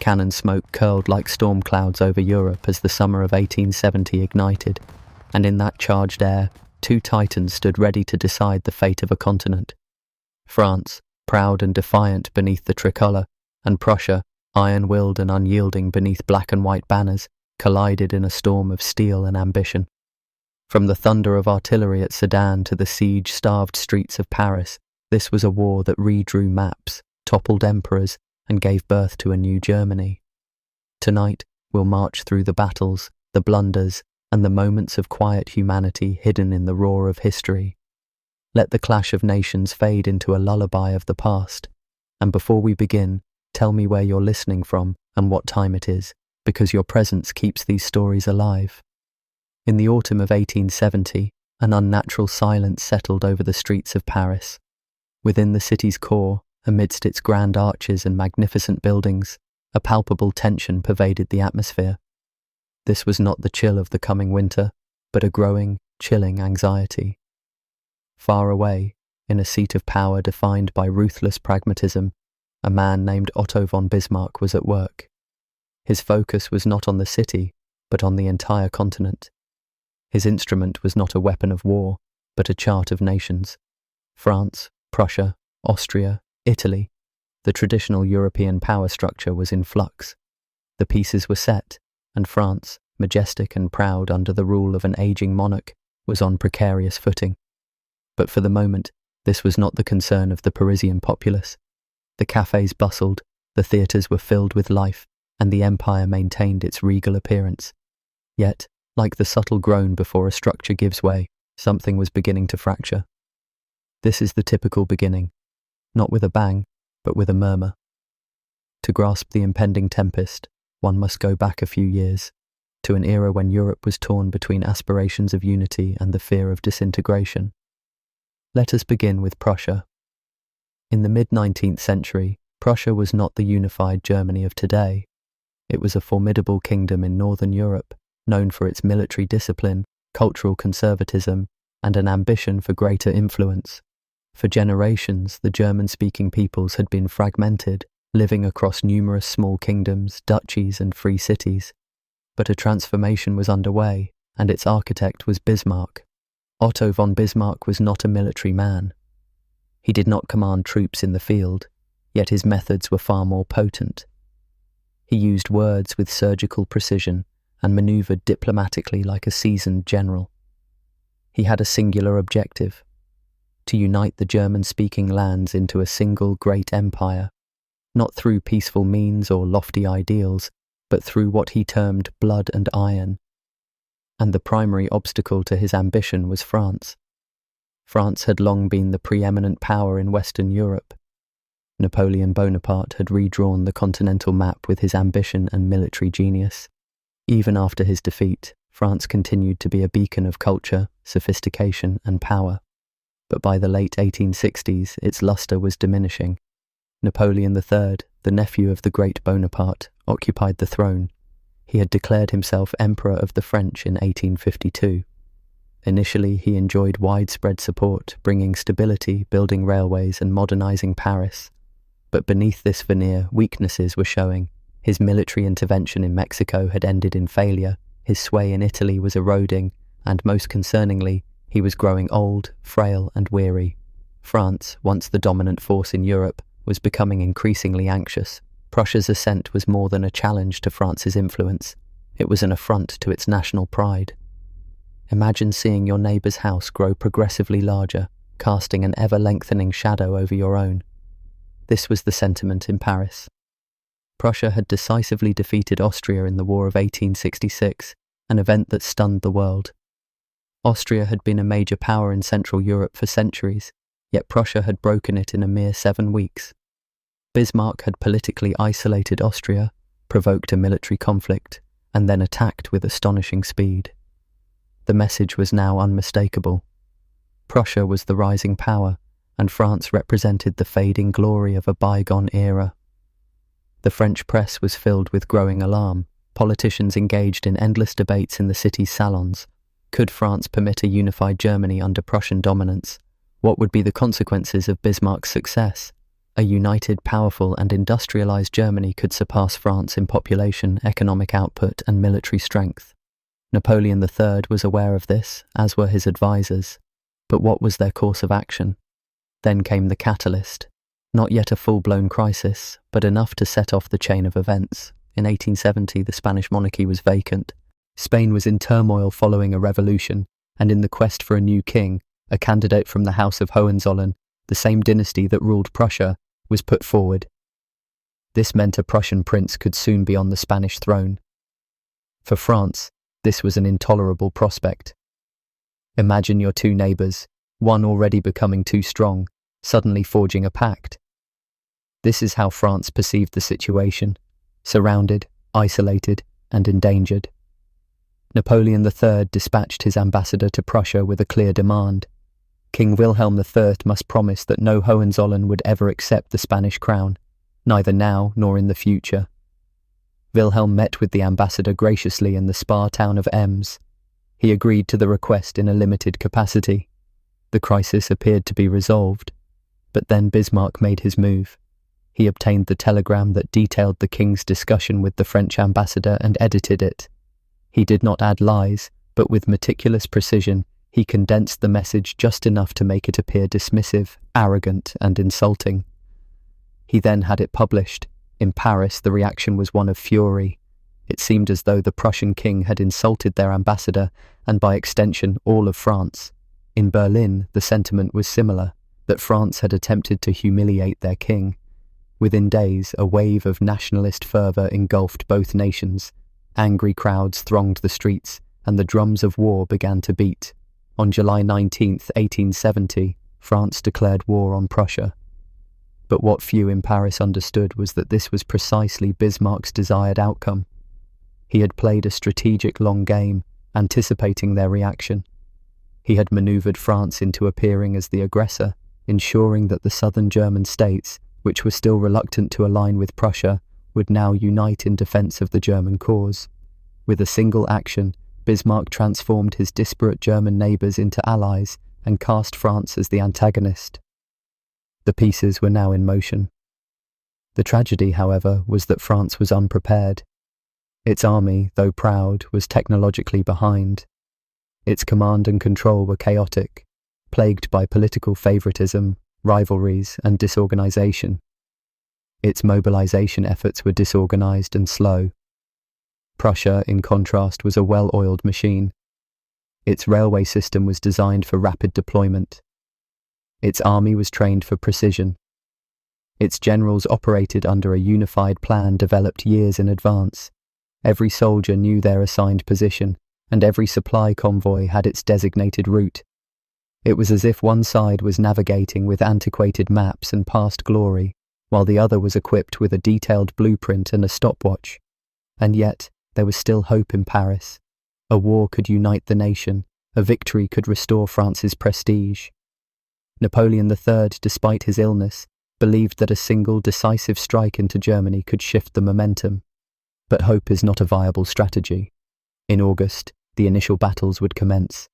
Cannon smoke curled like storm clouds over Europe as the summer of 1870 ignited, and in that charged air, two titans stood ready to decide the fate of a continent. France, proud and defiant beneath the tricolour, and Prussia, iron-willed and unyielding beneath black and white banners, collided in a storm of steel and ambition. From the thunder of artillery at Sedan to the siege-starved streets of Paris, this was a war that redrew maps, toppled emperors, and gave birth to a new Germany. Tonight, we'll march through the battles, the blunders, and the moments of quiet humanity hidden in the roar of history. Let the clash of nations fade into a lullaby of the past. And before we begin, tell me where you're listening from and what time it is, because your presence keeps these stories alive. In the autumn of 1870, an unnatural silence settled over the streets of Paris. Within the city's core, amidst its grand arches and magnificent buildings, a palpable tension pervaded the atmosphere. This was not the chill of the coming winter, but a growing, chilling anxiety. Far away, in a seat of power defined by ruthless pragmatism, a man named Otto von Bismarck was at work. His focus was not on the city, but on the entire continent. His instrument was not a weapon of war, but a chart of nations. France, Prussia, Austria, Italy. The traditional European power structure was in flux. The pieces were set, and France, majestic and proud under the rule of an aging monarch, was on precarious footing. But for the moment, this was not the concern of the Parisian populace. The cafes bustled, the theatres were filled with life, and the empire maintained its regal appearance. Yet, like the subtle groan before a structure gives way, something was beginning to fracture. This is the typical beginning, not with a bang, but with a murmur. To grasp the impending tempest, one must go back a few years, to an era when Europe was torn between aspirations of unity and the fear of disintegration. Let us begin with Prussia. In the mid-19th century, Prussia was not the unified Germany of today. It was a formidable kingdom in northern Europe, known for its military discipline, cultural conservatism, and an ambition for greater influence. For generations, the German-speaking peoples had been fragmented, living across numerous small kingdoms, duchies, and free cities. But a transformation was underway, and its architect was Bismarck. Otto von Bismarck was not a military man. He did not command troops in the field, yet his methods were far more potent. He used words with surgical precision and manoeuvred diplomatically like a seasoned general. He had a singular objective: to unite the German-speaking lands into a single great empire, not through peaceful means or lofty ideals, but through what he termed blood and iron. And the primary obstacle to his ambition was France. France had long been the preeminent power in Western Europe. Napoleon Bonaparte had redrawn the continental map with his ambition and military genius. Even after his defeat, France continued to be a beacon of culture, sophistication, and power. But by the late 1860s, its luster was diminishing. Napoleon III, the nephew of the great Bonaparte, occupied the throne. He had declared himself Emperor of the French in 1852. Initially, he enjoyed widespread support, bringing stability, building railways, and modernizing Paris. But beneath this veneer, weaknesses were showing. His military intervention in Mexico had ended in failure, his sway in Italy was eroding, and most concerningly, he was growing old, frail, and weary. France, once the dominant force in Europe, was becoming increasingly anxious. Prussia's ascent was more than a challenge to France's influence. It was an affront to its national pride. Imagine seeing your neighbour's house grow progressively larger, casting an ever-lengthening shadow over your own. This was the sentiment in Paris. Prussia had decisively defeated Austria in the War of 1866, an event that stunned the world. Austria had been a major power in Central Europe for centuries, yet Prussia had broken it in a mere 7 weeks. Bismarck had politically isolated Austria, provoked a military conflict, and then attacked with astonishing speed. The message was now unmistakable. Prussia was the rising power, and France represented the fading glory of a bygone era. The French press was filled with growing alarm. Politicians engaged in endless debates in the city's salons. Could France permit a unified Germany under Prussian dominance? What would be the consequences of Bismarck's success? A united, powerful and industrialized Germany could surpass France in population, economic output and military strength. Napoleon III was aware of this, as were his advisors. But what was their course of action? Then came the catalyst. Not yet a full-blown crisis, but enough to set off the chain of events. In 1870, the Spanish monarchy was vacant. Spain was in turmoil following a revolution, and in the quest for a new king, a candidate from the House of Hohenzollern, the same dynasty that ruled Prussia, was put forward. This meant a Prussian prince could soon be on the Spanish throne. For France, this was an intolerable prospect. Imagine your two neighbours, one already becoming too strong, suddenly forging a pact. This is how France perceived the situation, surrounded, isolated, and endangered. Napoleon III dispatched his ambassador to Prussia with a clear demand. King Wilhelm III must promise that no Hohenzollern would ever accept the Spanish crown, neither now nor in the future. Wilhelm met with the ambassador graciously in the spa town of Ems. He agreed to the request in a limited capacity. The crisis appeared to be resolved, but then Bismarck made his move. He obtained the telegram that detailed the king's discussion with the French ambassador and edited it. He did not add lies, but with meticulous precision, he condensed the message just enough to make it appear dismissive, arrogant, and insulting. He then had it published. In Paris, the reaction was one of fury. It seemed as though the Prussian king had insulted their ambassador, and by extension, all of France. In Berlin, the sentiment was similar, that France had attempted to humiliate their king. Within days, a wave of nationalist fervour engulfed both nations. Angry crowds thronged the streets, and the drums of war began to beat. On July 19, 1870, France declared war on Prussia. But what few in Paris understood was that this was precisely Bismarck's desired outcome. He had played a strategic long game, anticipating their reaction. He had manoeuvred France into appearing as the aggressor, ensuring that the southern German states, which were still reluctant to align with Prussia, would now unite in defence of the German cause. With a single action, Bismarck transformed his disparate German neighbours into allies and cast France as the antagonist. The pieces were now in motion. The tragedy, however, was that France was unprepared. Its army, though proud, was technologically behind. Its command and control were chaotic, plagued by political favouritism, rivalries, and disorganisation. Its mobilisation efforts were disorganised and slow. Prussia, in contrast, was a well-oiled machine. Its railway system was designed for rapid deployment. Its army was trained for precision. Its generals operated under a unified plan developed years in advance. Every soldier knew their assigned position, and every supply convoy had its designated route. It was as if one side was navigating with antiquated maps and past glory, while the other was equipped with a detailed blueprint and a stopwatch. And yet, there was still hope in Paris. A war could unite the nation. A victory could restore France's prestige. Napoleon III, despite his illness, believed that a single decisive strike into Germany could shift the momentum. But hope is not a viable strategy. In August, the initial battles would commence.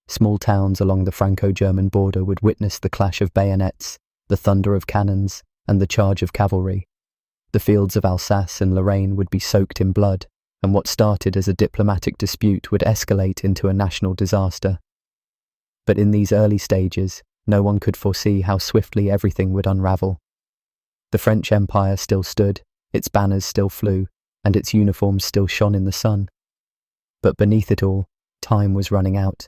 Small towns along the Franco-German border would witness the clash of bayonets, the thunder of cannons, and the charge of cavalry. The fields of Alsace and Lorraine would be soaked in blood, and what started as a diplomatic dispute would escalate into a national disaster. But in these early stages, no one could foresee how swiftly everything would unravel. The French Empire still stood, its banners still flew, and its uniforms still shone in the sun. But beneath it all, time was running out.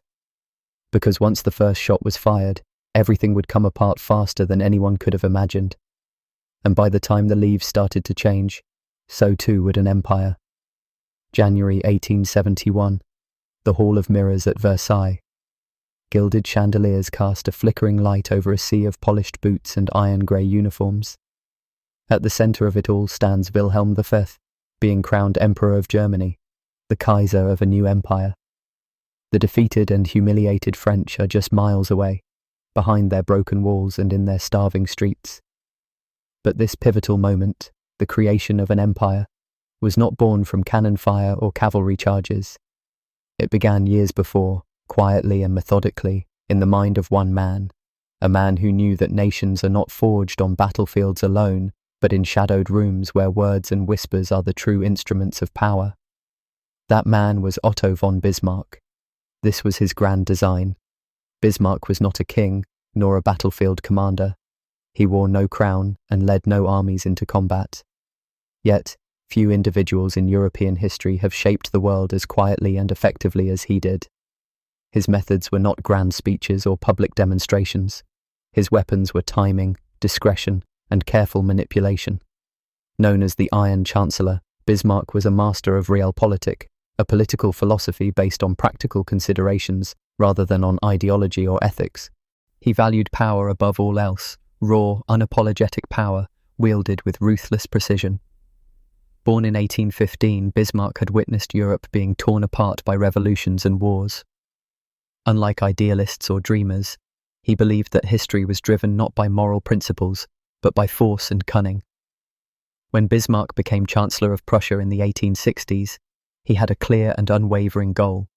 Because once the first shot was fired, everything would come apart faster than anyone could have imagined. And by the time the leaves started to change, so too would an empire. January 1871, the Hall of Mirrors at Versailles. Gilded chandeliers cast a flickering light over a sea of polished boots and iron-grey uniforms. At the centre of it all stands Wilhelm V, being crowned Emperor of Germany, the Kaiser of a new empire. The defeated and humiliated French are just miles away, behind their broken walls and in their starving streets. But this pivotal moment, the creation of an empire, was not born from cannon fire or cavalry charges. It began years before, quietly and methodically, in the mind of one man, a man who knew that nations are not forged on battlefields alone, but in shadowed rooms where words and whispers are the true instruments of power. That man was Otto von Bismarck. This was his grand design. Bismarck was not a king, nor a battlefield commander. He wore no crown and led no armies into combat. Yet, few individuals in European history have shaped the world as quietly and effectively as he did. His methods were not grand speeches or public demonstrations. His weapons were timing, discretion, and careful manipulation. Known as the Iron Chancellor, Bismarck was a master of realpolitik, a political philosophy based on practical considerations rather than on ideology or ethics. He valued power above all else, raw, unapologetic power, wielded with ruthless precision. Born in 1815, Bismarck had witnessed Europe being torn apart by revolutions and wars. Unlike idealists or dreamers, he believed that history was driven not by moral principles, but by force and cunning. When Bismarck became Chancellor of Prussia in the 1860s, he had a clear and unwavering goal: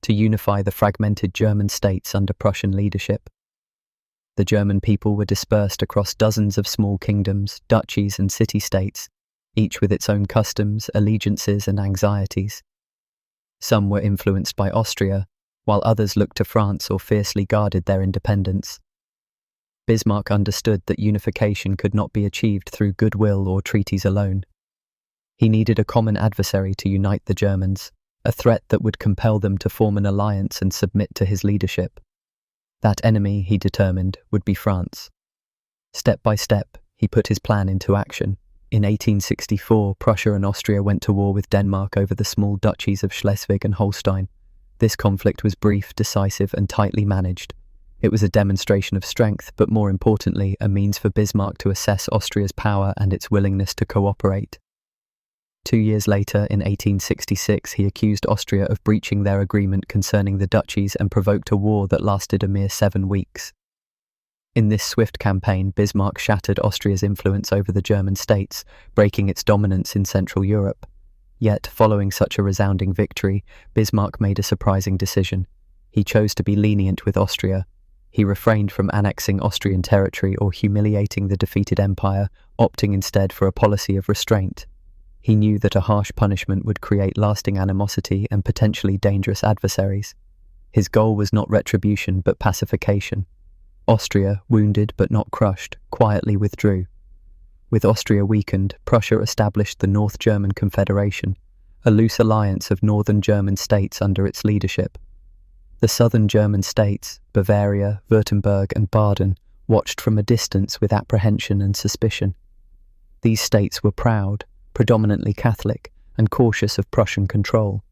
to unify the fragmented German states under Prussian leadership. The German people were dispersed across dozens of small kingdoms, duchies and city-states, each with its own customs, allegiances and anxieties. Some were influenced by Austria, while others looked to France or fiercely guarded their independence. Bismarck understood that unification could not be achieved through goodwill or treaties alone. He needed a common adversary to unite the Germans, a threat that would compel them to form an alliance and submit to his leadership. That enemy, he determined, would be France. Step by step, he put his plan into action. In 1864, Prussia and Austria went to war with Denmark over the small duchies of Schleswig and Holstein. This conflict was brief, decisive, and tightly managed. It was a demonstration of strength, but more importantly, a means for Bismarck to assess Austria's power and its willingness to cooperate. 2 years later, in 1866, he accused Austria of breaching their agreement concerning the duchies and provoked a war that lasted a mere 7 weeks. In this swift campaign, Bismarck shattered Austria's influence over the German states, breaking its dominance in Central Europe. Yet, following such a resounding victory, Bismarck made a surprising decision. He chose to be lenient with Austria. He refrained from annexing Austrian territory or humiliating the defeated empire, opting instead for a policy of restraint. He knew that a harsh punishment would create lasting animosity and potentially dangerous adversaries. His goal was not retribution but pacification. Austria, wounded but not crushed, quietly withdrew. With Austria weakened, Prussia established the North German Confederation, a loose alliance of northern German states under its leadership. The southern German states, Bavaria, Württemberg and Baden, watched from a distance with apprehension and suspicion. These states were proud, predominantly Catholic, and cautious of Prussian control.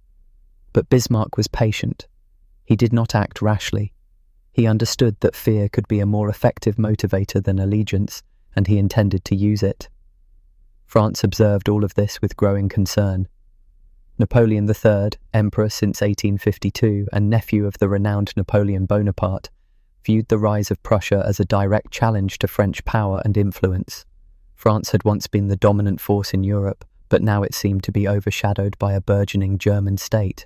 But Bismarck was patient. He did not act rashly. He understood that fear could be a more effective motivator than allegiance, and he intended to use it. France observed all of this with growing concern. Napoleon III, emperor since 1852 and nephew of the renowned Napoleon Bonaparte, viewed the rise of Prussia as a direct challenge to French power and influence. France had once been the dominant force in Europe, but now it seemed to be overshadowed by a burgeoning German state.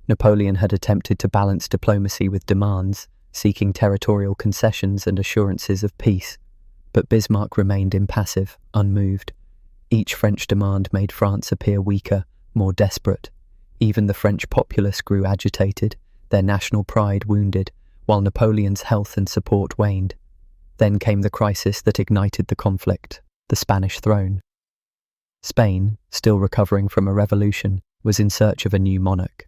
Napoleon had attempted to balance diplomacy with demands, seeking territorial concessions and assurances of peace. But Bismarck remained impassive, unmoved. Each French demand made France appear weaker, more desperate. Even the French populace grew agitated, their national pride wounded, while Napoleon's health and support waned. Then came the crisis that ignited the conflict: the Spanish throne. Spain, still recovering from a revolution, was in search of a new monarch.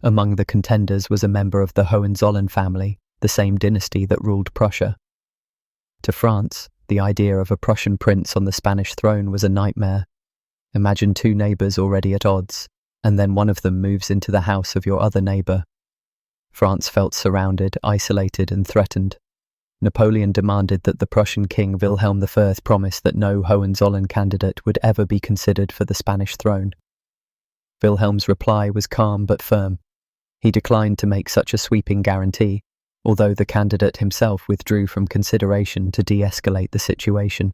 Among the contenders was a member of the Hohenzollern family, the same dynasty that ruled Prussia. To France, the idea of a Prussian prince on the Spanish throne was a nightmare. Imagine 2 neighbours already at odds, and then one of them moves into the house of your other neighbour. France felt surrounded, isolated and threatened. Napoleon demanded that the Prussian king Wilhelm I promise that no Hohenzollern candidate would ever be considered for the Spanish throne. Wilhelm's reply was calm but firm. He declined to make such a sweeping guarantee, although the candidate himself withdrew from consideration to de-escalate the situation.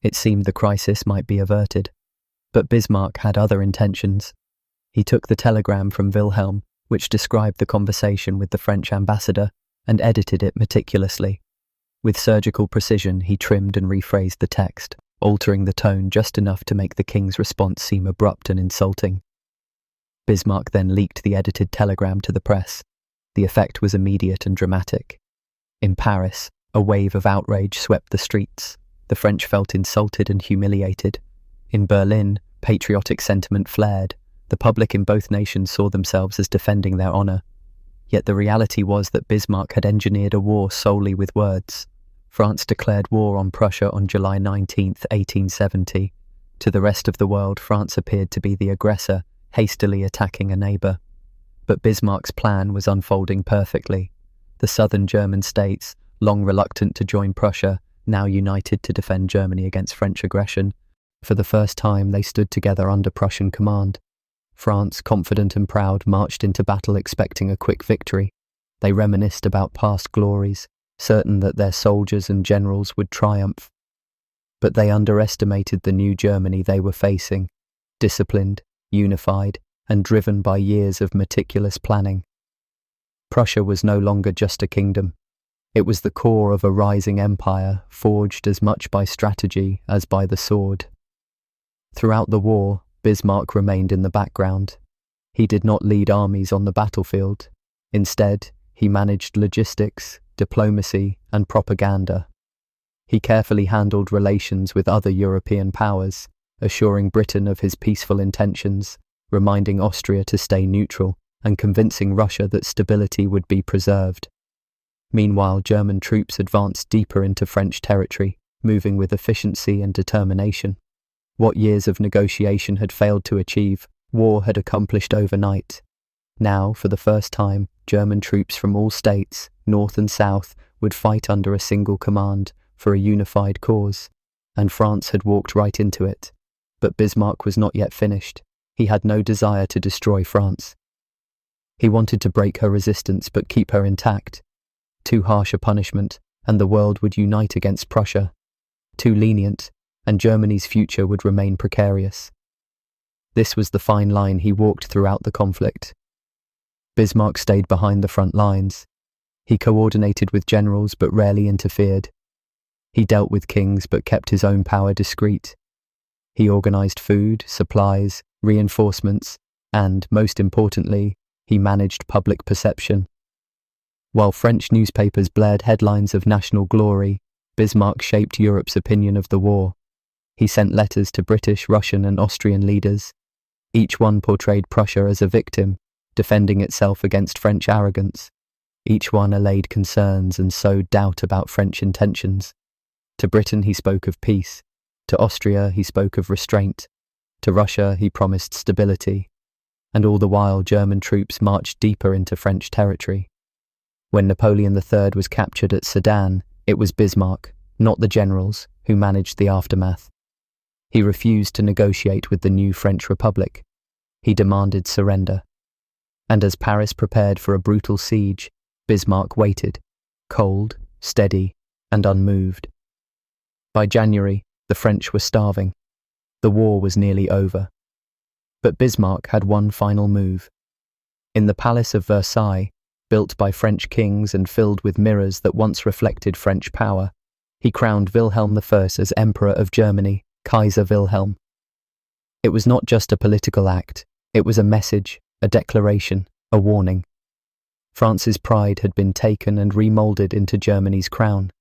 It seemed the crisis might be averted. But Bismarck had other intentions. He took the telegram from Wilhelm, which described the conversation with the French ambassador, and edited it meticulously. With surgical precision, he trimmed and rephrased the text, altering the tone just enough to make the king's response seem abrupt and insulting. Bismarck then leaked the edited telegram to the press. The effect was immediate and dramatic. In Paris, a wave of outrage swept the streets. The French felt insulted and humiliated. In Berlin, patriotic sentiment flared. The public in both nations saw themselves as defending their honour. Yet the reality was that Bismarck had engineered a war solely with words. France declared war on Prussia on July 19, 1870. To the rest of the world, France appeared to be the aggressor, hastily attacking a neighbour. But Bismarck's plan was unfolding perfectly. The southern German states, long reluctant to join Prussia, now united to defend Germany against French aggression. For the first time, they stood together under Prussian command. France, confident and proud, marched into battle expecting a quick victory. They reminisced about past glories, certain that their soldiers and generals would triumph. But they underestimated the new Germany they were facing, disciplined, unified, and driven by years of meticulous planning. Prussia was no longer just a kingdom. It was the core of a rising empire, forged as much by strategy as by the sword. Throughout the war, Bismarck remained in the background. He did not lead armies on the battlefield. Instead, he managed logistics, diplomacy, and propaganda. He carefully handled relations with other European powers, assuring Britain of his peaceful intentions, reminding Austria to stay neutral, and convincing Russia that stability would be preserved. Meanwhile, German troops advanced deeper into French territory, moving with efficiency and determination. What years of negotiation had failed to achieve, war had accomplished overnight. Now, for the first time, German troops from all states, north and south, would fight under a single command for a unified cause, and France had walked right into it. But Bismarck was not yet finished. He had no desire to destroy France. He wanted to break her resistance but keep her intact. Too harsh a punishment, and the world would unite against Prussia. Too lenient, and Germany's future would remain precarious. This was the fine line he walked throughout the conflict. Bismarck stayed behind the front lines. He coordinated with generals but rarely interfered. He dealt with kings but kept his own power discreet. He organized food, supplies, reinforcements, and, most importantly, he managed public perception. While French newspapers blared headlines of national glory, Bismarck shaped Europe's opinion of the war. He sent letters to British, Russian, and Austrian leaders. Each one portrayed Prussia as a victim, defending itself against French arrogance. Each one allayed concerns and sowed doubt about French intentions. To Britain he spoke of peace. To Austria he spoke of restraint. To Russia he promised stability. And all the while German troops marched deeper into French territory. When Napoleon III was captured at Sedan, it was Bismarck, not the generals, who managed the aftermath. He refused to negotiate with the new French Republic. He demanded surrender. And as Paris prepared for a brutal siege, Bismarck waited, cold, steady, and unmoved. By January, the French were starving. The war was nearly over. But Bismarck had one final move. In the Palace of Versailles, built by French kings and filled with mirrors that once reflected French power, he crowned Wilhelm I as Emperor of Germany, Kaiser Wilhelm. It was not just a political act, it was a message, a declaration, a warning. France's pride had been taken and remoulded into Germany's crown.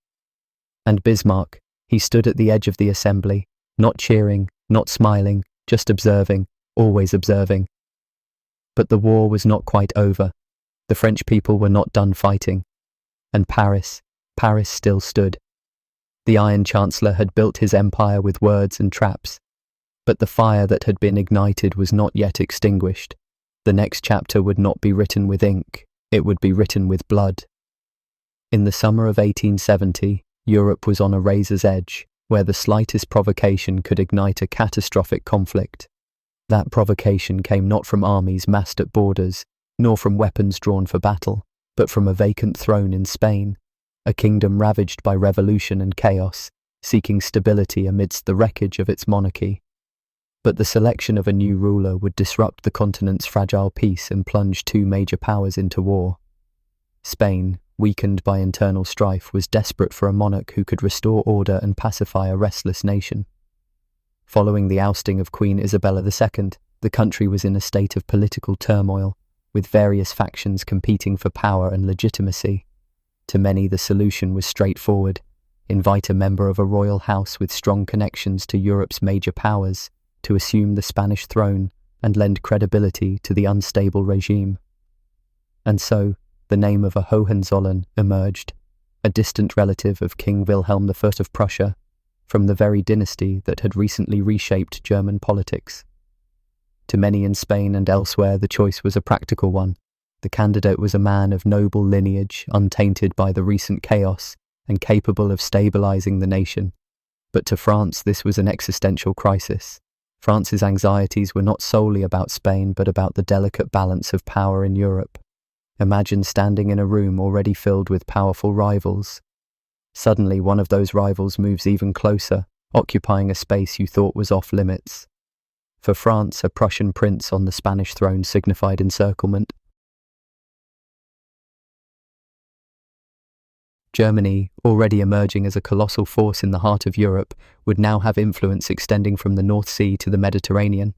And Bismarck, he stood at the edge of the assembly, not cheering, not smiling, just observing, always observing. But the war was not quite over. The French people were not done fighting. And Paris still stood. The Iron Chancellor had built his empire with words and traps. But the fire that had been ignited was not yet extinguished. The next chapter would not be written with ink, it would be written with blood. In the summer of 1870, Europe was on a razor's edge, where the slightest provocation could ignite a catastrophic conflict. That provocation came not from armies massed at borders, nor from weapons drawn for battle, but from a vacant throne in Spain, a kingdom ravaged by revolution and chaos, seeking stability amidst the wreckage of its monarchy. But the selection of a new ruler would disrupt the continent's fragile peace and plunge two major powers into war. Spain, weakened by internal strife, was desperate for a monarch who could restore order and pacify a restless nation. Following the ousting of Queen Isabella II, the country was in a state of political turmoil, with various factions competing for power and legitimacy. To many, the solution was straightforward: invite a member of a royal house with strong connections to Europe's major powers to assume the Spanish throne and lend credibility to the unstable regime. And so, the name of a Hohenzollern emerged, a distant relative of King Wilhelm I of Prussia, from the very dynasty that had recently reshaped German politics. To many in Spain and elsewhere, the choice was a practical one. The candidate was a man of noble lineage, untainted by the recent chaos, and capable of stabilizing the nation. But to France, this was an existential crisis. France's anxieties were not solely about Spain, but about the delicate balance of power in Europe. Imagine standing in a room already filled with powerful rivals. Suddenly, one of those rivals moves even closer, occupying a space you thought was off limits. For France, a Prussian prince on the Spanish throne signified encirclement. Germany, already emerging as a colossal force in the heart of Europe, would now have influence extending from the North Sea to the Mediterranean.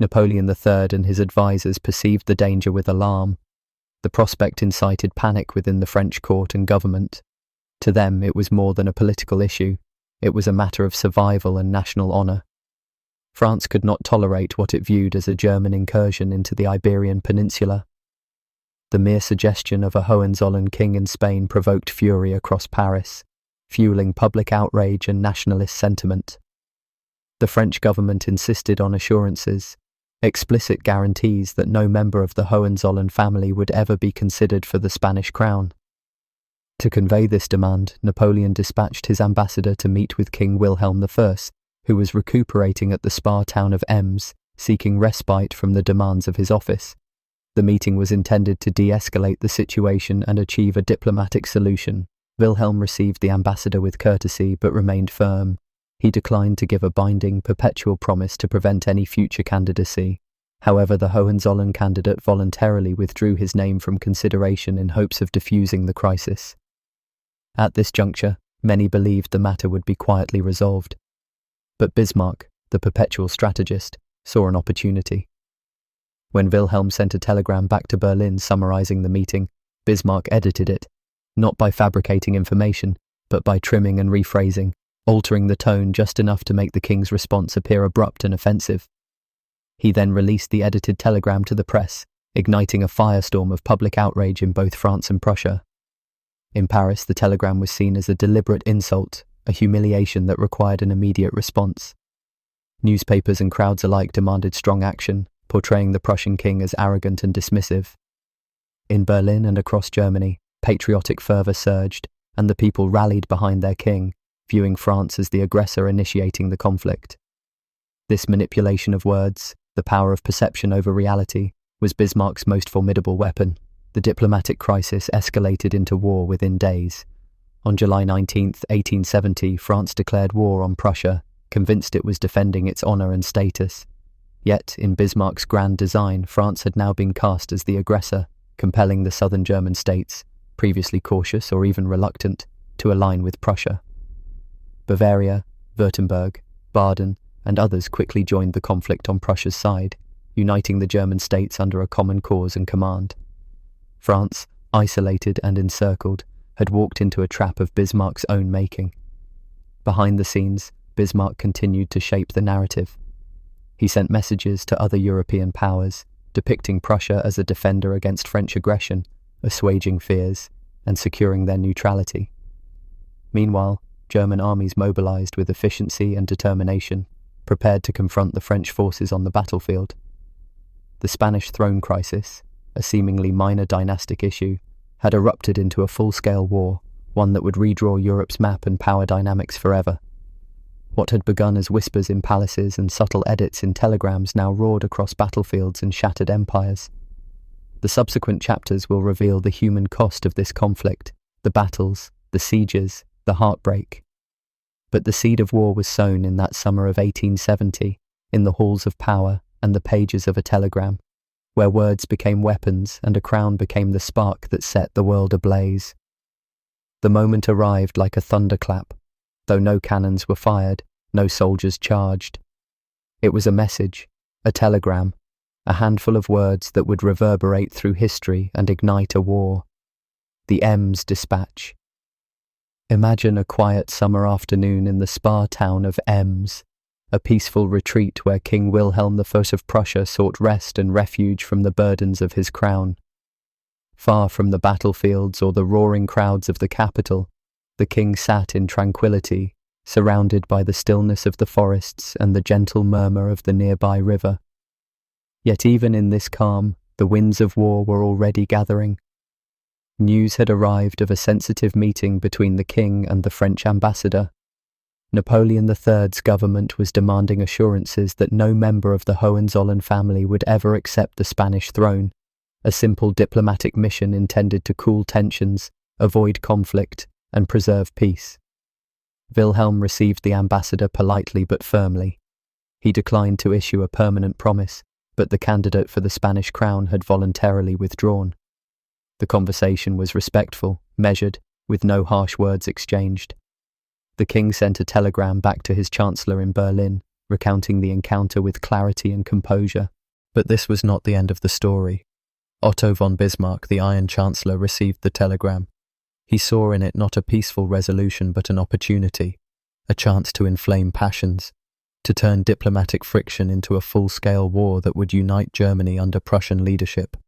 Napoleon III and his advisors perceived the danger with alarm. The prospect incited panic within the French court and government. To them, it was more than a political issue. It was a matter of survival and national honour. France could not tolerate what it viewed as a German incursion into the Iberian Peninsula. The mere suggestion of a Hohenzollern king in Spain provoked fury across Paris, fueling public outrage and nationalist sentiment. The French government insisted on assurances, explicit guarantees that no member of the Hohenzollern family would ever be considered for the Spanish crown. To convey this demand, Napoleon dispatched his ambassador to meet with King Wilhelm I, who was recuperating at the spa town of Ems, seeking respite from the demands of his office. The meeting was intended to de-escalate the situation and achieve a diplomatic solution. Wilhelm received the ambassador with courtesy but remained firm. He declined to give a binding, perpetual promise to prevent any future candidacy. However, the Hohenzollern candidate voluntarily withdrew his name from consideration in hopes of diffusing the crisis. At this juncture, many believed the matter would be quietly resolved. But Bismarck, the perpetual strategist, saw an opportunity. When Wilhelm sent a telegram back to Berlin summarizing the meeting, Bismarck edited it, not by fabricating information, but by trimming and rephrasing, altering the tone just enough to make the king's response appear abrupt and offensive. He then released the edited telegram to the press, igniting a firestorm of public outrage in both France and Prussia. In Paris, the telegram was seen as a deliberate insult, a humiliation that required an immediate response. Newspapers and crowds alike demanded strong action, portraying the Prussian king as arrogant and dismissive. In Berlin and across Germany, patriotic fervour surged, and the people rallied behind their king, viewing France as the aggressor initiating the conflict. This manipulation of words, the power of perception over reality, was Bismarck's most formidable weapon. The diplomatic crisis escalated into war within days. On July 19, 1870, France declared war on Prussia, convinced it was defending its honour and status. Yet, in Bismarck's grand design, France had now been cast as the aggressor, compelling the southern German states, previously cautious or even reluctant, to align with Prussia. Bavaria, Württemberg, Baden, and others quickly joined the conflict on Prussia's side, uniting the German states under a common cause and command. France, isolated and encircled, had walked into a trap of Bismarck's own making. Behind the scenes, Bismarck continued to shape the narrative. He sent messages to other European powers, depicting Prussia as a defender against French aggression, assuaging fears, and securing their neutrality. Meanwhile, German armies mobilized with efficiency and determination, prepared to confront the French forces on the battlefield. The Spanish throne crisis, a seemingly minor dynastic issue, had erupted into a full-scale war, one that would redraw Europe's map and power dynamics forever. What had begun as whispers in palaces and subtle edits in telegrams now roared across battlefields and shattered empires. The subsequent chapters will reveal the human cost of this conflict, the battles, the sieges, the heartbreak. But the seed of war was sown in that summer of 1870, in the halls of power and the pages of a telegram, where words became weapons and a crown became the spark that set the world ablaze. The moment arrived like a thunderclap, though no cannons were fired, no soldiers charged. It was a message, a telegram, a handful of words that would reverberate through history and ignite a war. The Ems dispatch. Imagine a quiet summer afternoon in the spa town of Ems, a peaceful retreat where King Wilhelm I of Prussia sought rest and refuge from the burdens of his crown. Far from the battlefields or the roaring crowds of the capital, the king sat in tranquility, surrounded by the stillness of the forests and the gentle murmur of the nearby river. Yet even in this calm, the winds of war were already gathering. News had arrived of a sensitive meeting between the king and the French ambassador. Napoleon III's government was demanding assurances that no member of the Hohenzollern family would ever accept the Spanish throne, a simple diplomatic mission intended to cool tensions, avoid conflict, and preserve peace. Wilhelm received the ambassador politely but firmly. He declined to issue a permanent promise, but the candidate for the Spanish crown had voluntarily withdrawn. The conversation was respectful, measured, with no harsh words exchanged. The king sent a telegram back to his chancellor in Berlin, recounting the encounter with clarity and composure. But this was not the end of the story. Otto von Bismarck, the Iron Chancellor, received the telegram. He saw in it not a peaceful resolution but an opportunity, a chance to inflame passions, to turn diplomatic friction into a full-scale war that would unite Germany under Prussian leadership.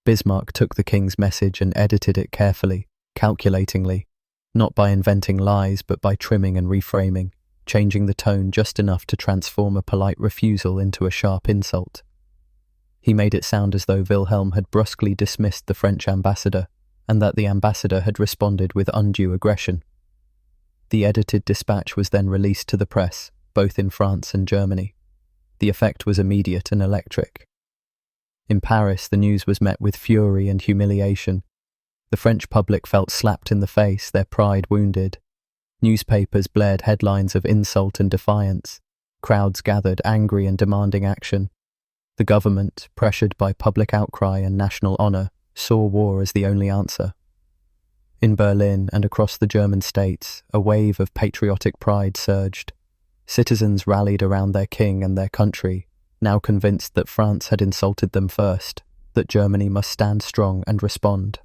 Bismarck took the king's message and edited it carefully, calculatingly, not by inventing lies but by trimming and reframing, changing the tone just enough to transform a polite refusal into a sharp insult. He made it sound as though Wilhelm had brusquely dismissed the French ambassador, and that the ambassador had responded with undue aggression. The edited dispatch was then released to the press, both in France and Germany. The effect was immediate and electric. In Paris, the news was met with fury and humiliation. The French public felt slapped in the face, their pride wounded. Newspapers blared headlines of insult and defiance. Crowds gathered, angry and demanding action. The government, pressured by public outcry and national honour, saw war as the only answer. In Berlin and across the German states, a wave of patriotic pride surged. Citizens rallied around their king and their country, now convinced that France had insulted them first, that Germany must stand strong and respond.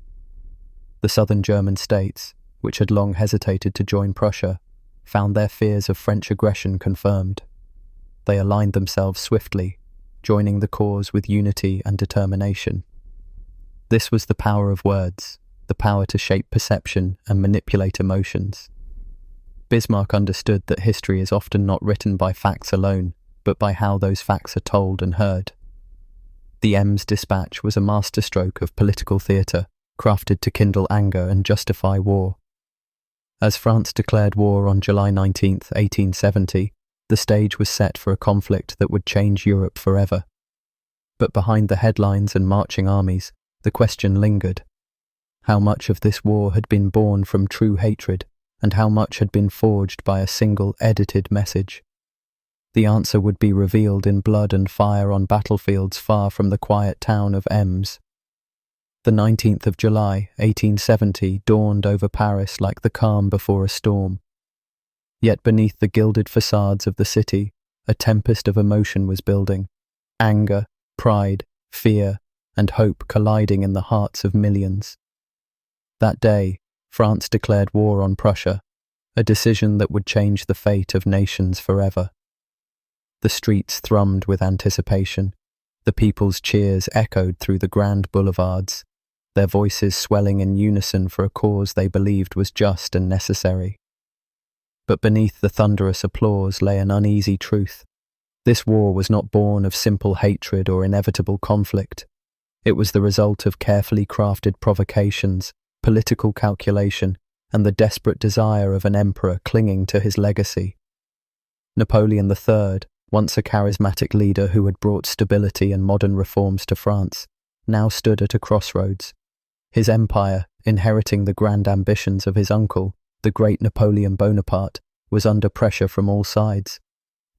The southern German states, which had long hesitated to join Prussia, found their fears of French aggression confirmed. They aligned themselves swiftly, joining the cause with unity and determination. This was the power of words, the power to shape perception and manipulate emotions. Bismarck understood that history is often not written by facts alone, but by how those facts are told and heard. The Ems dispatch was a masterstroke of political theatre, crafted to kindle anger and justify war. As France declared war on July 19, 1870, the stage was set for a conflict that would change Europe forever. But behind the headlines and marching armies, the question lingered. How much of this war had been born from true hatred, and how much had been forged by a single edited message? The answer would be revealed in blood and fire on battlefields far from the quiet town of Ems. The 19th of July, 1870, dawned over Paris like the calm before a storm. Yet beneath the gilded facades of the city, a tempest of emotion was building. Anger, pride, fear, and hope colliding in the hearts of millions. That day, France declared war on Prussia, a decision that would change the fate of nations forever. The streets thrummed with anticipation. The people's cheers echoed through the grand boulevards, their voices swelling in unison for a cause they believed was just and necessary. But beneath the thunderous applause lay an uneasy truth. This war was not born of simple hatred or inevitable conflict. It was the result of carefully crafted provocations, political calculation, and the desperate desire of an emperor clinging to his legacy. Napoleon III, once a charismatic leader who had brought stability and modern reforms to France, now stood at a crossroads. His empire, inheriting the grand ambitions of his uncle, the great Napoleon Bonaparte, was under pressure from all sides.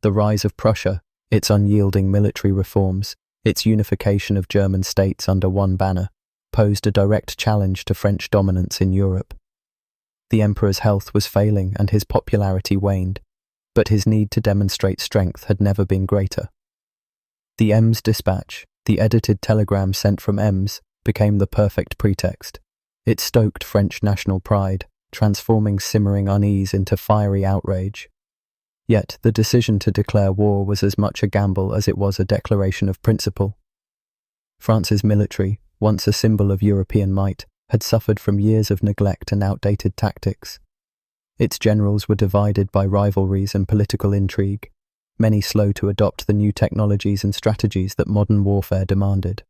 The rise of Prussia, its unyielding military reforms, its unification of German states under one banner, posed a direct challenge to French dominance in Europe. The emperor's health was failing and his popularity waned, but his need to demonstrate strength had never been greater. The Ems dispatch, the edited telegram sent from Ems, became the perfect pretext. It stoked French national pride, transforming simmering unease into fiery outrage. Yet the decision to declare war was as much a gamble as it was a declaration of principle. France's military, once a symbol of European might, had suffered from years of neglect and outdated tactics. Its generals were divided by rivalries and political intrigue, many slow to adopt the new technologies and strategies that modern warfare demanded.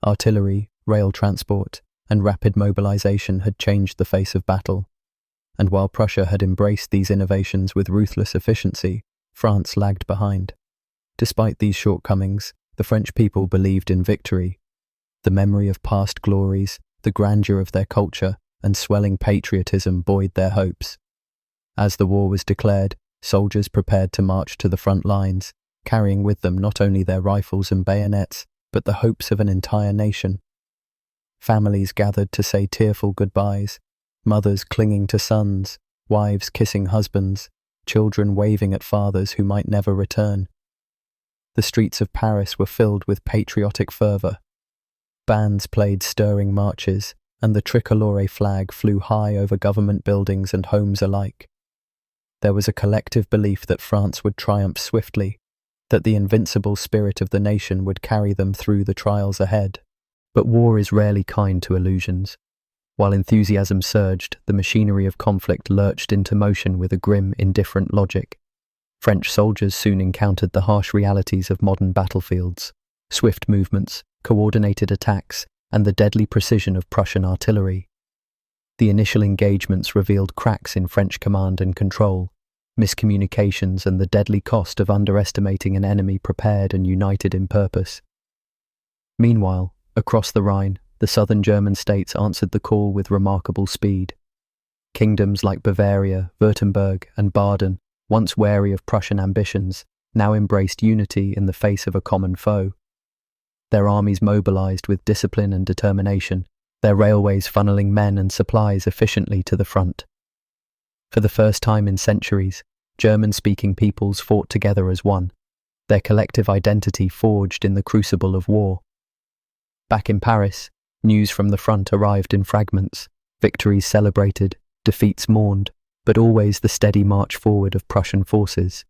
Artillery, rail transport, and rapid mobilization had changed the face of battle, and while Prussia had embraced these innovations with ruthless efficiency, France lagged behind. Despite these shortcomings, the French people believed in victory. The memory of past glories, the grandeur of their culture, and swelling patriotism buoyed their hopes. As the war was declared, soldiers prepared to march to the front lines, carrying with them not only their rifles and bayonets, but the hopes of an entire nation. Families gathered to say tearful goodbyes, mothers clinging to sons, wives kissing husbands, children waving at fathers who might never return. The streets of Paris were filled with patriotic fervour. Bands played stirring marches, and the tricolore flag flew high over government buildings and homes alike. There was a collective belief that France would triumph swiftly, that the invincible spirit of the nation would carry them through the trials ahead. But war is rarely kind to illusions. While enthusiasm surged, the machinery of conflict lurched into motion with a grim, indifferent logic. French soldiers soon encountered the harsh realities of modern battlefields: swift movements, coordinated attacks, and the deadly precision of Prussian artillery. The initial engagements revealed cracks in French command and control, miscommunications, and the deadly cost of underestimating an enemy prepared and united in purpose. Meanwhile, across the Rhine, the southern German states answered the call with remarkable speed. Kingdoms like Bavaria, Württemberg, and Baden, once wary of Prussian ambitions, now embraced unity in the face of a common foe. Their armies mobilized with discipline and determination, their railways funneling men and supplies efficiently to the front. For the first time in centuries, German-speaking peoples fought together as one, their collective identity forged in the crucible of war. Back in Paris, news from the front arrived in fragments, victories celebrated, defeats mourned, but always the steady march forward of Prussian forces.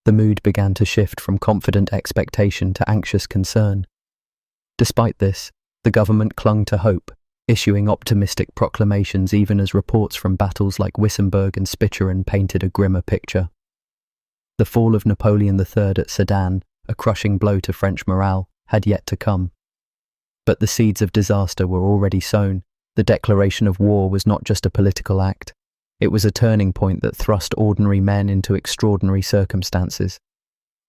The mood began to shift from confident expectation to anxious concern. Despite this, the government clung to hope, issuing optimistic proclamations even as reports from battles like Wissembourg and Spicheren painted a grimmer picture. The fall of Napoleon III at Sedan, a crushing blow to French morale, had yet to come. But the seeds of disaster were already sown. The declaration of war was not just a political act. It was a turning point that thrust ordinary men into extraordinary circumstances.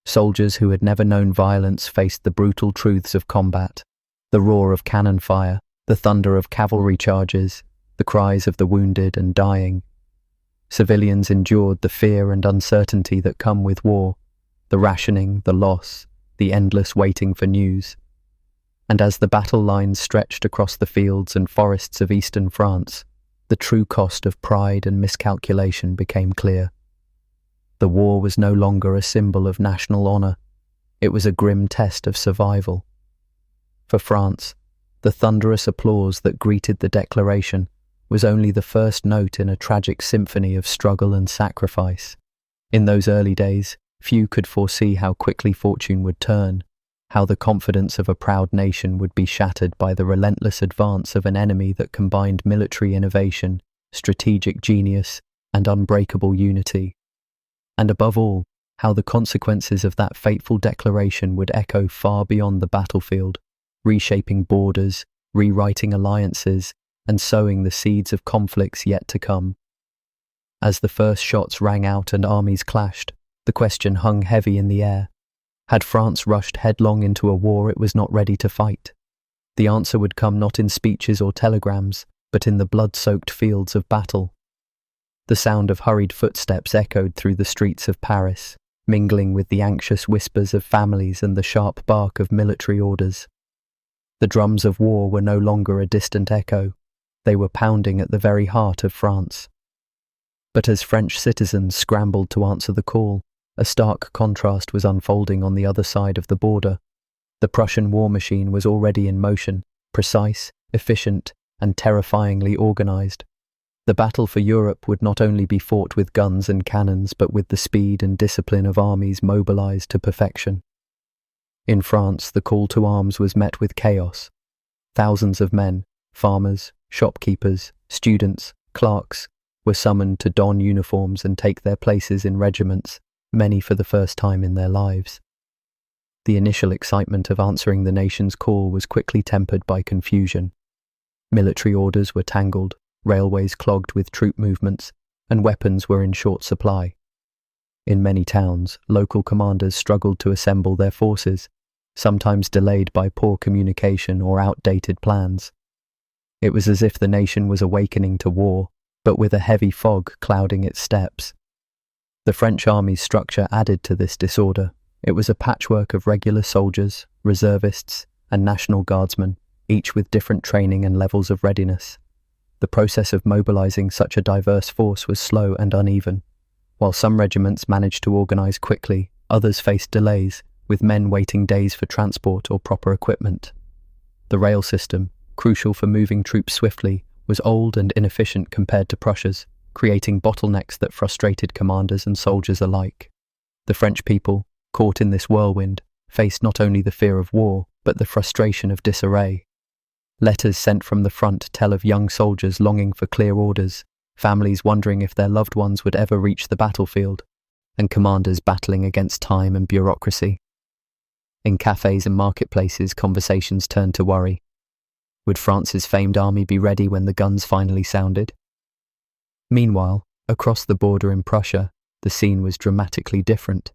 Soldiers who had never known violence faced the brutal truths of combat: the roar of cannon fire, the thunder of cavalry charges, the cries of the wounded and dying. Civilians endured the fear and uncertainty that come with war, the rationing, the loss, the endless waiting for news. And as the battle lines stretched across the fields and forests of eastern France, the true cost of pride and miscalculation became clear. The war was no longer a symbol of national honour. It was a grim test of survival. For France, the thunderous applause that greeted the declaration was only the first note in a tragic symphony of struggle and sacrifice. In those early days, few could foresee how quickly fortune would turn, how the confidence of a proud nation would be shattered by the relentless advance of an enemy that combined military innovation, strategic genius, and unbreakable unity. And above all, how the consequences of that fateful declaration would echo far beyond the battlefield, reshaping borders, rewriting alliances, and sowing the seeds of conflicts yet to come. As the first shots rang out and armies clashed, the question hung heavy in the air. Had France rushed headlong into a war it was not ready to fight? The answer would come not in speeches or telegrams, but in the blood-soaked fields of battle. The sound of hurried footsteps echoed through the streets of Paris, mingling with the anxious whispers of families and the sharp bark of military orders. The drums of war were no longer a distant echo. They were pounding at the very heart of France. But as French citizens scrambled to answer the call, a stark contrast was unfolding on the other side of the border. The Prussian war machine was already in motion, precise, efficient, and terrifyingly organized. The battle for Europe would not only be fought with guns and cannons, but with the speed and discipline of armies mobilized to perfection. In France, the call to arms was met with chaos. Thousands of men, farmers, shopkeepers, students, clerks, were summoned to don uniforms and take their places in regiments, many for the first time in their lives. The initial excitement of answering the nation's call was quickly tempered by confusion. Military orders were tangled, railways clogged with troop movements, and weapons were in short supply. In many towns, local commanders struggled to assemble their forces, sometimes delayed by poor communication or outdated plans. It was as if the nation was awakening to war, but with a heavy fog clouding its steps. The French army's structure added to this disorder. It was a patchwork of regular soldiers, reservists, and National Guardsmen, each with different training and levels of readiness. The process of mobilizing such a diverse force was slow and uneven. While some regiments managed to organize quickly, others faced delays, with men waiting days for transport or proper equipment. The rail system, crucial for moving troops swiftly, was old and inefficient compared to Prussia's, creating bottlenecks that frustrated commanders and soldiers alike. The French people, caught in this whirlwind, faced not only the fear of war, but the frustration of disarray. Letters sent from the front tell of young soldiers longing for clear orders, families wondering if their loved ones would ever reach the battlefield, and commanders battling against time and bureaucracy. In cafes and marketplaces, conversations turned to worry. Would France's famed army be ready when the guns finally sounded? Meanwhile, across the border in Prussia, the scene was dramatically different.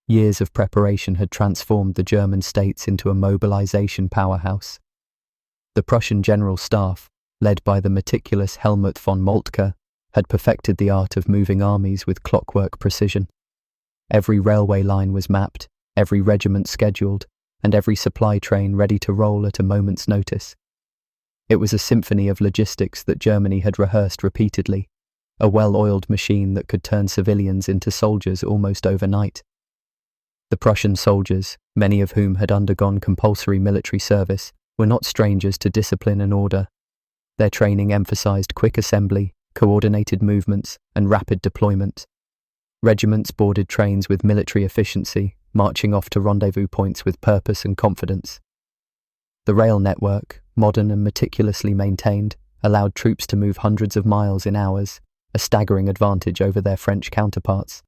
Years of preparation had transformed the German states into a mobilization powerhouse. The Prussian General Staff, led by the meticulous Helmut von Moltke, had perfected the art of moving armies with clockwork precision. Every railway line was mapped, every regiment scheduled, and every supply train ready to roll at a moment's notice. It was a symphony of logistics that Germany had rehearsed repeatedly, a well-oiled machine that could turn civilians into soldiers almost overnight. The Prussian soldiers, many of whom had undergone compulsory military service, were not strangers to discipline and order. Their training emphasized quick assembly, coordinated movements, and rapid deployment. Regiments boarded trains with military efficiency, marching off to rendezvous points with purpose and confidence. The rail network, modern and meticulously maintained, allowed troops to move hundreds of miles in hours, a staggering advantage over their French counterparts.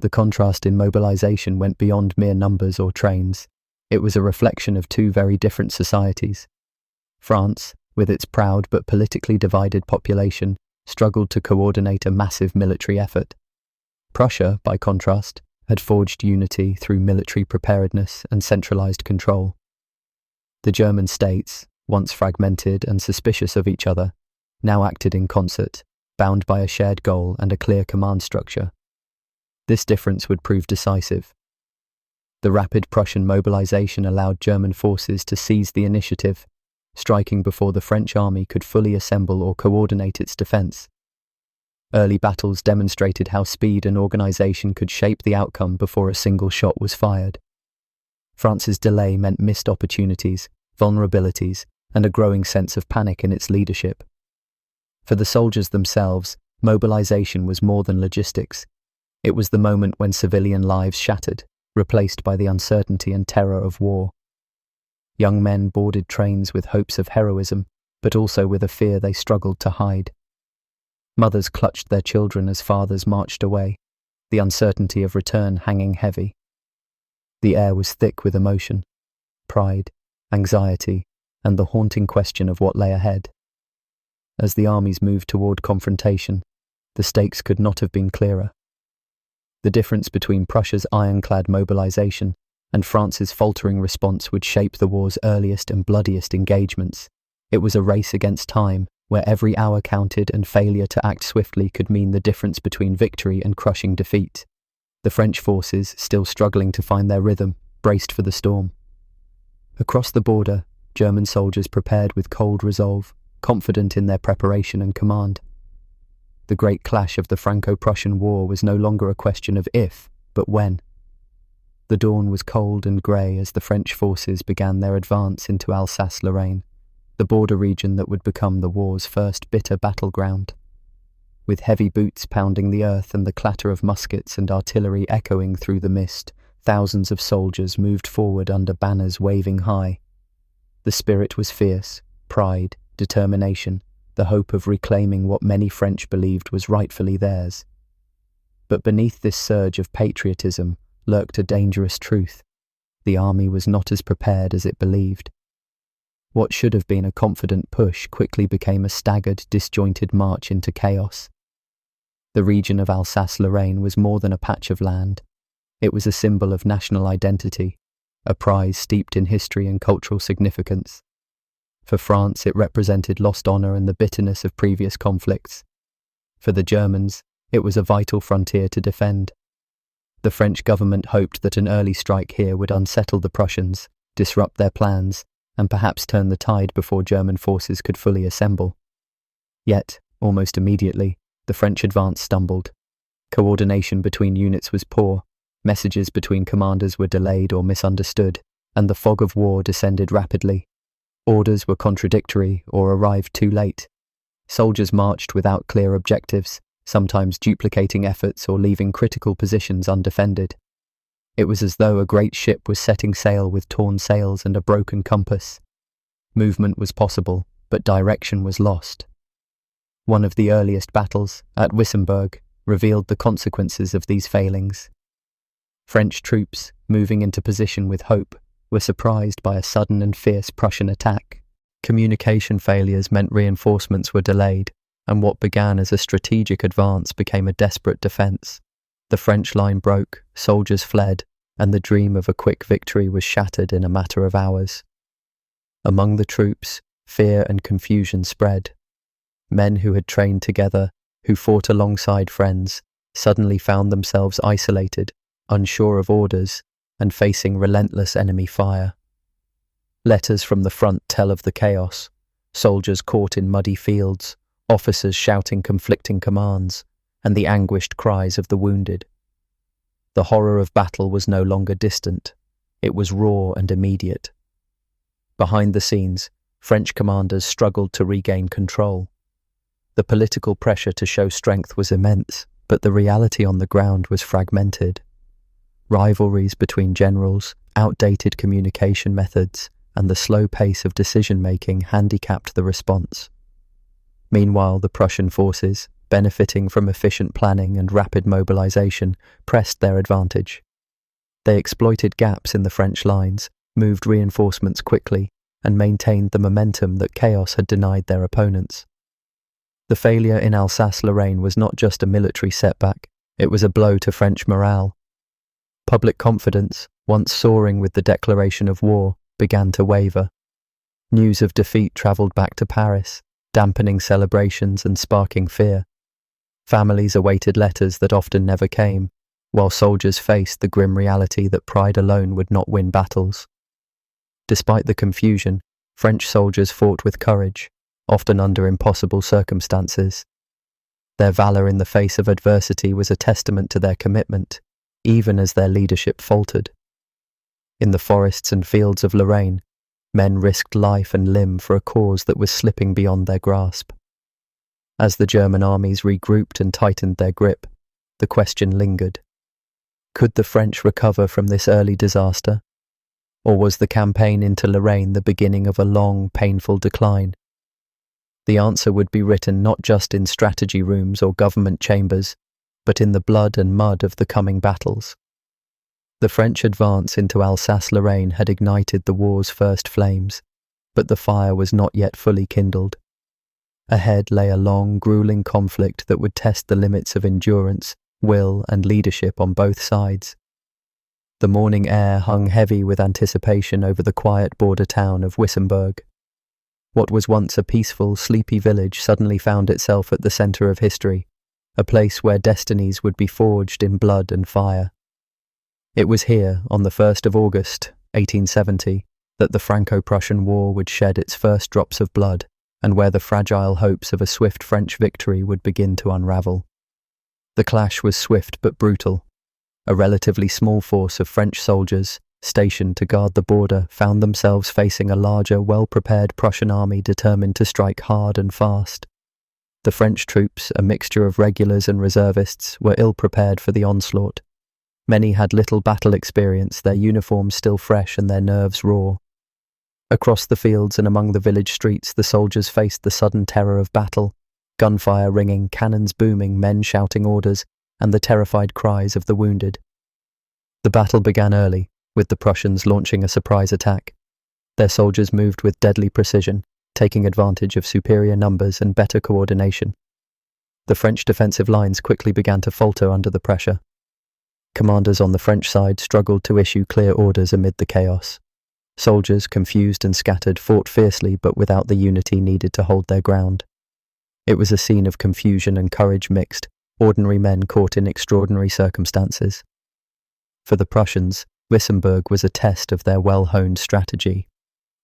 The contrast in mobilization went beyond mere numbers or trains. It was a reflection of two very different societies. France, with its proud but politically divided population, struggled to coordinate a massive military effort. Prussia, by contrast, had forged unity through military preparedness and centralized control. The German states, once fragmented and suspicious of each other, now acted in concert, bound by a shared goal and a clear command structure. This difference would prove decisive. The rapid Prussian mobilization allowed German forces to seize the initiative, striking before the French army could fully assemble or coordinate its defense. Early battles demonstrated how speed and organization could shape the outcome before a single shot was fired. France's delay meant missed opportunities, vulnerabilities, and a growing sense of panic in its leadership. For the soldiers themselves, mobilization was more than logistics. It was the moment when civilian lives shattered, replaced by the uncertainty and terror of war. Young men boarded trains with hopes of heroism, but also with a fear they struggled to hide. Mothers clutched their children as fathers marched away, the uncertainty of return hanging heavy. The air was thick with emotion, pride, anxiety, and the haunting question of what lay ahead. As the armies moved toward confrontation, the stakes could not have been clearer. The difference between Prussia's ironclad mobilization and France's faltering response would shape the war's earliest and bloodiest engagements. It was a race against time, where every hour counted and failure to act swiftly could mean the difference between victory and crushing defeat. The French forces, still struggling to find their rhythm, braced for the storm. Across the border, German soldiers prepared with cold resolve, confident in their preparation and command. The great clash of the Franco-Prussian War was no longer a question of if, but when. The dawn was cold and grey as the French forces began their advance into Alsace-Lorraine, the border region that would become the war's first bitter battleground. With heavy boots pounding the earth and the clatter of muskets and artillery echoing through the mist, thousands of soldiers moved forward under banners waving high. The spirit was fierce, pride, determination, the hope of reclaiming what many French believed was rightfully theirs. But beneath this surge of patriotism lurked a dangerous truth. The army was not as prepared as it believed. What should have been a confident push quickly became a staggered, disjointed march into chaos. The region of Alsace-Lorraine was more than a patch of land. It was a symbol of national identity, a prize steeped in history and cultural significance. For France, it represented lost honour and the bitterness of previous conflicts. For the Germans, it was a vital frontier to defend. The French government hoped that an early strike here would unsettle the Prussians, disrupt their plans, and perhaps turn the tide before German forces could fully assemble. Yet, almost immediately, the French advance stumbled. Coordination between units was poor, messages between commanders were delayed or misunderstood, and the fog of war descended rapidly. Orders were contradictory or arrived too late. Soldiers marched without clear objectives, sometimes duplicating efforts or leaving critical positions undefended. It was as though a great ship was setting sail with torn sails and a broken compass. Movement was possible, but direction was lost. One of the earliest battles, at Wissembourg, revealed the consequences of these failings. French troops, moving into position with hope, were surprised by a sudden and fierce Prussian attack. Communication failures meant reinforcements were delayed, and what began as a strategic advance became a desperate defence. The French line broke, soldiers fled, and the dream of a quick victory was shattered in a matter of hours. Among the troops, fear and confusion spread. Men who had trained together, who fought alongside friends, suddenly found themselves isolated, unsure of orders, and facing relentless enemy fire. Letters from the front tell of the chaos, soldiers caught in muddy fields, officers shouting conflicting commands, and the anguished cries of the wounded. The horror of battle was no longer distant, it was raw and immediate. Behind the scenes, French commanders struggled to regain control. The political pressure to show strength was immense, but the reality on the ground was fragmented. Rivalries between generals, outdated communication methods, and the slow pace of decision-making handicapped the response. Meanwhile, the Prussian forces, benefiting from efficient planning and rapid mobilization, pressed their advantage. They exploited gaps in the French lines, moved reinforcements quickly, and maintained the momentum that chaos had denied their opponents. The failure in Alsace-Lorraine was not just a military setback, it was a blow to French morale. Public confidence, once soaring with the declaration of war, began to waver. News of defeat travelled back to Paris, dampening celebrations and sparking fear. Families awaited letters that often never came, while soldiers faced the grim reality that pride alone would not win battles. Despite the confusion, French soldiers fought with courage, often under impossible circumstances. Their valour in the face of adversity was a testament to their commitment, even as their leadership faltered. In the forests and fields of Lorraine, men risked life and limb for a cause that was slipping beyond their grasp. As the German armies regrouped and tightened their grip, the question lingered. Could the French recover from this early disaster? Or was the campaign into Lorraine the beginning of a long, painful decline? The answer would be written not just in strategy rooms or government chambers, but in the blood and mud of the coming battles. The French advance into Alsace-Lorraine had ignited the war's first flames, but the fire was not yet fully kindled. Ahead lay a long, grueling conflict that would test the limits of endurance, will, and leadership on both sides. The morning air hung heavy with anticipation over the quiet border town of Wissembourg. What was once a peaceful, sleepy village suddenly found itself at the centre of history, a place where destinies would be forged in blood and fire. It was here, on the 1st of August, 1870, that the Franco-Prussian War would shed its first drops of blood, and where the fragile hopes of a swift French victory would begin to unravel. The clash was swift but brutal. A relatively small force of French soldiers, stationed to guard the border, found themselves facing a larger, well-prepared Prussian army determined to strike hard and fast. The French troops, a mixture of regulars and reservists, were ill-prepared for the onslaught. Many had little battle experience, their uniforms still fresh and their nerves raw. Across the fields and among the village streets, the soldiers faced the sudden terror of battle, gunfire ringing, cannons booming, men shouting orders, and the terrified cries of the wounded. The battle began early, with the Prussians launching a surprise attack. Their soldiers moved with deadly precision, taking advantage of superior numbers and better coordination. The French defensive lines quickly began to falter under the pressure. Commanders on the French side struggled to issue clear orders amid the chaos. Soldiers, confused and scattered, fought fiercely but without the unity needed to hold their ground. It was a scene of confusion and courage mixed, ordinary men caught in extraordinary circumstances. For the Prussians, Wissembourg was a test of their well-honed strategy.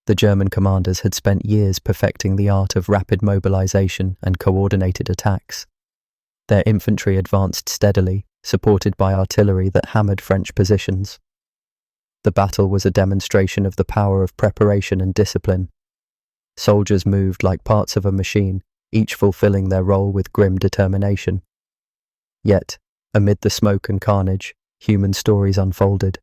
The German commanders had spent years perfecting the art of rapid mobilization and coordinated attacks. Their infantry advanced steadily, supported by artillery that hammered French positions. The battle was a demonstration of the power of preparation and discipline. Soldiers moved like parts of a machine, each fulfilling their role with grim determination. Yet, amid the smoke and carnage, human stories unfolded.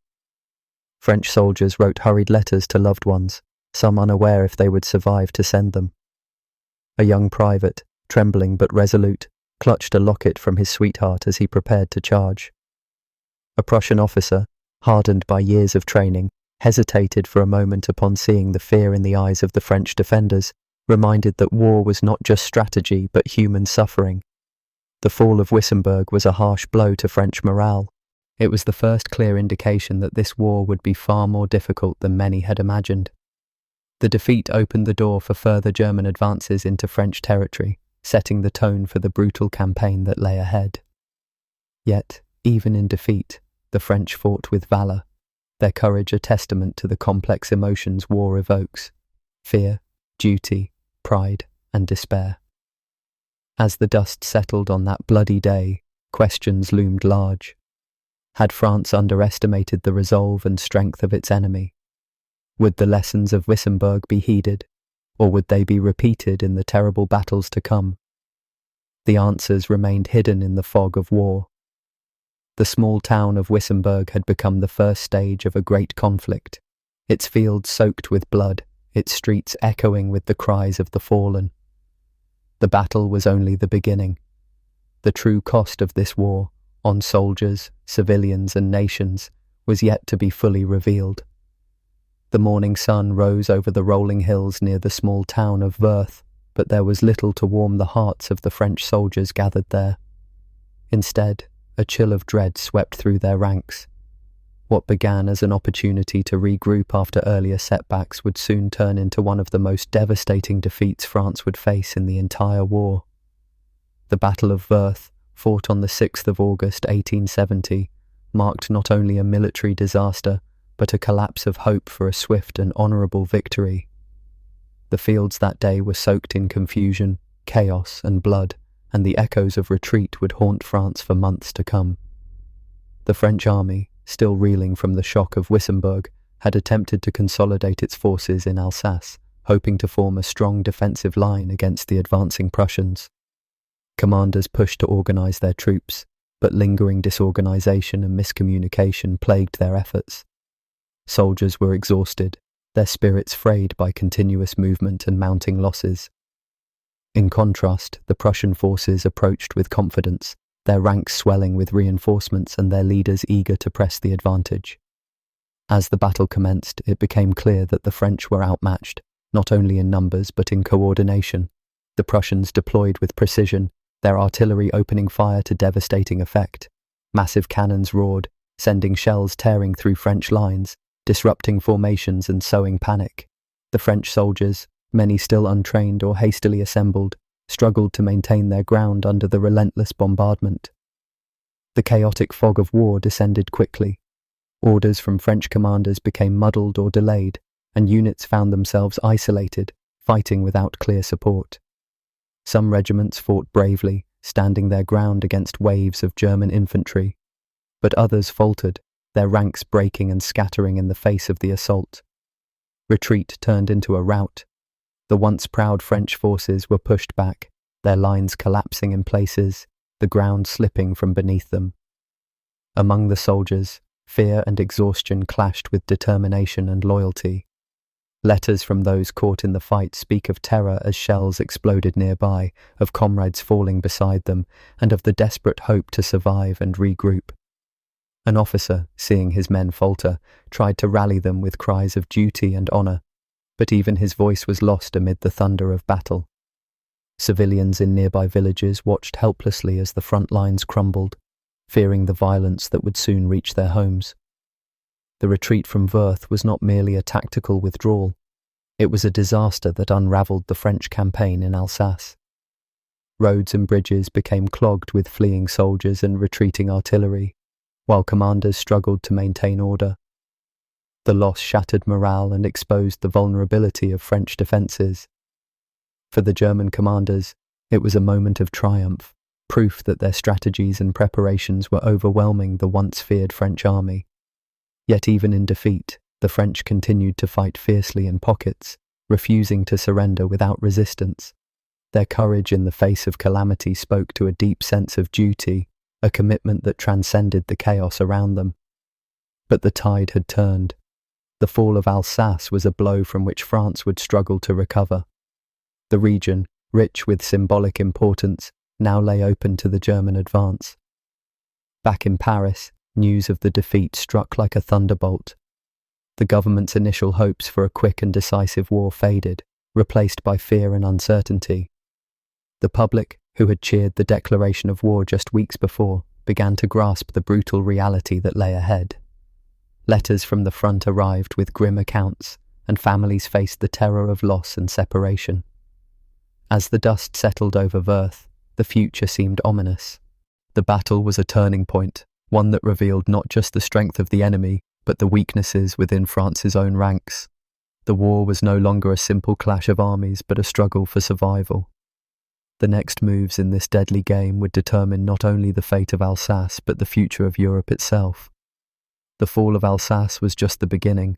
French soldiers wrote hurried letters to loved ones, some unaware if they would survive to send them. A young private, trembling but resolute, clutched a locket from his sweetheart as he prepared to charge. A Prussian officer, hardened by years of training, hesitated for a moment upon seeing the fear in the eyes of the French defenders, reminded that war was not just strategy but human suffering. The fall of Wissembourg was a harsh blow to French morale. It was the first clear indication that this war would be far more difficult than many had imagined. The defeat opened the door for further German advances into French territory, setting the tone for the brutal campaign that lay ahead. Yet, even in defeat, the French fought with valour, their courage a testament to the complex emotions war evokes: fear, duty, pride, and despair. As the dust settled on that bloody day, questions loomed large. Had France underestimated the resolve and strength of its enemy? Would the lessons of Wissembourg be heeded, or would they be repeated in the terrible battles to come? The answers remained hidden in the fog of war. The small town of Wissembourg had become the first stage of a great conflict, its fields soaked with blood, its streets echoing with the cries of the fallen. The battle was only the beginning. The true cost of this war, on soldiers, civilians, and nations, was yet to be fully revealed. The morning sun rose over the rolling hills near the small town of Worth, but there was little to warm the hearts of the French soldiers gathered there. Instead, a chill of dread swept through their ranks. What began as an opportunity to regroup after earlier setbacks would soon turn into one of the most devastating defeats France would face in the entire war. The Battle of Worth, fought on the 6th of August 1870, marked not only a military disaster, but a collapse of hope for a swift and honourable victory. The fields that day were soaked in confusion, chaos, and blood, and the echoes of retreat would haunt France for months to come. The French army, still reeling from the shock of Wissembourg, had attempted to consolidate its forces in Alsace, hoping to form a strong defensive line against the advancing Prussians. Commanders pushed to organise their troops, but lingering disorganisation and miscommunication plagued their efforts. Soldiers were exhausted, their spirits frayed by continuous movement and mounting losses. In contrast, the Prussian forces approached with confidence, their ranks swelling with reinforcements and their leaders eager to press the advantage. As the battle commenced, it became clear that the French were outmatched, not only in numbers but in coordination. The Prussians deployed with precision, their artillery opening fire to devastating effect. Massive cannons roared, sending shells tearing through French lines, disrupting formations and sowing panic. The French soldiers, many still untrained or hastily assembled, struggled to maintain their ground under the relentless bombardment. The chaotic fog of war descended quickly. Orders from French commanders became muddled or delayed, and units found themselves isolated, fighting without clear support. Some regiments fought bravely, standing their ground against waves of German infantry, but others faltered, their ranks breaking and scattering in the face of the assault. Retreat turned into a rout. The once proud French forces were pushed back, their lines collapsing in places, the ground slipping from beneath them. Among the soldiers, fear and exhaustion clashed with determination and loyalty. Letters from those caught in the fight speak of terror as shells exploded nearby, of comrades falling beside them, and of the desperate hope to survive and regroup. An officer, seeing his men falter, tried to rally them with cries of duty and honour, but even his voice was lost amid the thunder of battle. Civilians in nearby villages watched helplessly as the front lines crumbled, fearing the violence that would soon reach their homes. The retreat from Wörth was not merely a tactical withdrawal, it was a disaster that unravelled the French campaign in Alsace. Roads and bridges became clogged with fleeing soldiers and retreating artillery, while commanders struggled to maintain order. The loss shattered morale and exposed the vulnerability of French defences. For the German commanders, it was a moment of triumph, proof that their strategies and preparations were overwhelming the once feared French army. Yet even in defeat, the French continued to fight fiercely in pockets, refusing to surrender without resistance. Their courage in the face of calamity spoke to a deep sense of duty, a commitment that transcended the chaos around them. But the tide had turned. The fall of Alsace was a blow from which France would struggle to recover. The region, rich with symbolic importance, now lay open to the German advance. Back in Paris, news of the defeat struck like a thunderbolt. The government's initial hopes for a quick and decisive war faded, replaced by fear and uncertainty. The public, who had cheered the declaration of war just weeks before, began to grasp the brutal reality that lay ahead. Letters from the front arrived with grim accounts, and families faced the terror of loss and separation. As the dust settled over Wörth, the future seemed ominous. The battle was a turning point, one that revealed not just the strength of the enemy, but the weaknesses within France's own ranks. The war was no longer a simple clash of armies, but a struggle for survival. The next moves in this deadly game would determine not only the fate of Alsace, but the future of Europe itself. The fall of Alsace was just the beginning.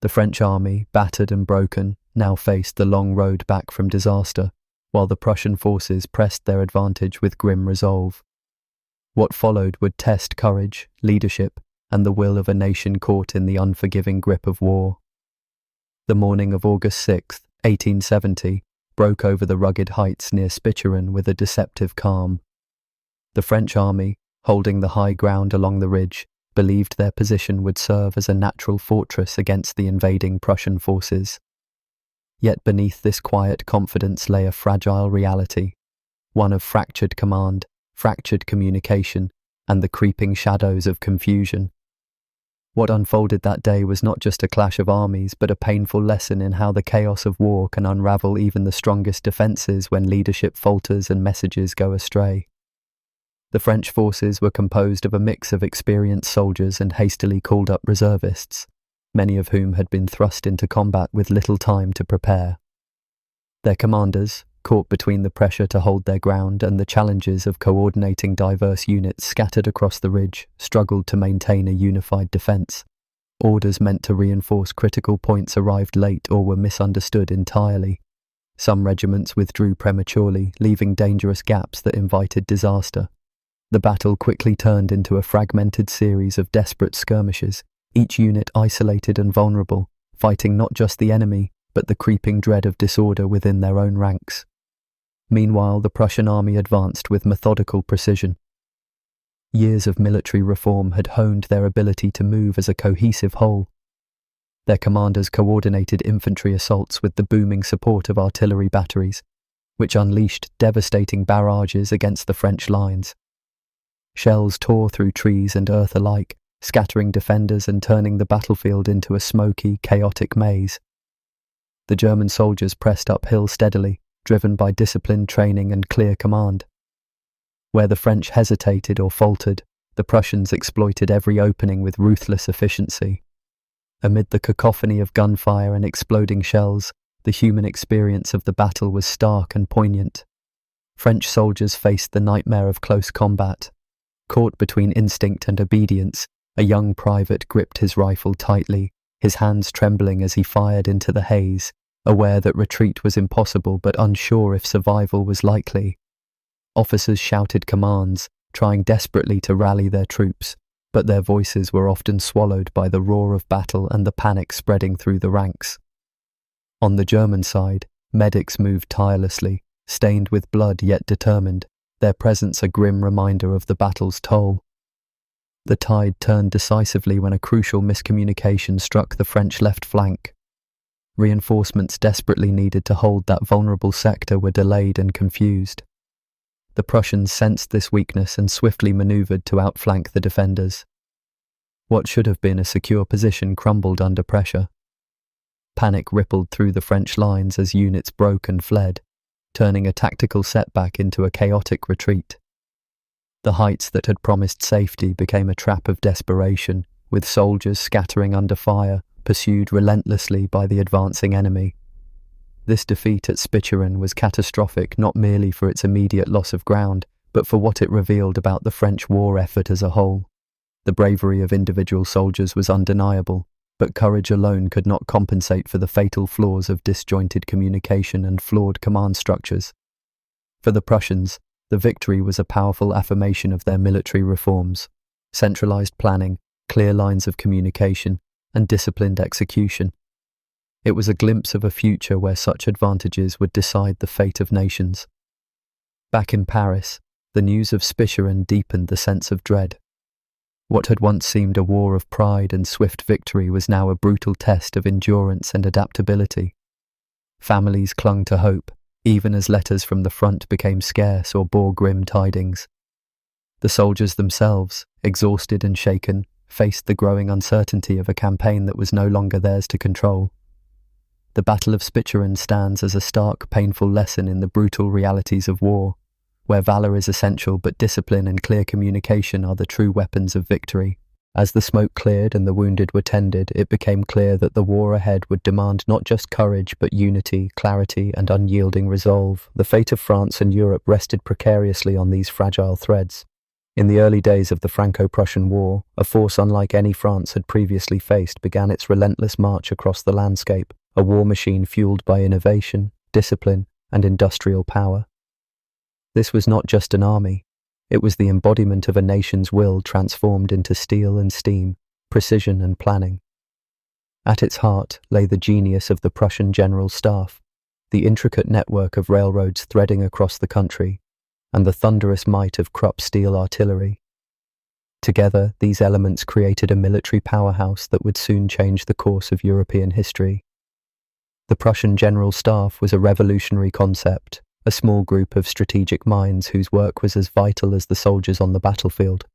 The French army, battered and broken, now faced the long road back from disaster, while the Prussian forces pressed their advantage with grim resolve. What followed would test courage, leadership, and the will of a nation caught in the unforgiving grip of war. The morning of August 6, 1870, broke over the rugged heights near Spicheren with a deceptive calm. The French army, holding the high ground along the ridge, believed their position would serve as a natural fortress against the invading Prussian forces. Yet beneath this quiet confidence lay a fragile reality, one of fractured command, fractured communication, and the creeping shadows of confusion. What unfolded that day was not just a clash of armies, but a painful lesson in how the chaos of war can unravel even the strongest defences when leadership falters and messages go astray. The French forces were composed of a mix of experienced soldiers and hastily called-up reservists, many of whom had been thrust into combat with little time to prepare. Their commanders, caught between the pressure to hold their ground and the challenges of coordinating diverse units scattered across the ridge, struggled to maintain a unified defence. Orders meant to reinforce critical points arrived late or were misunderstood entirely. Some regiments withdrew prematurely, leaving dangerous gaps that invited disaster. The battle quickly turned into a fragmented series of desperate skirmishes, each unit isolated and vulnerable, fighting not just the enemy, but the creeping dread of disorder within their own ranks. Meanwhile, the Prussian army advanced with methodical precision. Years of military reform had honed their ability to move as a cohesive whole. Their commanders coordinated infantry assaults with the booming support of artillery batteries, which unleashed devastating barrages against the French lines. Shells tore through trees and earth alike, scattering defenders and turning the battlefield into a smoky, chaotic maze. The German soldiers pressed uphill steadily, driven by disciplined training and clear command. Where the French hesitated or faltered, the Prussians exploited every opening with ruthless efficiency. Amid the cacophony of gunfire and exploding shells, The human experience of the battle was stark and poignant. French soldiers faced the nightmare of close combat. Caught between instinct and obedience, a young private gripped his rifle tightly, his hands trembling as he fired into the haze, aware that retreat was impossible but unsure if survival was likely. Officers shouted commands, trying desperately to rally their troops, but their voices were often swallowed by the roar of battle and the panic spreading through the ranks. On the German side, medics moved tirelessly, stained with blood yet determined, their presence a grim reminder of the battle's toll. The tide turned decisively when a crucial miscommunication struck the French left flank. Reinforcements desperately needed to hold that vulnerable sector were delayed and confused. The Prussians sensed this weakness and swiftly manoeuvred to outflank the defenders. What should have been a secure position crumbled under pressure. Panic rippled through the French lines as units broke and fled, turning a tactical setback into a chaotic retreat. The heights that had promised safety became a trap of desperation, with soldiers scattering under fire, pursued relentlessly by the advancing enemy. This defeat at Spicheren was catastrophic not merely for its immediate loss of ground, but for what it revealed about the French war effort as a whole. The bravery of individual soldiers was undeniable, but courage alone could not compensate for the fatal flaws of disjointed communication and flawed command structures. For the Prussians, the victory was a powerful affirmation of their military reforms: centralized planning, clear lines of communication, and disciplined execution. It was a glimpse of a future where such advantages would decide the fate of nations. Back in Paris, the news of Spicheren deepened the sense of dread. What had once seemed a war of pride and swift victory was now a brutal test of endurance and adaptability. Families clung to hope, even as letters from the front became scarce or bore grim tidings. The soldiers themselves, exhausted and shaken, faced the growing uncertainty of a campaign that was no longer theirs to control. The Battle of Spicheren stands as a stark, painful lesson in the brutal realities of war, where valour is essential but discipline and clear communication are the true weapons of victory. As the smoke cleared and the wounded were tended, it became clear that the war ahead would demand not just courage but unity, clarity, and unyielding resolve. The fate of France and Europe rested precariously on these fragile threads. In the early days of the Franco-Prussian War, a force unlike any France had previously faced began its relentless march across the landscape, a war machine fueled by innovation, discipline, and industrial power. This was not just an army. It was the embodiment of a nation's will transformed into steel and steam, precision and planning. At its heart lay the genius of the Prussian General Staff, the intricate network of railroads threading across the country, and the thunderous might of Krupp steel artillery. Together, these elements created a military powerhouse that would soon change the course of European history. The Prussian General Staff was a revolutionary concept, a small group of strategic minds whose work was as vital as the soldiers on the battlefield.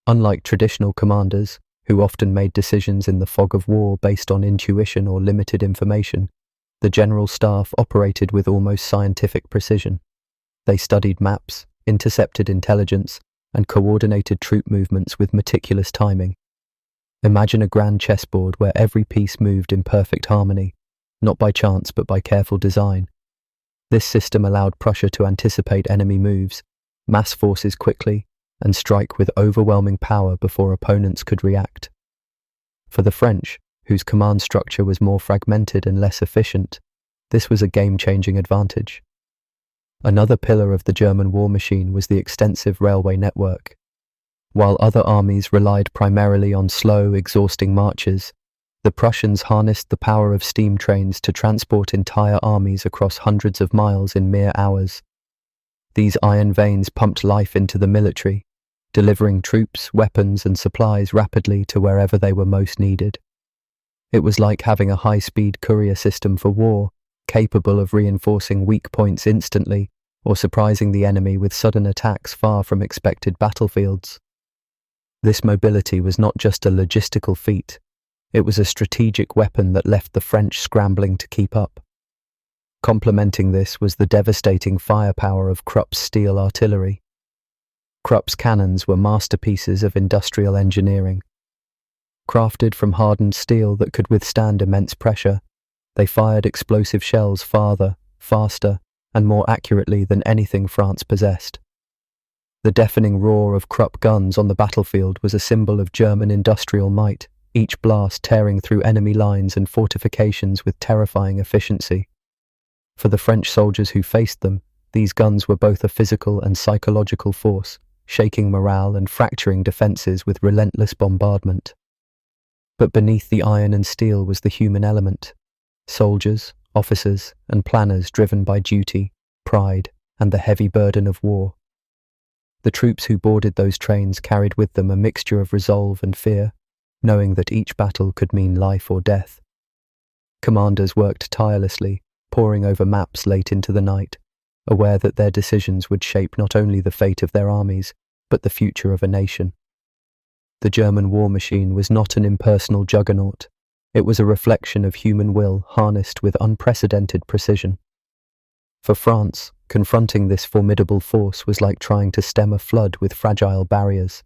Unlike traditional commanders, who often made decisions in the fog of war based on intuition or limited information, the General Staff operated with almost scientific precision. They studied maps, intercepted intelligence, and coordinated troop movements with meticulous timing. Imagine a grand chessboard where every piece moved in perfect harmony, not by chance but by careful design. This system allowed Prussia to anticipate enemy moves, mass forces quickly, and strike with overwhelming power before opponents could react. For the French, whose command structure was more fragmented and less efficient, this was a game-changing advantage. Another pillar of the German war machine was the extensive railway network. While other armies relied primarily on slow, exhausting marches, the Prussians harnessed the power of steam trains to transport entire armies across hundreds of miles in mere hours. These iron veins pumped life into the military, delivering troops, weapons, and supplies rapidly to wherever they were most needed. It was like having a high-speed courier system for war, capable of reinforcing weak points instantly or surprising the enemy with sudden attacks far from expected battlefields. This mobility was not just a logistical feat. It was a strategic weapon that left the French scrambling to keep up. Complementing this was the devastating firepower of Krupp's steel artillery. Krupp's cannons were masterpieces of industrial engineering. Crafted from hardened steel that could withstand immense pressure, They fired explosive shells farther, faster, and more accurately than anything France possessed. The deafening roar of Krupp guns on the battlefield was a symbol of German industrial might, each blast tearing through enemy lines and fortifications with terrifying efficiency. For the French soldiers who faced them, these guns were both a physical and psychological force, shaking morale and fracturing defences with relentless bombardment. But beneath the iron and steel was the human element. Soldiers, officers, and planners driven by duty, pride, and the heavy burden of war. The troops who boarded those trains carried with them a mixture of resolve and fear, knowing that each battle could mean life or death. Commanders worked tirelessly, poring over maps late into the night, aware that their decisions would shape not only the fate of their armies, but the future of a nation. The German war machine was not an impersonal juggernaut. It was a reflection of human will harnessed with unprecedented precision. For France, confronting this formidable force was like trying to stem a flood with fragile barriers.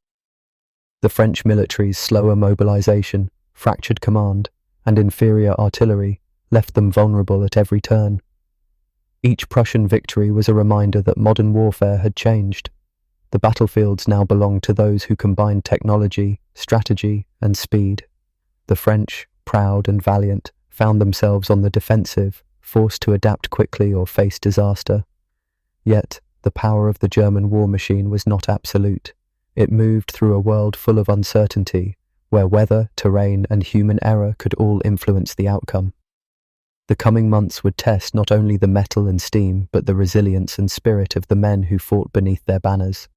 The French military's slower mobilization, fractured command, and inferior artillery left them vulnerable at every turn. Each Prussian victory was a reminder that modern warfare had changed. The battlefields now belonged to those who combined technology, strategy, and speed. The French, proud and valiant, found themselves on the defensive, forced to adapt quickly or face disaster. Yet, the power of the German war machine was not absolute. It moved through a world full of uncertainty, where weather, terrain, and human error could all influence the outcome. The coming months would test not only the metal and steam, but the resilience and spirit of the men who fought beneath their banners.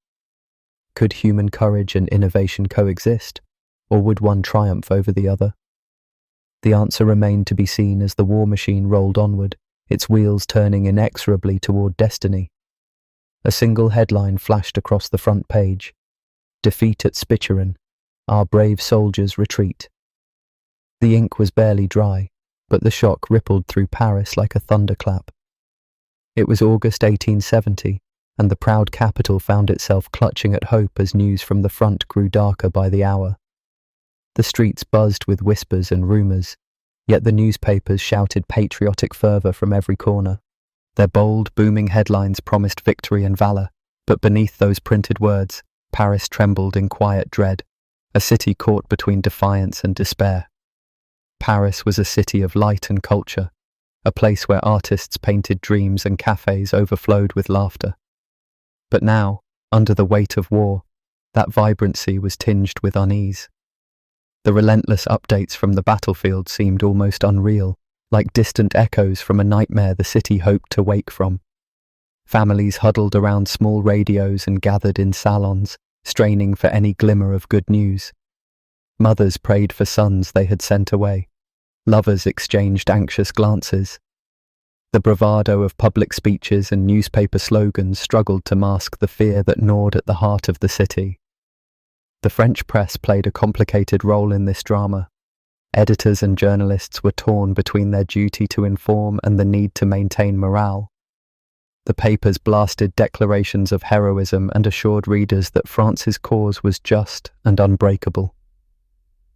Could human courage and innovation coexist, or would one triumph over the other? The answer remained to be seen as the war machine rolled onward, its wheels turning inexorably toward destiny. A single headline flashed across the front page: "Defeat at Spicheren. Our brave soldiers retreat." The ink was barely dry, but the shock rippled through Paris like a thunderclap. It was August 1870, and the proud capital found itself clutching at hope as news from the front grew darker by the hour. The streets buzzed with whispers and rumours, yet the newspapers shouted patriotic fervour from every corner. Their bold, booming headlines promised victory and valour, but beneath those printed words, Paris trembled in quiet dread, a city caught between defiance and despair. Paris was a city of light and culture, a place where artists painted dreams and cafes overflowed with laughter. But now, under the weight of war, that vibrancy was tinged with unease. The relentless updates from the battlefield seemed almost unreal, like distant echoes from a nightmare the city hoped to wake from. Families huddled around small radios and gathered in salons, straining for any glimmer of good news. Mothers prayed for sons they had sent away. Lovers exchanged anxious glances. The bravado of public speeches and newspaper slogans struggled to mask the fear that gnawed at the heart of the city. The French press played a complicated role in this drama. Editors and journalists were torn between their duty to inform and the need to maintain morale. The papers blasted declarations of heroism and assured readers that France's cause was just and unbreakable.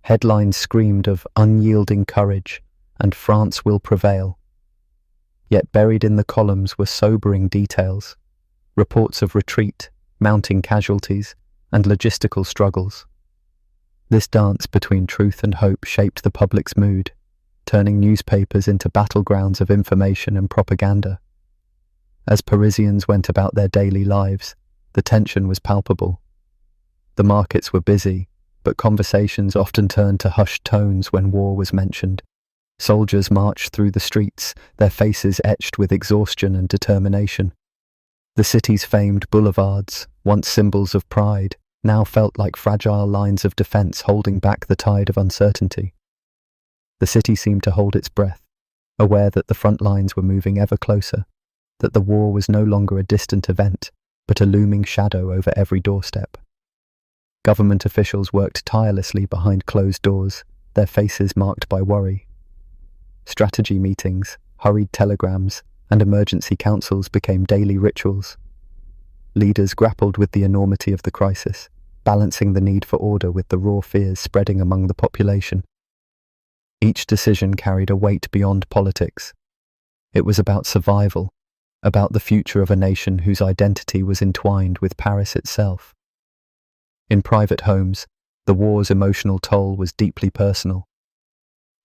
Headlines screamed of unyielding courage and France will prevail. Yet buried in the columns were sobering details, reports of retreat, mounting casualties, and logistical struggles. This dance between truth and hope shaped the public's mood, turning newspapers into battlegrounds of information and propaganda. As Parisians went about their daily lives, the tension was palpable. The markets were busy, but conversations often turned to hushed tones when war was mentioned. Soldiers marched through the streets, their faces etched with exhaustion and determination. The city's famed boulevards, once symbols of pride, now felt like fragile lines of defense holding back the tide of uncertainty. The city seemed to hold its breath, aware that the front lines were moving ever closer, that the war was no longer a distant event, but a looming shadow over every doorstep. Government officials worked tirelessly behind closed doors, their faces marked by worry. Strategy meetings, hurried telegrams, and emergency councils became daily rituals. Leaders grappled with the enormity of the crisis, balancing the need for order with the raw fears spreading among the population. Each decision carried a weight beyond politics. It was about survival, about the future of a nation whose identity was entwined with Paris itself. In private homes, the war's emotional toll was deeply personal.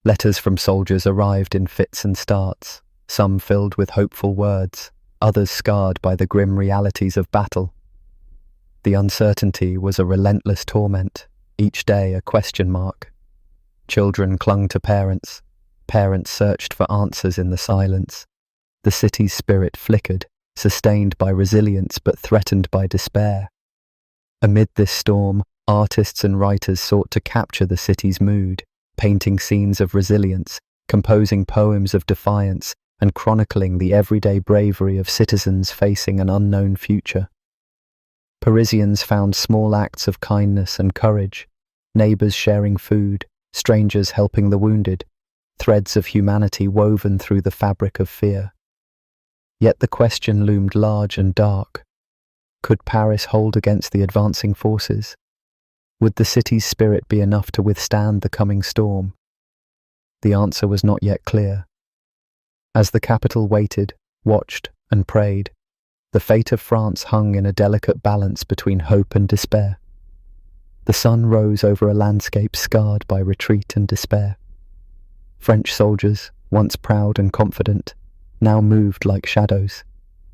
Letters from soldiers arrived in fits and starts, some filled with hopeful words, others scarred by the grim realities of battle. The uncertainty was a relentless torment, each day a question mark. Children clung to parents, parents searched for answers in the silence. The city's spirit flickered, sustained by resilience but threatened by despair. Amid this storm, artists and writers sought to capture the city's mood, painting scenes of resilience, composing poems of defiance, and chronicling the everyday bravery of citizens facing an unknown future. Parisians found small acts of kindness and courage, neighbours sharing food, strangers helping the wounded, threads of humanity woven through the fabric of fear. Yet the question loomed large and dark. Could Paris hold against the advancing forces? Would the city's spirit be enough to withstand the coming storm? The answer was not yet clear. As the capital waited, watched, and prayed, the fate of France hung in a delicate balance between hope and despair. The sun rose over a landscape scarred by retreat and despair. French soldiers, once proud and confident, now moved like shadows,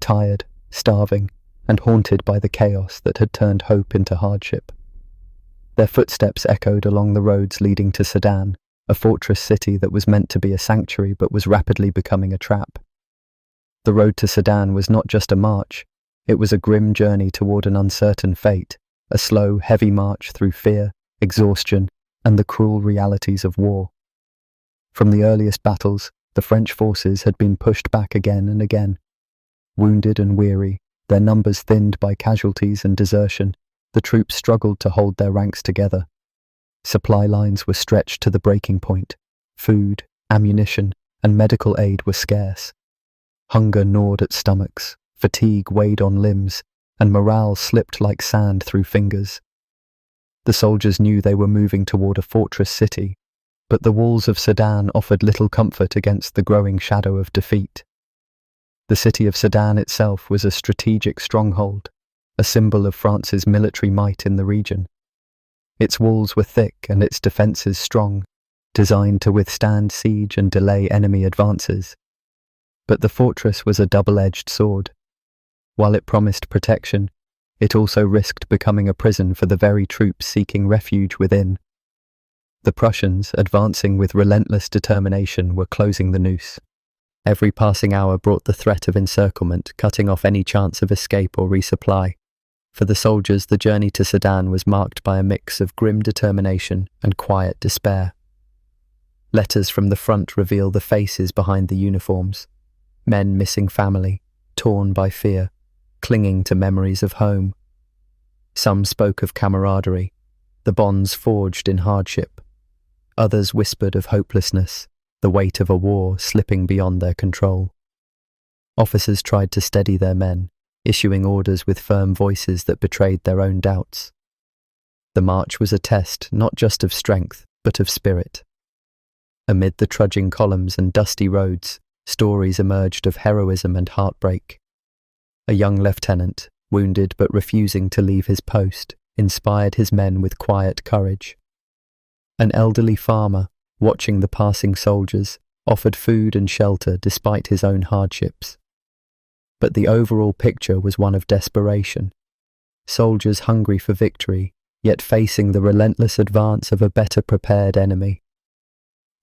tired, starving, and haunted by the chaos that had turned hope into hardship. Their footsteps echoed along the roads leading to Sedan, a fortress city that was meant to be a sanctuary but was rapidly becoming a trap. The road to Sedan was not just a march, it was a grim journey toward an uncertain fate, a slow, heavy march through fear, exhaustion, and the cruel realities of war. From the earliest battles, the French forces had been pushed back again and again. Wounded and weary, their numbers thinned by casualties and desertion, the troops struggled to hold their ranks together. Supply lines were stretched to the breaking point. Food, ammunition, and medical aid were scarce. Hunger gnawed at stomachs, fatigue weighed on limbs, and morale slipped like sand through fingers. The soldiers knew they were moving toward a fortress city, but the walls of Sedan offered little comfort against the growing shadow of defeat. The city of Sedan itself was a strategic stronghold, a symbol of France's military might in the region. Its walls were thick and its defences strong, designed to withstand siege and delay enemy advances. But the fortress was a double-edged sword. While it promised protection, it also risked becoming a prison for the very troops seeking refuge within. The Prussians, advancing with relentless determination, were closing the noose. Every passing hour brought the threat of encirclement, cutting off any chance of escape or resupply. For the soldiers, the journey to Sedan was marked by a mix of grim determination and quiet despair. Letters from the front reveal the faces behind the uniforms. Men missing family, torn by fear, clinging to memories of home. Some spoke of camaraderie, the bonds forged in hardship. Others whispered of hopelessness, the weight of a war slipping beyond their control. Officers tried to steady their men, issuing orders with firm voices that betrayed their own doubts. The march was a test not just of strength, but of spirit. Amid the trudging columns and dusty roads, stories emerged of heroism and heartbreak. A young lieutenant, wounded but refusing to leave his post, inspired his men with quiet courage. An elderly farmer, watching the passing soldiers, offered food and shelter despite his own hardships. But the overall picture was one of desperation. Soldiers hungry for victory, yet facing the relentless advance of a better prepared enemy.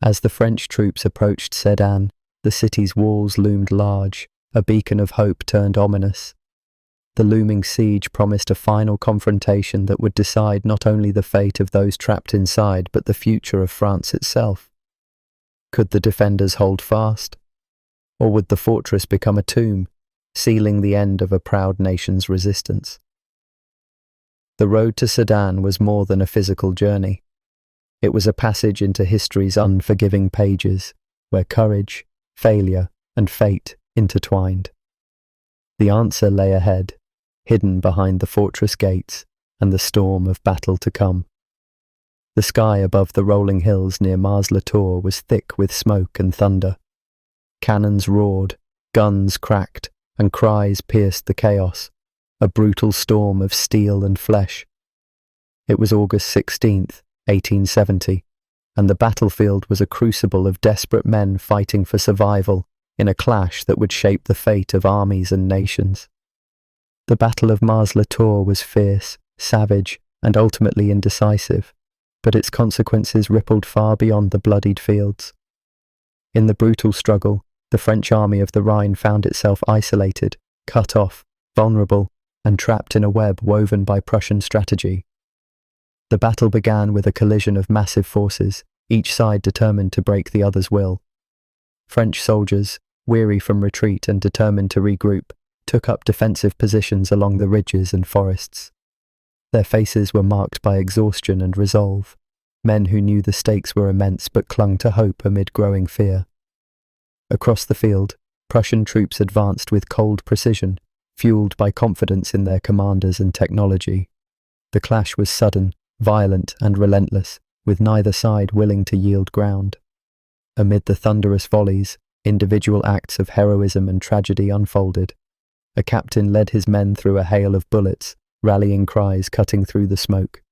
As the French troops approached Sedan, the city's walls loomed large, a beacon of hope turned ominous. The looming siege promised a final confrontation that would decide not only the fate of those trapped inside, but the future of France itself. Could the defenders hold fast? Or would the fortress become a tomb, sealing the end of a proud nation's resistance? The road to Sedan was more than a physical journey. It was a passage into history's unforgiving pages, where courage, failure, and fate intertwined. The answer lay ahead, hidden behind the fortress gates and the storm of battle to come. The sky above the rolling hills near Mars-la-Tour was thick with smoke and thunder. Cannons roared, guns cracked, and cries pierced the chaos, a brutal storm of steel and flesh. It was August 16th, 1870, and the battlefield was a crucible of desperate men fighting for survival in a clash that would shape the fate of armies and nations. The Battle of Mars-la-Tour was fierce, savage, and ultimately indecisive, but its consequences rippled far beyond the bloodied fields. In the brutal struggle, the French army of the Rhine found itself isolated, cut off, vulnerable, and trapped in a web woven by Prussian strategy. The battle began with a collision of massive forces, each side determined to break the other's will. French soldiers, weary from retreat and determined to regroup, took up defensive positions along the ridges and forests. Their faces were marked by exhaustion and resolve, men who knew the stakes were immense but clung to hope amid growing fear. Across the field, Prussian troops advanced with cold precision, fueled by confidence in their commanders and technology. The clash was sudden, violent, and relentless, with neither side willing to yield ground. Amid the thunderous volleys, individual acts of heroism and tragedy unfolded. A captain led his men through a hail of bullets, rallying cries cutting through the smoke.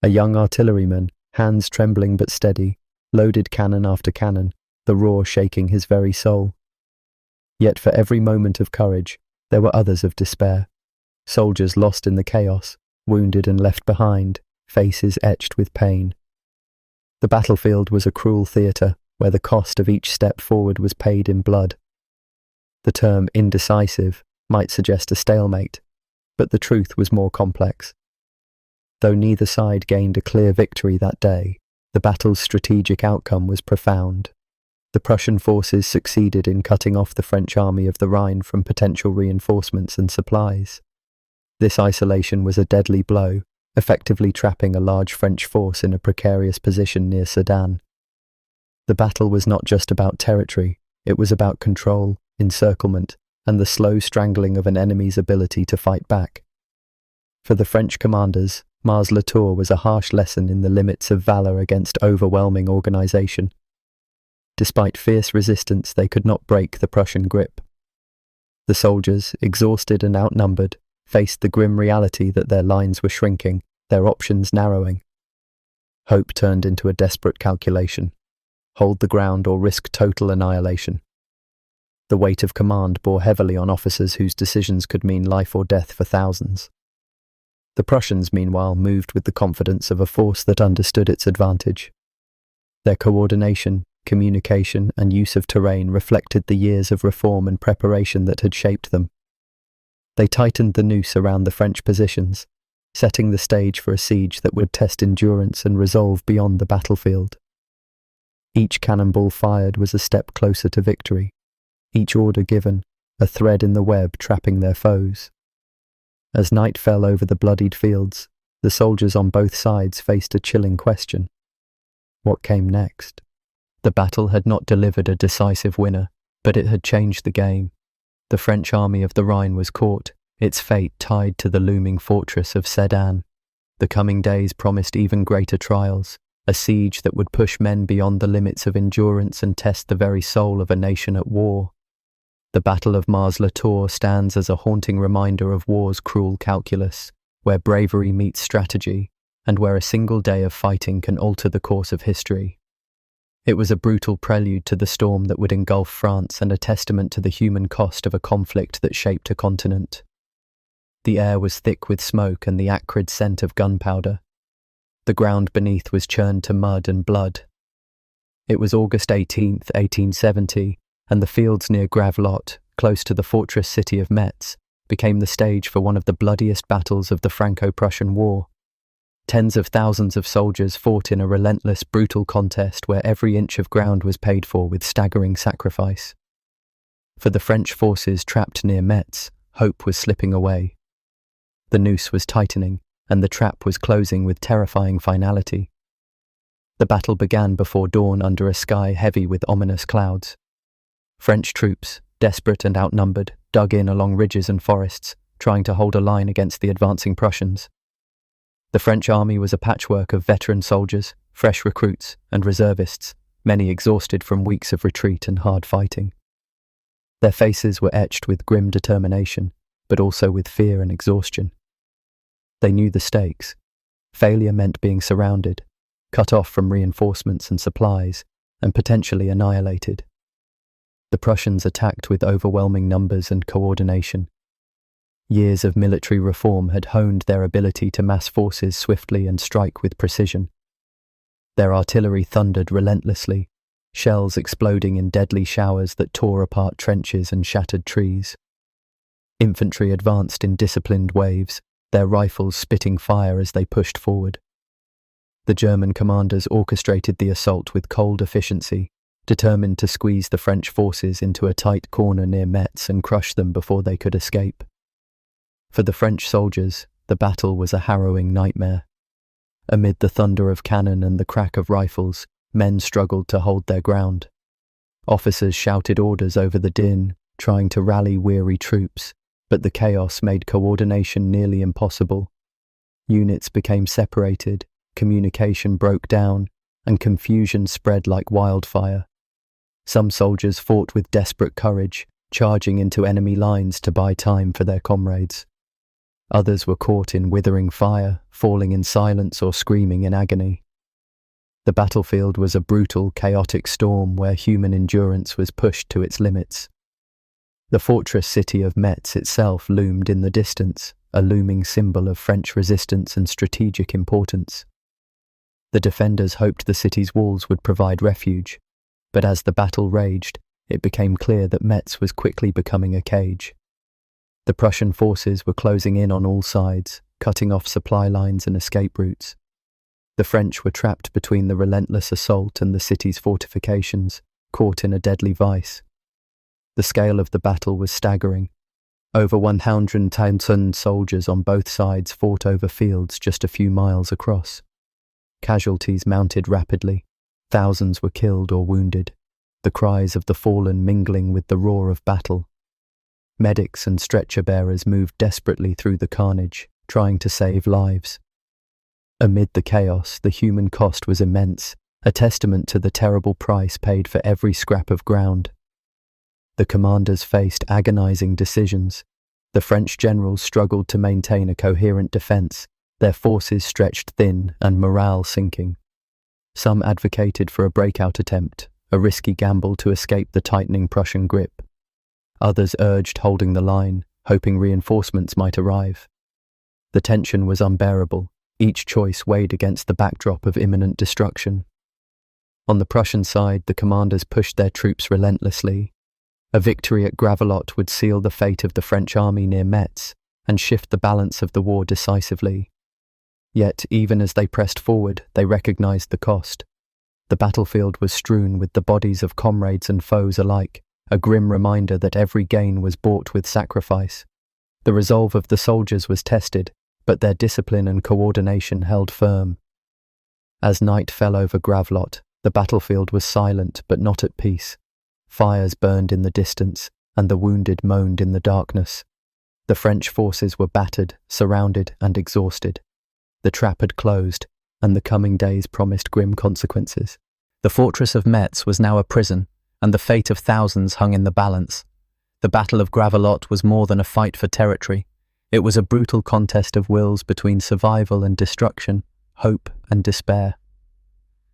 A young artilleryman, hands trembling but steady, loaded cannon after cannon, the roar shaking his very soul. Yet for every moment of courage, there were others of despair. Soldiers lost in the chaos, wounded and left behind, faces etched with pain. The battlefield was a cruel theatre, where the cost of each step forward was paid in blood. The term indecisive might suggest a stalemate, but the truth was more complex. Though neither side gained a clear victory that day, the battle's strategic outcome was profound. The Prussian forces succeeded in cutting off the French army of the Rhine from potential reinforcements and supplies. This isolation was a deadly blow, effectively trapping a large French force in a precarious position near Sedan. The battle was not just about territory, it was about control, encirclement, and the slow strangling of an enemy's ability to fight back. For the French commanders, Mars-la-Tour was a harsh lesson in the limits of valour against overwhelming organisation. Despite fierce resistance, they could not break the Prussian grip. The soldiers, exhausted and outnumbered, faced the grim reality that their lines were shrinking, their options narrowing. Hope turned into a desperate calculation: hold the ground or risk total annihilation. The weight of command bore heavily on officers whose decisions could mean life or death for thousands. The Prussians, meanwhile, moved with the confidence of a force that understood its advantage. Their coordination, communication, and use of terrain reflected the years of reform and preparation that had shaped them. They tightened the noose around the French positions, setting the stage for a siege that would test endurance and resolve beyond the battlefield. Each cannonball fired was a step closer to victory, each order given, a thread in the web trapping their foes. As night fell over the bloodied fields, the soldiers on both sides faced a chilling question. What came next? The battle had not delivered a decisive winner, but it had changed the game. The French army of the Rhine was caught, its fate tied to the looming fortress of Sedan. The coming days promised even greater trials, a siege that would push men beyond the limits of endurance and test the very soul of a nation at war. The Battle of Mars-la-Tour stands as a haunting reminder of war's cruel calculus, where bravery meets strategy, and where a single day of fighting can alter the course of history. It was a brutal prelude to the storm that would engulf France and a testament to the human cost of a conflict that shaped a continent. The air was thick with smoke and the acrid scent of gunpowder. The ground beneath was churned to mud and blood. It was August 18th, 1870, and the fields near Gravelotte, close to the fortress city of Metz, became the stage for one of the bloodiest battles of the Franco-Prussian War. Tens of thousands of soldiers fought in a relentless, brutal contest where every inch of ground was paid for with staggering sacrifice. For the French forces trapped near Metz, hope was slipping away. The noose was tightening, and the trap was closing with terrifying finality. The battle began before dawn under a sky heavy with ominous clouds. French troops, desperate and outnumbered, dug in along ridges and forests, trying to hold a line against the advancing Prussians. The French army was a patchwork of veteran soldiers, fresh recruits, and reservists, many exhausted from weeks of retreat and hard fighting. Their faces were etched with grim determination, but also with fear and exhaustion. They knew the stakes. Failure meant being surrounded, cut off from reinforcements and supplies, and potentially annihilated. The Prussians attacked with overwhelming numbers and coordination. Years of military reform had honed their ability to mass forces swiftly and strike with precision. Their artillery thundered relentlessly, shells exploding in deadly showers that tore apart trenches and shattered trees. Infantry advanced in disciplined waves, their rifles spitting fire as they pushed forward. The German commanders orchestrated the assault with cold efficiency, determined to squeeze the French forces into a tight corner near Metz and crush them before they could escape. For the French soldiers, the battle was a harrowing nightmare. Amid the thunder of cannon and the crack of rifles, men struggled to hold their ground. Officers shouted orders over the din, trying to rally weary troops, but the chaos made coordination nearly impossible. Units became separated, communication broke down, and confusion spread like wildfire. Some soldiers fought with desperate courage, charging into enemy lines to buy time for their comrades. Others were caught in withering fire, falling in silence or screaming in agony. The battlefield was a brutal, chaotic storm where human endurance was pushed to its limits. The fortress city of Metz itself loomed in the distance, a looming symbol of French resistance and strategic importance. The defenders hoped the city's walls would provide refuge, but as the battle raged, it became clear that Metz was quickly becoming a cage. The Prussian forces were closing in on all sides, cutting off supply lines and escape routes. The French were trapped between the relentless assault and the city's fortifications, caught in a deadly vice. The scale of the battle was staggering. Over 110,000 soldiers on both sides fought over fields just a few miles across. Casualties mounted rapidly. Thousands were killed or wounded, the cries of the fallen mingling with the roar of battle. Medics and stretcher-bearers moved desperately through the carnage, trying to save lives. Amid the chaos, the human cost was immense, a testament to the terrible price paid for every scrap of ground. The commanders faced agonizing decisions. The French generals struggled to maintain a coherent defense, their forces stretched thin and morale sinking. Some advocated for a breakout attempt, a risky gamble to escape the tightening Prussian grip. Others urged holding the line, hoping reinforcements might arrive. The tension was unbearable, each choice weighed against the backdrop of imminent destruction. On the Prussian side, the commanders pushed their troops relentlessly. A victory at Gravelotte would seal the fate of the French army near Metz and shift the balance of the war decisively. Yet, even as they pressed forward, they recognized the cost. The battlefield was strewn with the bodies of comrades and foes alike, a grim reminder that every gain was bought with sacrifice. The resolve of the soldiers was tested, but their discipline and coordination held firm. As night fell over Gravelotte, the battlefield was silent but not at peace. Fires burned in the distance, and the wounded moaned in the darkness. The French forces were battered, surrounded, and exhausted. The trap had closed, and the coming days promised grim consequences. The fortress of Metz was now a prison, and the fate of thousands hung in the balance. The Battle of Gravelotte was more than a fight for territory. It was a brutal contest of wills between survival and destruction, hope and despair.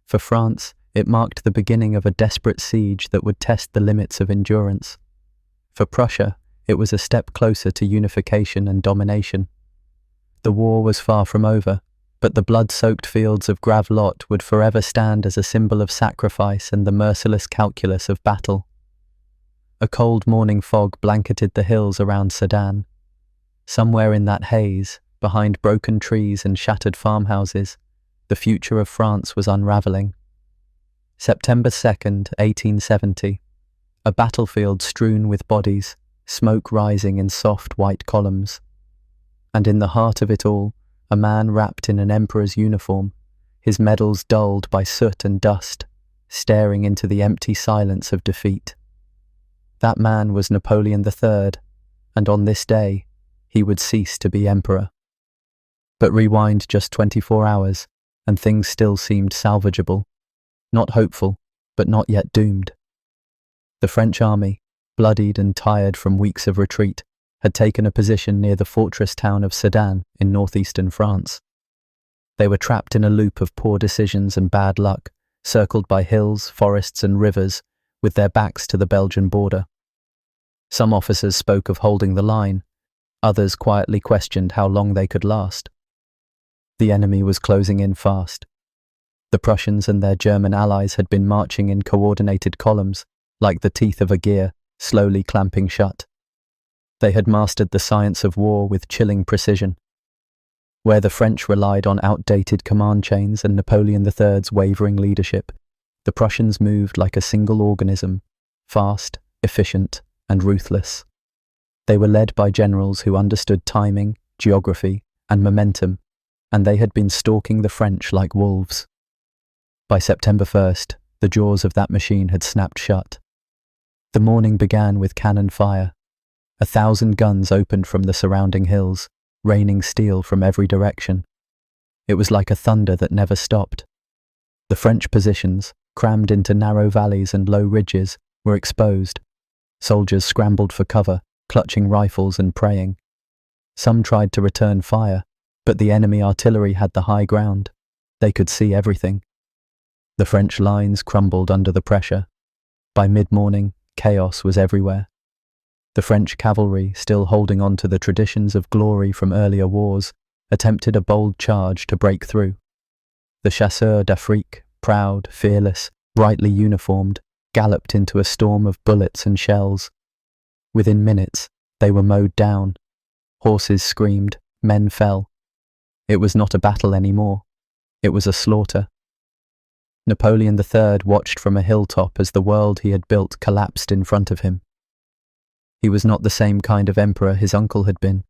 For France, it marked the beginning of a desperate siege that would test the limits of endurance. For Prussia, it was a step closer to unification and domination. The war was far from over, but the blood-soaked fields of Gravelotte would forever stand as a symbol of sacrifice and the merciless calculus of battle. A cold morning fog blanketed the hills around Sedan. Somewhere in that haze, behind broken trees and shattered farmhouses, the future of France was unravelling. September 2nd, 1870. A battlefield strewn with bodies, smoke rising in soft white columns. And in the heart of it all, a man wrapped in an emperor's uniform, his medals dulled by soot and dust, staring into the empty silence of defeat. That man was Napoleon III, and on this day, he would cease to be emperor. But rewind just 24 hours, and things still seemed salvageable. Not hopeful, but not yet doomed. The French army, bloodied and tired from weeks of retreat, had taken a position near the fortress town of Sedan in northeastern France. They were trapped in a loop of poor decisions and bad luck, circled by hills, forests and rivers, with their backs to the Belgian border. Some officers spoke of holding the line, others quietly questioned how long they could last. The enemy was closing in fast. The Prussians and their German allies had been marching in coordinated columns, like the teeth of a gear, slowly clamping shut. They had mastered the science of war with chilling precision. Where the French relied on outdated command chains and Napoleon III's wavering leadership, the Prussians moved like a single organism, fast, efficient, and ruthless. They were led by generals who understood timing, geography, and momentum, and they had been stalking the French like wolves. By September 1st, the jaws of that machine had snapped shut. The morning began with cannon fire. 1,000 guns opened from the surrounding hills, raining steel from every direction. It was like a thunder that never stopped. The French positions, crammed into narrow valleys and low ridges, were exposed. Soldiers scrambled for cover, clutching rifles and praying. Some tried to return fire, but the enemy artillery had the high ground. They could see everything. The French lines crumbled under the pressure. By mid-morning, chaos was everywhere. The French cavalry, still holding on to the traditions of glory from earlier wars, attempted a bold charge to break through. The chasseurs d'Afrique, proud, fearless, brightly uniformed, galloped into a storm of bullets and shells. Within minutes, they were mowed down. Horses screamed, men fell. It was not a battle anymore. It was a slaughter. Napoleon III watched from a hilltop as the world he had built collapsed in front of him. He was not the same kind of emperor his uncle had been.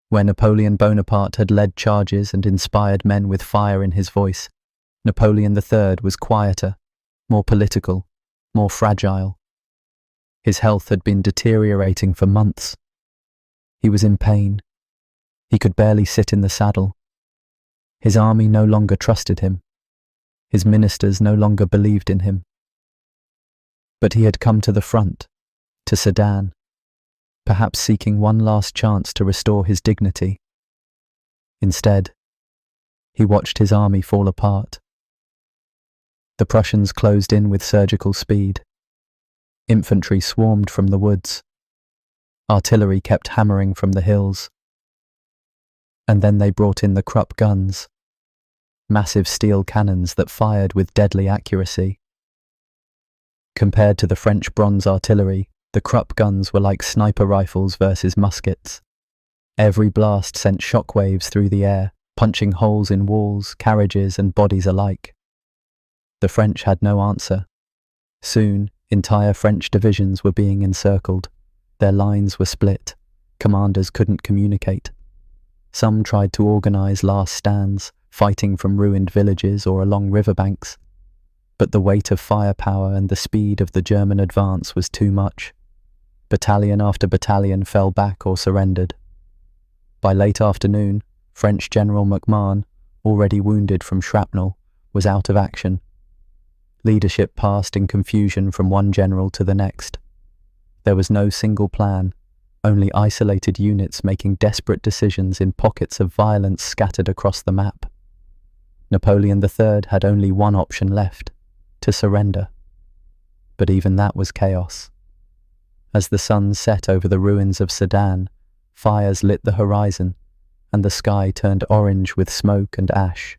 Where Napoleon Bonaparte had led charges and inspired men with fire in his voice, Napoleon III was quieter, more political, more fragile. His health had been deteriorating for months. He was in pain. He could barely sit in the saddle. His army no longer trusted him. His ministers no longer believed in him. But he had come to the front, to Sedan, perhaps seeking one last chance to restore his dignity. Instead, he watched his army fall apart. The Prussians closed in with surgical speed. Infantry swarmed from the woods. Artillery kept hammering from the hills. And then they brought in the Krupp guns, massive steel cannons that fired with deadly accuracy. Compared to the French bronze artillery, the Krupp guns were like sniper rifles versus muskets. Every blast sent shockwaves through the air, punching holes in walls, carriages, and bodies alike. The French had no answer. Soon, entire French divisions were being encircled. Their lines were split. Commanders couldn't communicate. Some tried to organize last stands, fighting from ruined villages or along riverbanks. But the weight of firepower and the speed of the German advance was too much. Battalion after battalion fell back or surrendered. By late afternoon, French General MacMahon, already wounded from shrapnel, was out of action. Leadership passed in confusion from one general to the next. There was no single plan, only isolated units making desperate decisions in pockets of violence scattered across the map. Napoleon III had only one option left: to surrender. But even that was chaos. As the sun set over the ruins of Sedan, fires lit the horizon, and the sky turned orange with smoke and ash.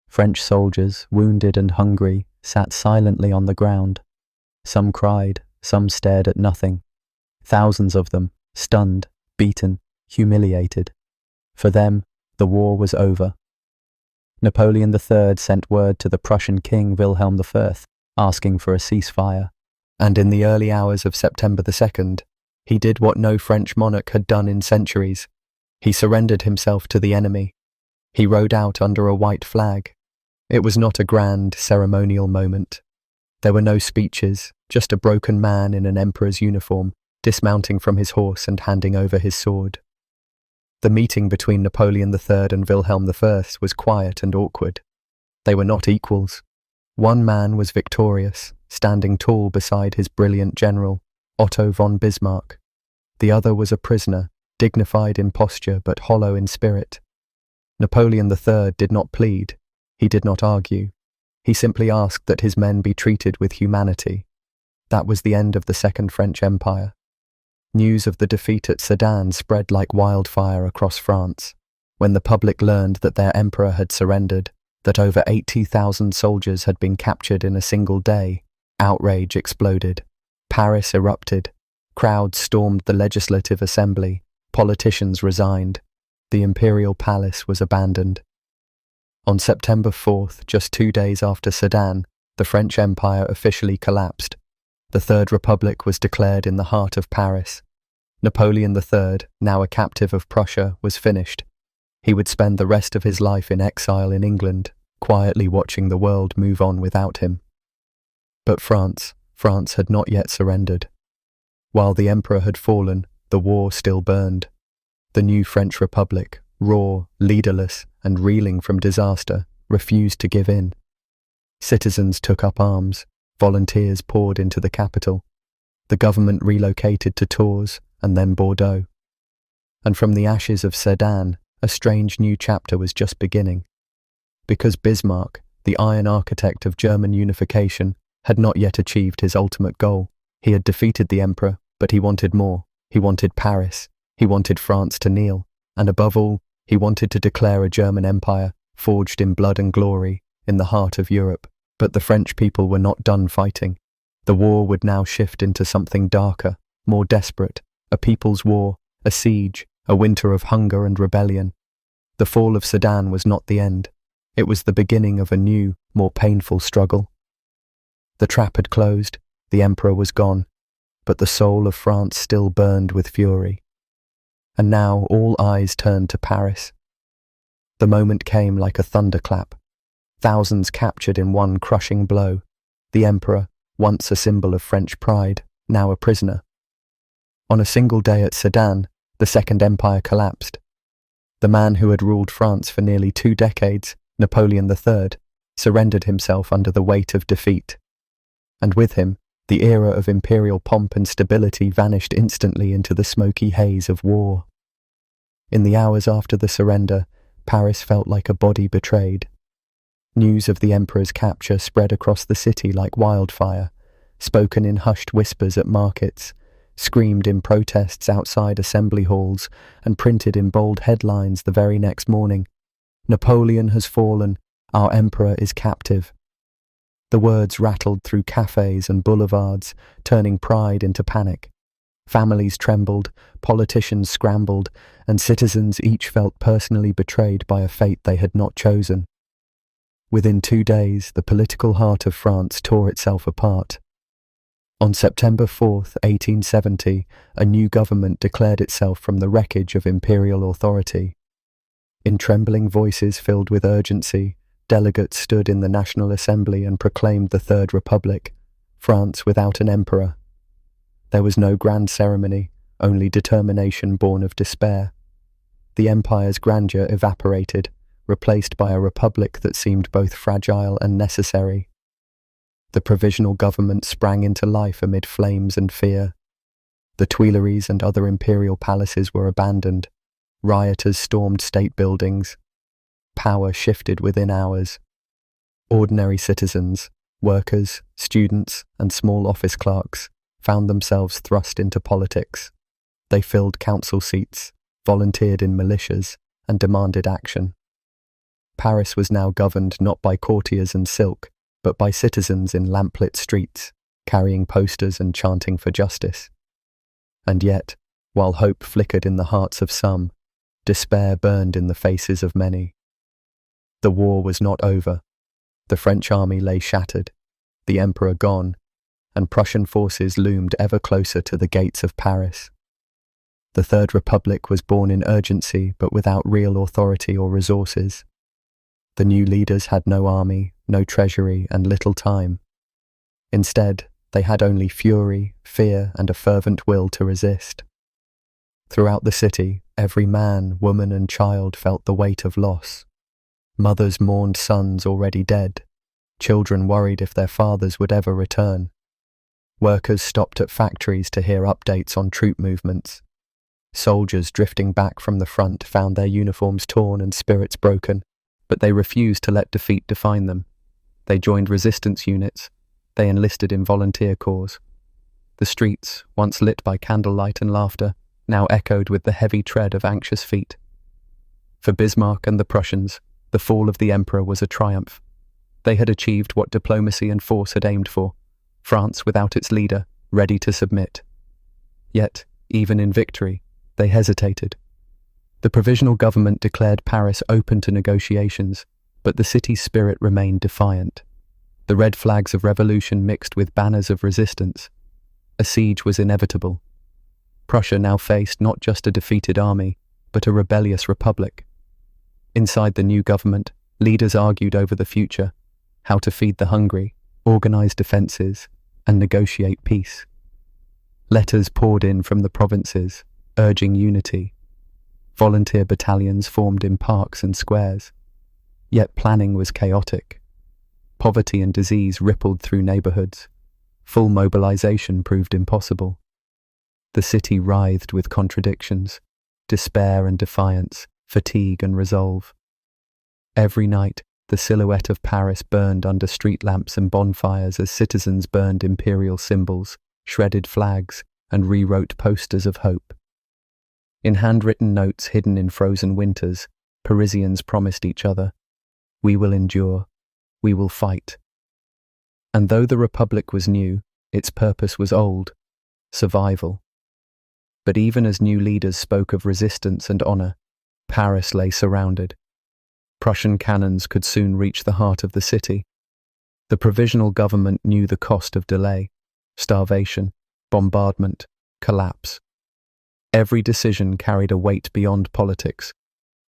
French soldiers, wounded and hungry, sat silently on the ground. Some cried, some stared at nothing. Thousands of them, stunned, beaten, humiliated. For them, the war was over. Napoleon III sent word to the Prussian King Wilhelm I, asking for a ceasefire, and in the early hours of September 2nd, he did what no French monarch had done in centuries. He surrendered himself to the enemy. He rode out under a white flag. It was not a grand, ceremonial moment. There were no speeches, just a broken man in an emperor's uniform, dismounting from his horse and handing over his sword. The meeting between Napoleon III and Wilhelm I was quiet and awkward. They were not equals. One man was victorious, standing tall beside his brilliant general, Otto von Bismarck. The other was a prisoner, dignified in posture but hollow in spirit. Napoleon III did not plead. He did not argue. He simply asked that his men be treated with humanity. That was the end of the Second French Empire. News of the defeat at Sedan spread like wildfire across France. When the public learned that their emperor had surrendered, that over 80,000 soldiers had been captured in a single day, outrage exploded. Paris erupted. Crowds stormed the Legislative Assembly. Politicians resigned. The imperial palace was abandoned. On September 4th, just 2 days after Sedan, the French Empire officially collapsed. The Third Republic was declared in the heart of Paris. Napoleon III, now a captive of Prussia, was finished. He would spend the rest of his life in exile in England, quietly watching the world move on without him. But France had not yet surrendered. While the emperor had fallen, the war still burned. The new French Republic, raw, leaderless, and reeling from disaster, refused to give in. Citizens took up arms. Volunteers poured into the capital. The government relocated to Tours and then Bordeaux. And from the ashes of Sedan, a strange new chapter was just beginning. Because Bismarck, the iron architect of German unification, had not yet achieved his ultimate goal. He had defeated the emperor, but he wanted more. He wanted Paris. He wanted France to kneel. And above all, he wanted to declare a German empire, forged in blood and glory, in the heart of Europe. But the French people were not done fighting. The war would now shift into something darker, more desperate, a people's war, a siege, a winter of hunger and rebellion. The fall of Sedan was not the end. It was the beginning of a new, more painful struggle. The trap had closed, the emperor was gone, but the soul of France still burned with fury. And now all eyes turned to Paris. The moment came like a thunderclap. Thousands captured in one crushing blow. The emperor, once a symbol of French pride, now a prisoner. On a single day at Sedan, the Second Empire collapsed. The man who had ruled France for nearly 2 decades, Napoleon III, surrendered himself under the weight of defeat. And with him, the era of imperial pomp and stability vanished instantly into the smoky haze of war. In the hours after the surrender, Paris felt like a body betrayed. News of the emperor's capture spread across the city like wildfire, spoken in hushed whispers at markets, screamed in protests outside assembly halls, and printed in bold headlines the very next morning. Napoleon has fallen, our emperor is captive. The words rattled through cafes and boulevards, turning pride into panic. Families trembled, politicians scrambled, and citizens each felt personally betrayed by a fate they had not chosen. Within 2 days, the political heart of France tore itself apart. On September 4th, 1870, a new government declared itself from the wreckage of imperial authority. In trembling voices filled with urgency, delegates stood in the National Assembly and proclaimed the Third Republic, France without an emperor. There was no grand ceremony, only determination born of despair. The empire's grandeur evaporated, replaced by a republic that seemed both fragile and necessary. The provisional government sprang into life amid flames and fear. The Tuileries and other imperial palaces were abandoned. Rioters stormed state buildings. Power shifted within hours. Ordinary citizens, workers, students, and small office clerks found themselves thrust into politics. They filled council seats, volunteered in militias, and demanded action. Paris was now governed not by courtiers in silk, but by citizens in lamplit streets, carrying posters and chanting for justice. And yet, while hope flickered in the hearts of some, despair burned in the faces of many. The war was not over. The French army lay shattered, the emperor gone, and Prussian forces loomed ever closer to the gates of Paris. The Third Republic was born in urgency but without real authority or resources. The new leaders had no army, no treasury, and little time. Instead, they had only fury, fear, and a fervent will to resist. Throughout the city, every man, woman, and child felt the weight of loss. Mothers mourned sons already dead. Children worried if their fathers would ever return. Workers stopped at factories to hear updates on troop movements. Soldiers drifting back from the front found their uniforms torn and spirits broken, but they refused to let defeat define them. They joined resistance units. They enlisted in volunteer corps. The streets, once lit by candlelight and laughter, now echoed with the heavy tread of anxious feet. For Bismarck and the Prussians, the fall of the emperor was a triumph. They had achieved what diplomacy and force had aimed for, France without its leader, ready to submit. Yet, even in victory, they hesitated. The provisional government declared Paris open to negotiations, but the city's spirit remained defiant. The red flags of revolution mixed with banners of resistance. A siege was inevitable. Prussia now faced not just a defeated army, but a rebellious republic. Inside the new government, leaders argued over the future, how to feed the hungry, organize defenses, and negotiate peace. Letters poured in from the provinces, urging unity. Volunteer battalions formed in parks and squares. Yet planning was chaotic. Poverty and disease rippled through neighborhoods. Full mobilization proved impossible. The city writhed with contradictions, despair and defiance, fatigue and resolve. Every night, the silhouette of Paris burned under street lamps and bonfires as citizens burned imperial symbols, shredded flags, and rewrote posters of hope. In handwritten notes hidden in frozen winters, Parisians promised each other, "We will endure, we will fight." And though the Republic was new, its purpose was old, survival. But even as new leaders spoke of resistance and honor, Paris lay surrounded. Prussian cannons could soon reach the heart of the city. The provisional government knew the cost of delay, starvation, bombardment, collapse. Every decision carried a weight beyond politics.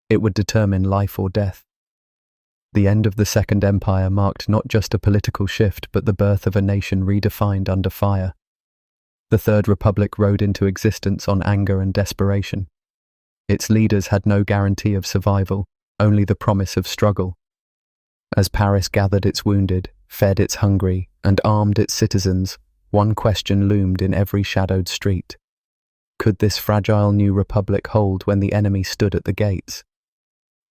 It would determine life or death. The end of the Second Empire marked not just a political shift, but the birth of a nation redefined under fire. The Third Republic rode into existence on anger and desperation. Its leaders had no guarantee of survival, only the promise of struggle. As Paris gathered its wounded, fed its hungry, and armed its citizens, one question loomed in every shadowed street. Could this fragile new republic hold when the enemy stood at the gates?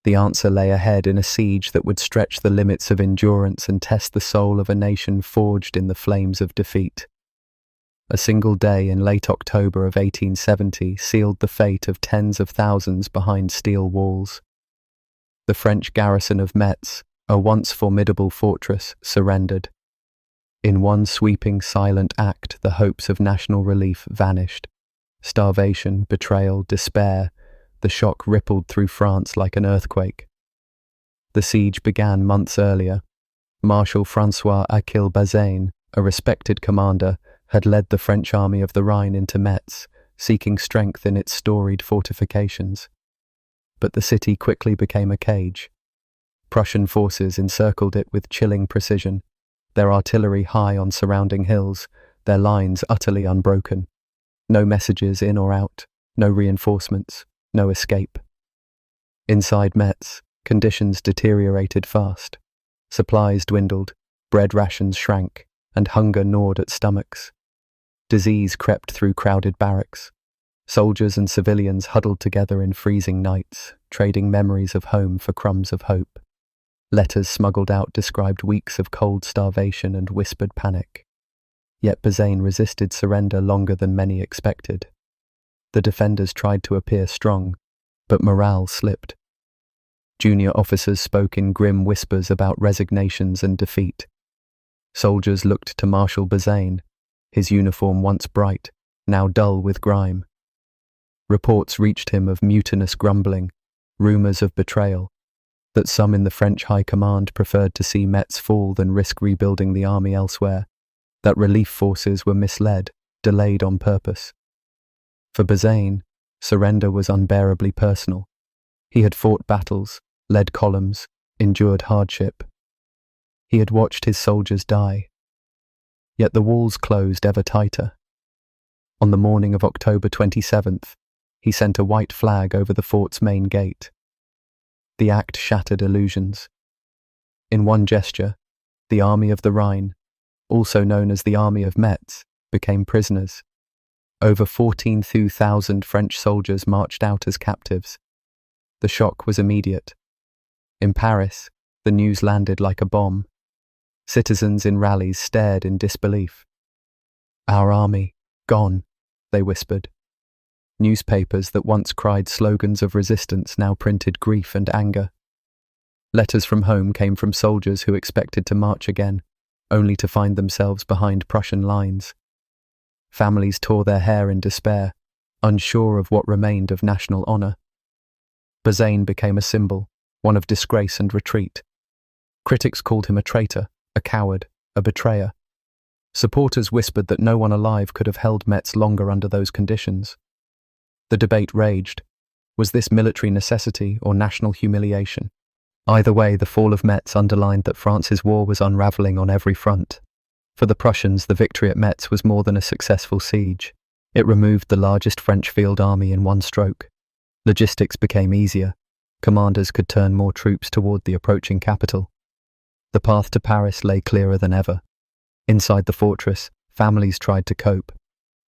The answer lay ahead in a siege that would stretch the limits of endurance and test the soul of a nation forged in the flames of defeat. A single day in late October of 1870 sealed the fate of tens of thousands behind steel walls. The French garrison of Metz, a once formidable fortress, surrendered. In one sweeping, silent act, the hopes of national relief vanished. Starvation, betrayal, despair, the shock rippled through France like an earthquake. The siege began months earlier. Marshal François-Achille Bazaine, a respected commander, had led the French army of the Rhine into Metz, seeking strength in its storied fortifications. But the city quickly became a cage. Prussian forces encircled it with chilling precision, their artillery high on surrounding hills, their lines utterly unbroken. No messages in or out, no reinforcements, no escape. Inside Metz, conditions deteriorated fast. Supplies dwindled, bread rations shrank, and hunger gnawed at stomachs. Disease crept through crowded barracks. Soldiers and civilians huddled together in freezing nights, trading memories of home for crumbs of hope. Letters smuggled out described weeks of cold starvation and whispered panic. Yet Bazaine resisted surrender longer than many expected. The defenders tried to appear strong, but morale slipped. Junior officers spoke in grim whispers about resignations and defeat. Soldiers looked to Marshal Bazaine, his uniform once bright, now dull with grime. Reports reached him of mutinous grumbling, rumours of betrayal, that some in the French high command preferred to see Metz fall than risk rebuilding the army elsewhere, that relief forces were misled, delayed on purpose. For Bazaine, surrender was unbearably personal. He had fought battles, led columns, endured hardship. He had watched his soldiers die. Yet the walls closed ever tighter. On the morning of October 27th, he sent a white flag over the fort's main gate. The act shattered illusions. In one gesture, the Army of the Rhine, also known as the Army of Metz, became prisoners. Over 14,000 French soldiers marched out as captives. The shock was immediate. In Paris, the news landed like a bomb. Citizens in rallies stared in disbelief. "Our army, gone," they whispered. Newspapers that once cried slogans of resistance now printed grief and anger. Letters from home came from soldiers who expected to march again, only to find themselves behind Prussian lines. Families tore their hair in despair, unsure of what remained of national honour. Bazaine became a symbol, one of disgrace and retreat. Critics called him a traitor, a coward, a betrayer. Supporters whispered that no one alive could have held Metz longer under those conditions. The debate raged. Was this military necessity or national humiliation? Either way, the fall of Metz underlined that France's war was unravelling on every front. For the Prussians, the victory at Metz was more than a successful siege. It removed the largest French field army in one stroke. Logistics became easier. Commanders could turn more troops toward the approaching capital. The path to Paris lay clearer than ever. Inside the fortress, families tried to cope.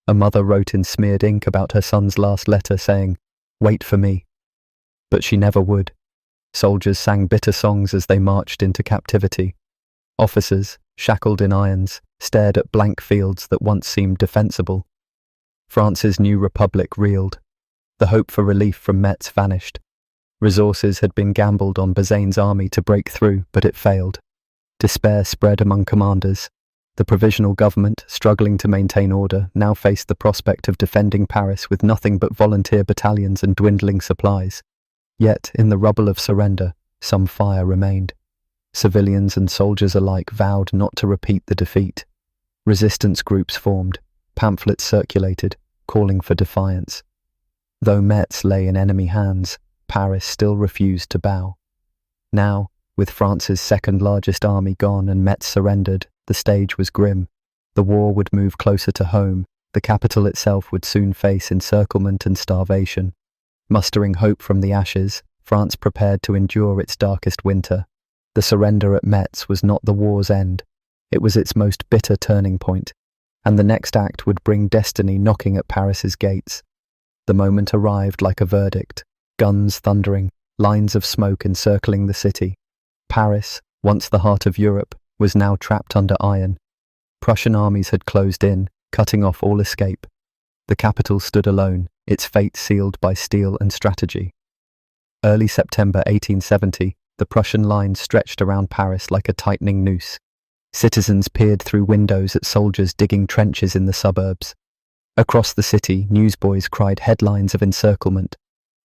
A mother wrote in smeared ink about her son's last letter saying, "Wait for me." But she never would. Soldiers sang bitter songs as they marched into captivity. Officers, shackled in irons, stared at blank fields that once seemed defensible. France's new republic reeled. The hope for relief from Metz vanished. Resources had been gambled on Bazaine's army to break through, but it failed. Despair spread among commanders. The provisional government, struggling to maintain order, now faced the prospect of defending Paris with nothing but volunteer battalions and dwindling supplies. Yet, in the rubble of surrender, some fire remained. Civilians and soldiers alike vowed not to repeat the defeat. Resistance groups formed, pamphlets circulated, calling for defiance. Though Metz lay in enemy hands, Paris still refused to bow. Now, with France's second largest army gone and Metz surrendered, the stage was grim. The war would move closer to home. The capital itself would soon face encirclement and starvation. Mustering hope from the ashes, France prepared to endure its darkest winter. The surrender at Metz was not the war's end. It was its most bitter turning point, and the next act would bring destiny knocking at Paris's gates. The moment arrived like a verdict, guns thundering, lines of smoke encircling the city. Paris, once the heart of Europe, was now trapped under iron. Prussian armies had closed in, cutting off all escape. The capital stood alone, its fate sealed by steel and strategy. Early September 1870, the Prussian line stretched around Paris like a tightening noose. Citizens peered through windows at soldiers digging trenches in the suburbs. Across the city, newsboys cried headlines of encirclement.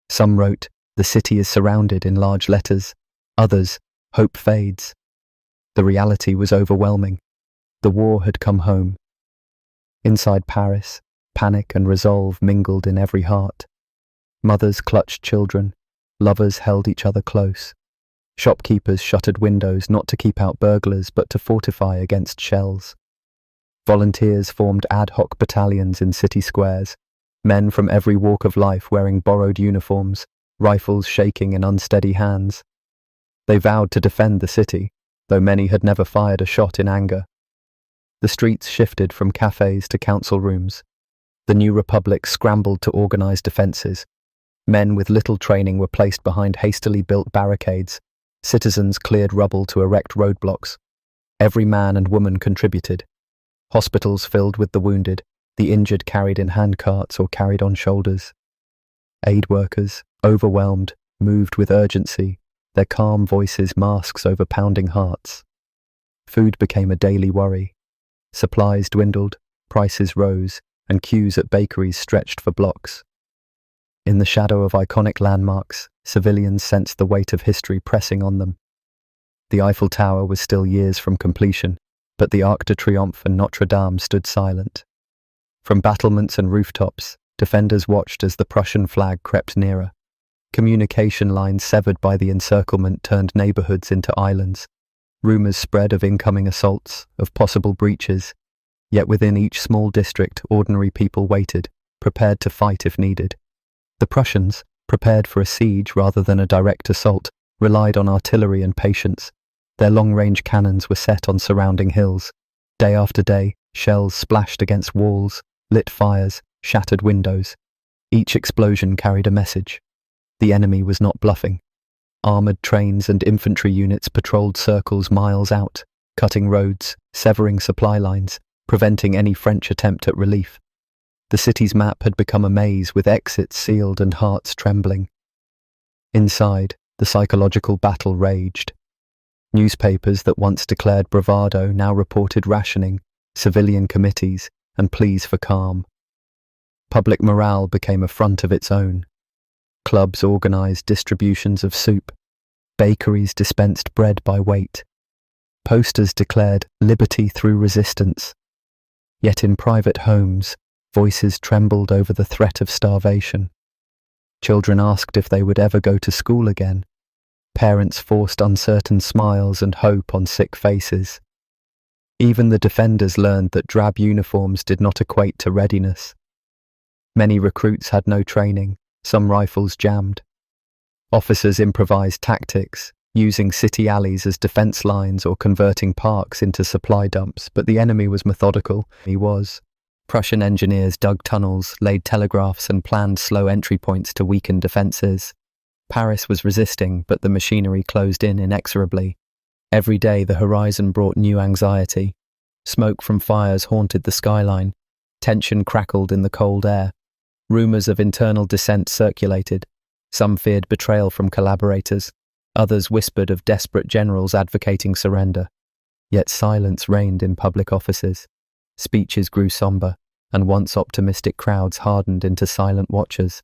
Some wrote, "The city is surrounded," in large letters. Others, "Hope fades." The reality was overwhelming. The war had come home. Inside Paris, panic and resolve mingled in every heart. Mothers clutched children. Lovers held each other close. Shopkeepers shuttered windows not to keep out burglars but to fortify against shells. Volunteers formed ad hoc battalions in city squares, men from every walk of life wearing borrowed uniforms, rifles shaking in unsteady hands. They vowed to defend the city, though many had never fired a shot in anger. The streets shifted from cafes to council rooms. The new republic scrambled to organize defenses. Men with little training were placed behind hastily built barricades. Citizens cleared rubble to erect roadblocks. Every man and woman contributed. Hospitals filled with the wounded, the injured carried in handcarts or carried on shoulders. Aid workers, overwhelmed, moved with urgency, their calm voices masks over pounding hearts. Food became a daily worry. Supplies dwindled, prices rose, and queues at bakeries stretched for blocks. In the shadow of iconic landmarks, civilians sensed the weight of history pressing on them. The Eiffel Tower was still years from completion, but the Arc de Triomphe and Notre Dame stood silent. From battlements and rooftops, defenders watched as the Prussian flag crept nearer. Communication lines severed by the encirclement turned neighbourhoods into islands. Rumours spread of incoming assaults, of possible breaches. Yet within each small district, ordinary people waited, prepared to fight if needed. The Prussians, prepared for a siege rather than a direct assault, relied on artillery and patience. Their long-range cannons were set on surrounding hills. Day after day, shells splashed against walls, lit fires, shattered windows. Each explosion carried a message. The enemy was not bluffing. Armoured trains and infantry units patrolled circles miles out, cutting roads, severing supply lines, preventing any French attempt at relief. The city's map had become a maze with exits sealed and hearts trembling. Inside, the psychological battle raged. Newspapers that once declared bravado now reported rationing, civilian committees, and pleas for calm. Public morale became a front of its own. Clubs organised distributions of soup. Bakeries dispensed bread by weight. Posters declared liberty through resistance. Yet in private homes, voices trembled over the threat of starvation. Children asked if they would ever go to school again. Parents forced uncertain smiles and hope on sick faces. Even the defenders learned that drab uniforms did not equate to readiness. Many recruits had no training, some rifles jammed. Officers improvised tactics, using city alleys as defence lines or converting parks into supply dumps, but the enemy was methodical. Prussian engineers dug tunnels, laid telegraphs and planned slow entry points to weaken defences. Paris was resisting, but the machinery closed in inexorably. Every day the horizon brought new anxiety. Smoke from fires haunted the skyline. Tension crackled in the cold air. Rumours of internal dissent circulated. Some feared betrayal from collaborators. Others whispered of desperate generals advocating surrender. Yet silence reigned in public offices. Speeches grew sombre, and once optimistic crowds hardened into silent watchers.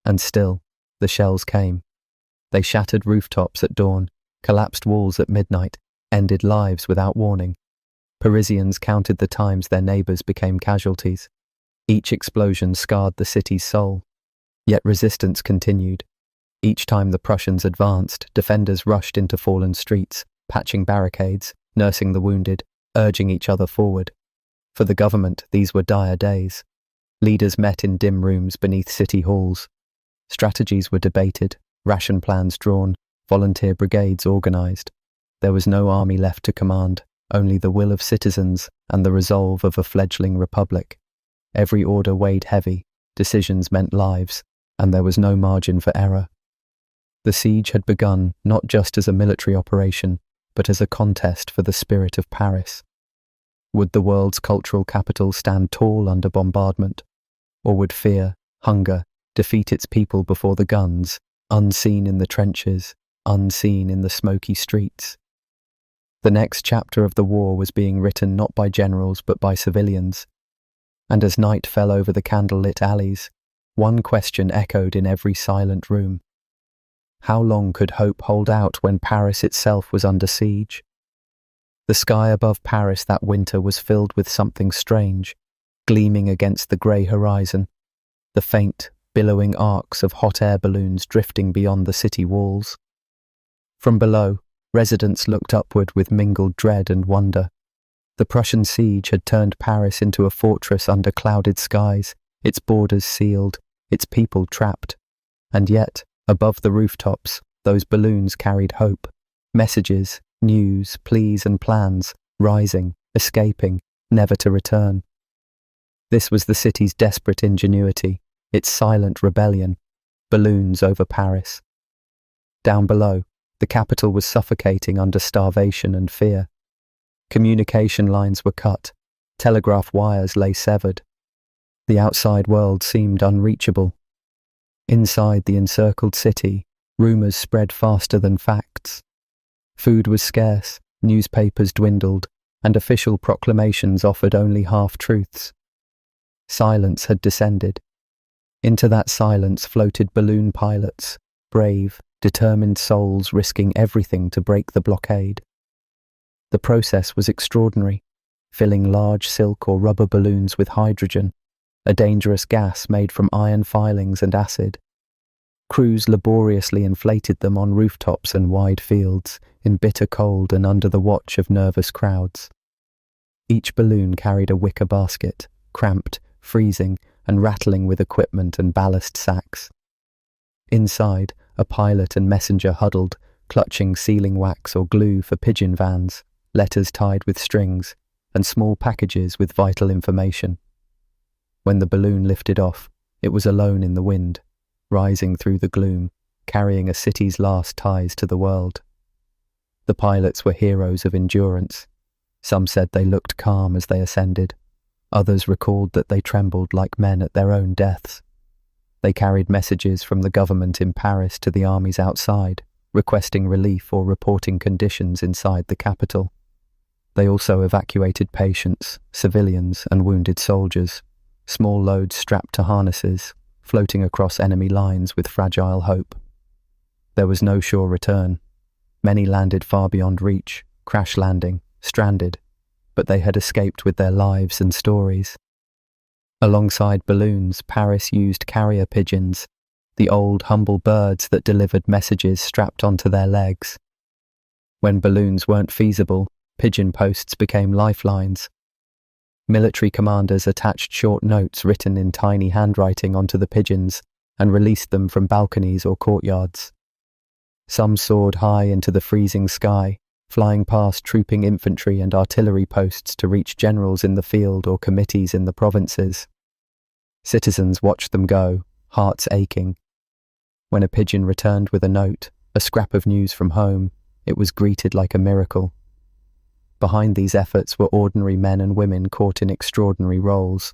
And still, the shells came. They shattered rooftops at dawn, collapsed walls at midnight, ended lives without warning. Parisians counted the times their neighbours became casualties. Each explosion scarred the city's soul. Yet resistance continued. Each time the Prussians advanced, defenders rushed into fallen streets, patching barricades, nursing the wounded, urging each other forward. For the government, these were dire days. Leaders met in dim rooms beneath city halls. Strategies were debated, ration plans drawn, volunteer brigades organised. There was no army left to command, only the will of citizens and the resolve of a fledgling republic. Every order weighed heavy, decisions meant lives, and there was no margin for error. The siege had begun not just as a military operation, but as a contest for the spirit of Paris. Would the world's cultural capital stand tall under bombardment? Or would fear, hunger, defeat its people before the guns, unseen in the trenches, unseen in the smoky streets? The next chapter of the war was being written not by generals but by civilians. And as night fell over the candle-lit alleys, one question echoed in every silent room. How long could hope hold out when Paris itself was under siege? The sky above Paris that winter was filled with something strange, gleaming against the grey horizon, the faint, billowing arcs of hot air balloons drifting beyond the city walls. From below, residents looked upward with mingled dread and wonder. The Prussian siege had turned Paris into a fortress under clouded skies, its borders sealed, its people trapped. And yet, above the rooftops, those balloons carried hope, messages, news, pleas and plans, rising, escaping, never to return. This was the city's desperate ingenuity, its silent rebellion, balloons over Paris. Down below, the capital was suffocating under starvation and fear. Communication lines were cut, telegraph wires lay severed. The outside world seemed unreachable. Inside the encircled city, rumours spread faster than facts. Food was scarce, newspapers dwindled, and official proclamations offered only half-truths. Silence had descended. Into that silence floated balloon pilots, brave, determined souls risking everything to break the blockade. The process was extraordinary, filling large silk or rubber balloons with hydrogen, a dangerous gas made from iron filings and acid. Crews laboriously inflated them on rooftops and wide fields, in bitter cold and under the watch of nervous crowds. Each balloon carried a wicker basket, cramped, freezing, and rattling with equipment and ballast sacks. Inside, a pilot and messenger huddled, clutching sealing wax or glue for pigeon vans, letters tied with strings, and small packages with vital information. When the balloon lifted off, it was alone in the wind, rising through the gloom, carrying a city's last ties to the world. The pilots were heroes of endurance. Some said they looked calm as they ascended. Others recalled that they trembled like men at their own deaths. They carried messages from the government in Paris to the armies outside, requesting relief or reporting conditions inside the capital. They also evacuated patients, civilians, and wounded soldiers, small loads strapped to harnesses, floating across enemy lines with fragile hope. There was no sure return. Many landed far beyond reach, crash landing, stranded, but they had escaped with their lives and stories. Alongside balloons, Paris used carrier pigeons, the old, humble birds that delivered messages strapped onto their legs. When balloons weren't feasible, pigeon posts became lifelines. Military commanders attached short notes written in tiny handwriting onto the pigeons and released them from balconies or courtyards. Some soared high into the freezing sky, flying past trooping infantry and artillery posts to reach generals in the field or committees in the provinces. Citizens watched them go, hearts aching. When a pigeon returned with a note, a scrap of news from home, it was greeted like a miracle. Behind these efforts were ordinary men and women caught in extraordinary roles.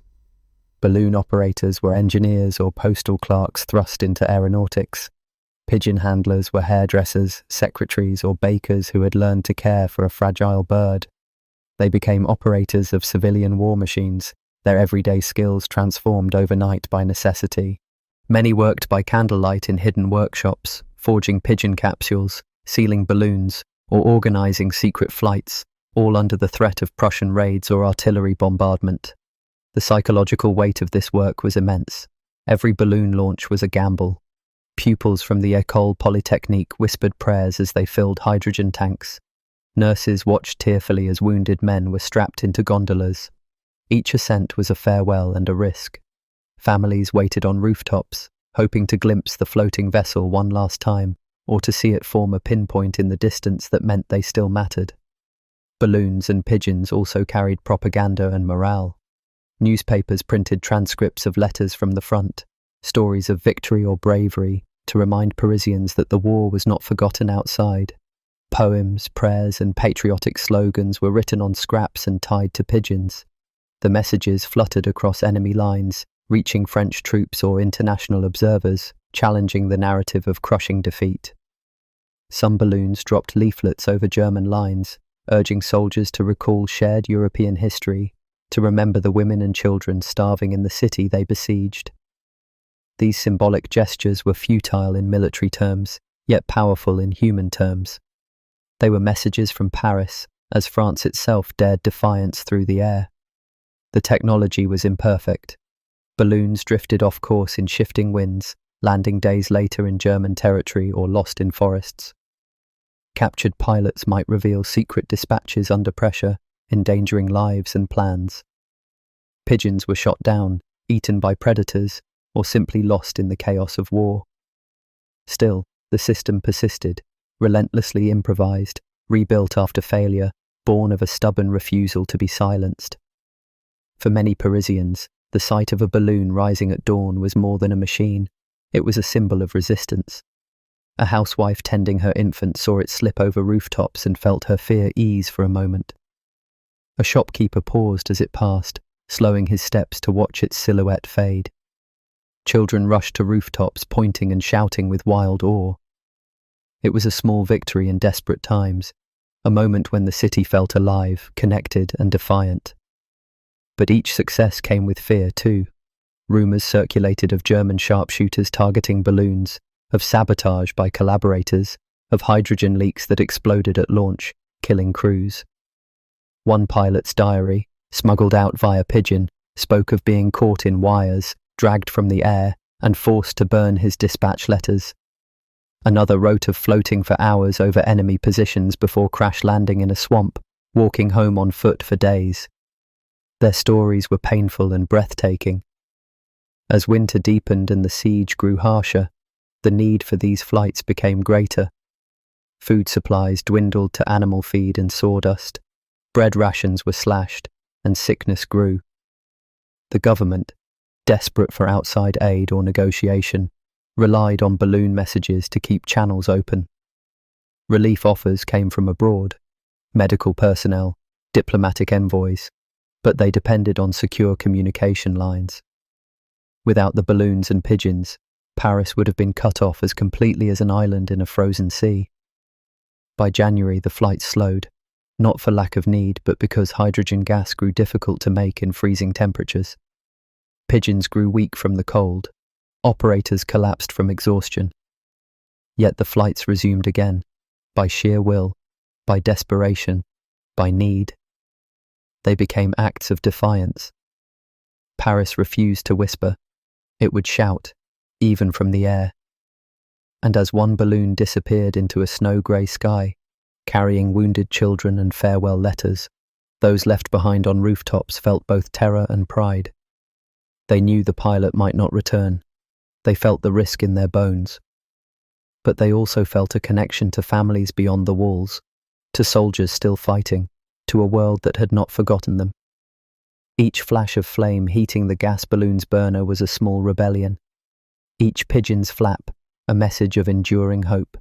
Balloon operators were engineers or postal clerks thrust into aeronautics. Pigeon handlers were hairdressers, secretaries, or bakers who had learned to care for a fragile bird. They became operators of civilian war machines, their everyday skills transformed overnight by necessity. Many worked by candlelight in hidden workshops, forging pigeon capsules, sealing balloons, or organizing secret flights, all under the threat of Prussian raids or artillery bombardment. The psychological weight of this work was immense. Every balloon launch was a gamble. Pupils from the École Polytechnique whispered prayers as they filled hydrogen tanks. Nurses watched tearfully as wounded men were strapped into gondolas. Each ascent was a farewell and a risk. Families waited on rooftops, hoping to glimpse the floating vessel one last time, or to see it form a pinpoint in the distance that meant they still mattered. Balloons and pigeons also carried propaganda and morale. Newspapers printed transcripts of letters from the front, stories of victory or bravery, to remind Parisians that the war was not forgotten outside. Poems, prayers, and patriotic slogans were written on scraps and tied to pigeons. The messages fluttered across enemy lines, reaching French troops or international observers, challenging the narrative of crushing defeat. Some balloons dropped leaflets over German lines, urging soldiers to recall shared European history, to remember the women and children starving in the city they besieged. These symbolic gestures were futile in military terms, yet powerful in human terms. They were messages from Paris, as France itself dared defiance through the air. The technology was imperfect. Balloons drifted off course in shifting winds, landing days later in German territory or lost in forests. Captured pilots might reveal secret dispatches under pressure, endangering lives and plans. Pigeons were shot down, eaten by predators, or simply lost in the chaos of war. Still, the system persisted, relentlessly improvised, rebuilt after failure, born of a stubborn refusal to be silenced. For many Parisians, the sight of a balloon rising at dawn was more than a machine. It was a symbol of resistance. A housewife tending her infant saw it slip over rooftops and felt her fear ease for a moment. A shopkeeper paused as it passed, slowing his steps to watch its silhouette fade. Children rushed to rooftops, pointing and shouting with wild awe. It was a small victory in desperate times, a moment when the city felt alive, connected and defiant. But each success came with fear too. Rumours circulated of German sharpshooters targeting balloons, of sabotage by collaborators, of hydrogen leaks that exploded at launch, killing crews. One pilot's diary, smuggled out via pigeon, spoke of being caught in wires, dragged from the air, and forced to burn his dispatch letters. Another wrote of floating for hours over enemy positions before crash landing in a swamp, walking home on foot for days. Their stories were painful and breathtaking. As winter deepened and the siege grew harsher, the need for these flights became greater. Food supplies dwindled to animal feed and sawdust, bread rations were slashed, and sickness grew. The government, desperate for outside aid or negotiation, relied on balloon messages to keep channels open. Relief offers came from abroad, medical personnel, diplomatic envoys, but they depended on secure communication lines. Without the balloons and pigeons, Paris would have been cut off as completely as an island in a frozen sea. By January, the flights slowed, not for lack of need, but because hydrogen gas grew difficult to make in freezing temperatures. Pigeons grew weak from the cold. Operators collapsed from exhaustion. Yet the flights resumed again, by sheer will, by desperation, by need. They became acts of defiance. Paris refused to whisper. It would shout, even from the air. And as one balloon disappeared into a snow-grey sky, carrying wounded children and farewell letters, those left behind on rooftops felt both terror and pride. They knew the pilot might not return. They felt the risk in their bones. But they also felt a connection to families beyond the walls, to soldiers still fighting, to a world that had not forgotten them. Each flash of flame heating the gas balloon's burner was a small rebellion. Each pigeon's flap, a message of enduring hope.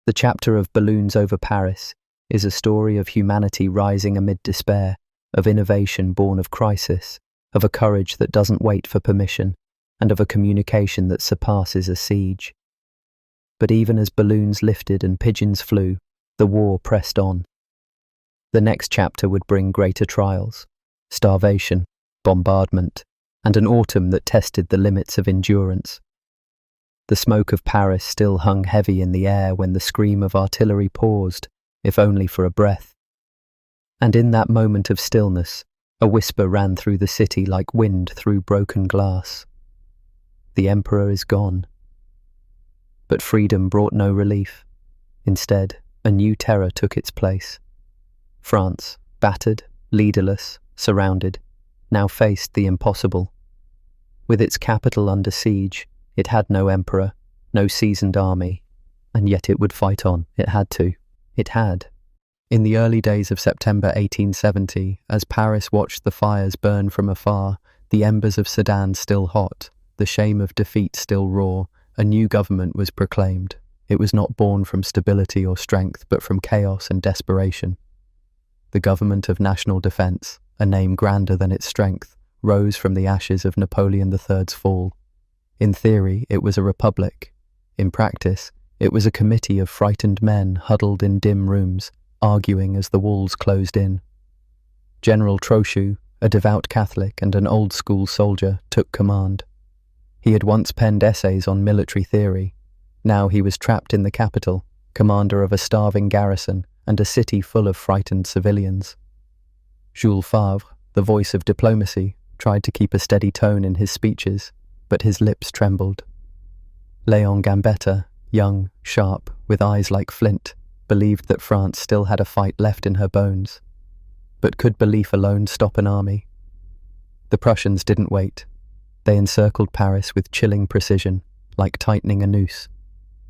The chapter of Balloons over Paris is a story of humanity rising amid despair, of innovation born of crisis, of a courage that doesn't wait for permission, and of a communication that surpasses a siege. But even as balloons lifted and pigeons flew, the war pressed on. The next chapter would bring greater trials, starvation, bombardment, and an autumn that tested the limits of endurance. The smoke of Paris still hung heavy in the air when the scream of artillery paused, if only for a breath. And in that moment of stillness, a whisper ran through the city like wind through broken glass. The Emperor is gone. But freedom brought no relief. Instead, a new terror took its place. France, battered, leaderless, surrounded, now faced the impossible. With its capital under siege, it had no emperor, no seasoned army, and yet it would fight on. It had to. It had. In the early days of September 1870, as Paris watched the fires burn from afar, the embers of Sedan still hot, the shame of defeat still raw, a new government was proclaimed. It was not born from stability or strength, but from chaos and desperation. The Government of National Defense, a name grander than its strength, rose from the ashes of Napoleon III's fall. In theory, it was a republic. In practice, it was a committee of frightened men huddled in dim rooms, arguing as the walls closed in. General Trochu, a devout Catholic and an old-school soldier, took command. He had once penned essays on military theory. Now he was trapped in the capital, commander of a starving garrison and a city full of frightened civilians. Jules Favre, the voice of diplomacy, tried to keep a steady tone in his speeches, but his lips trembled. Léon Gambetta, young, sharp, with eyes like flint, believed that France still had a fight left in her bones. But could belief alone stop an army? The Prussians didn't wait. They encircled Paris with chilling precision, like tightening a noose.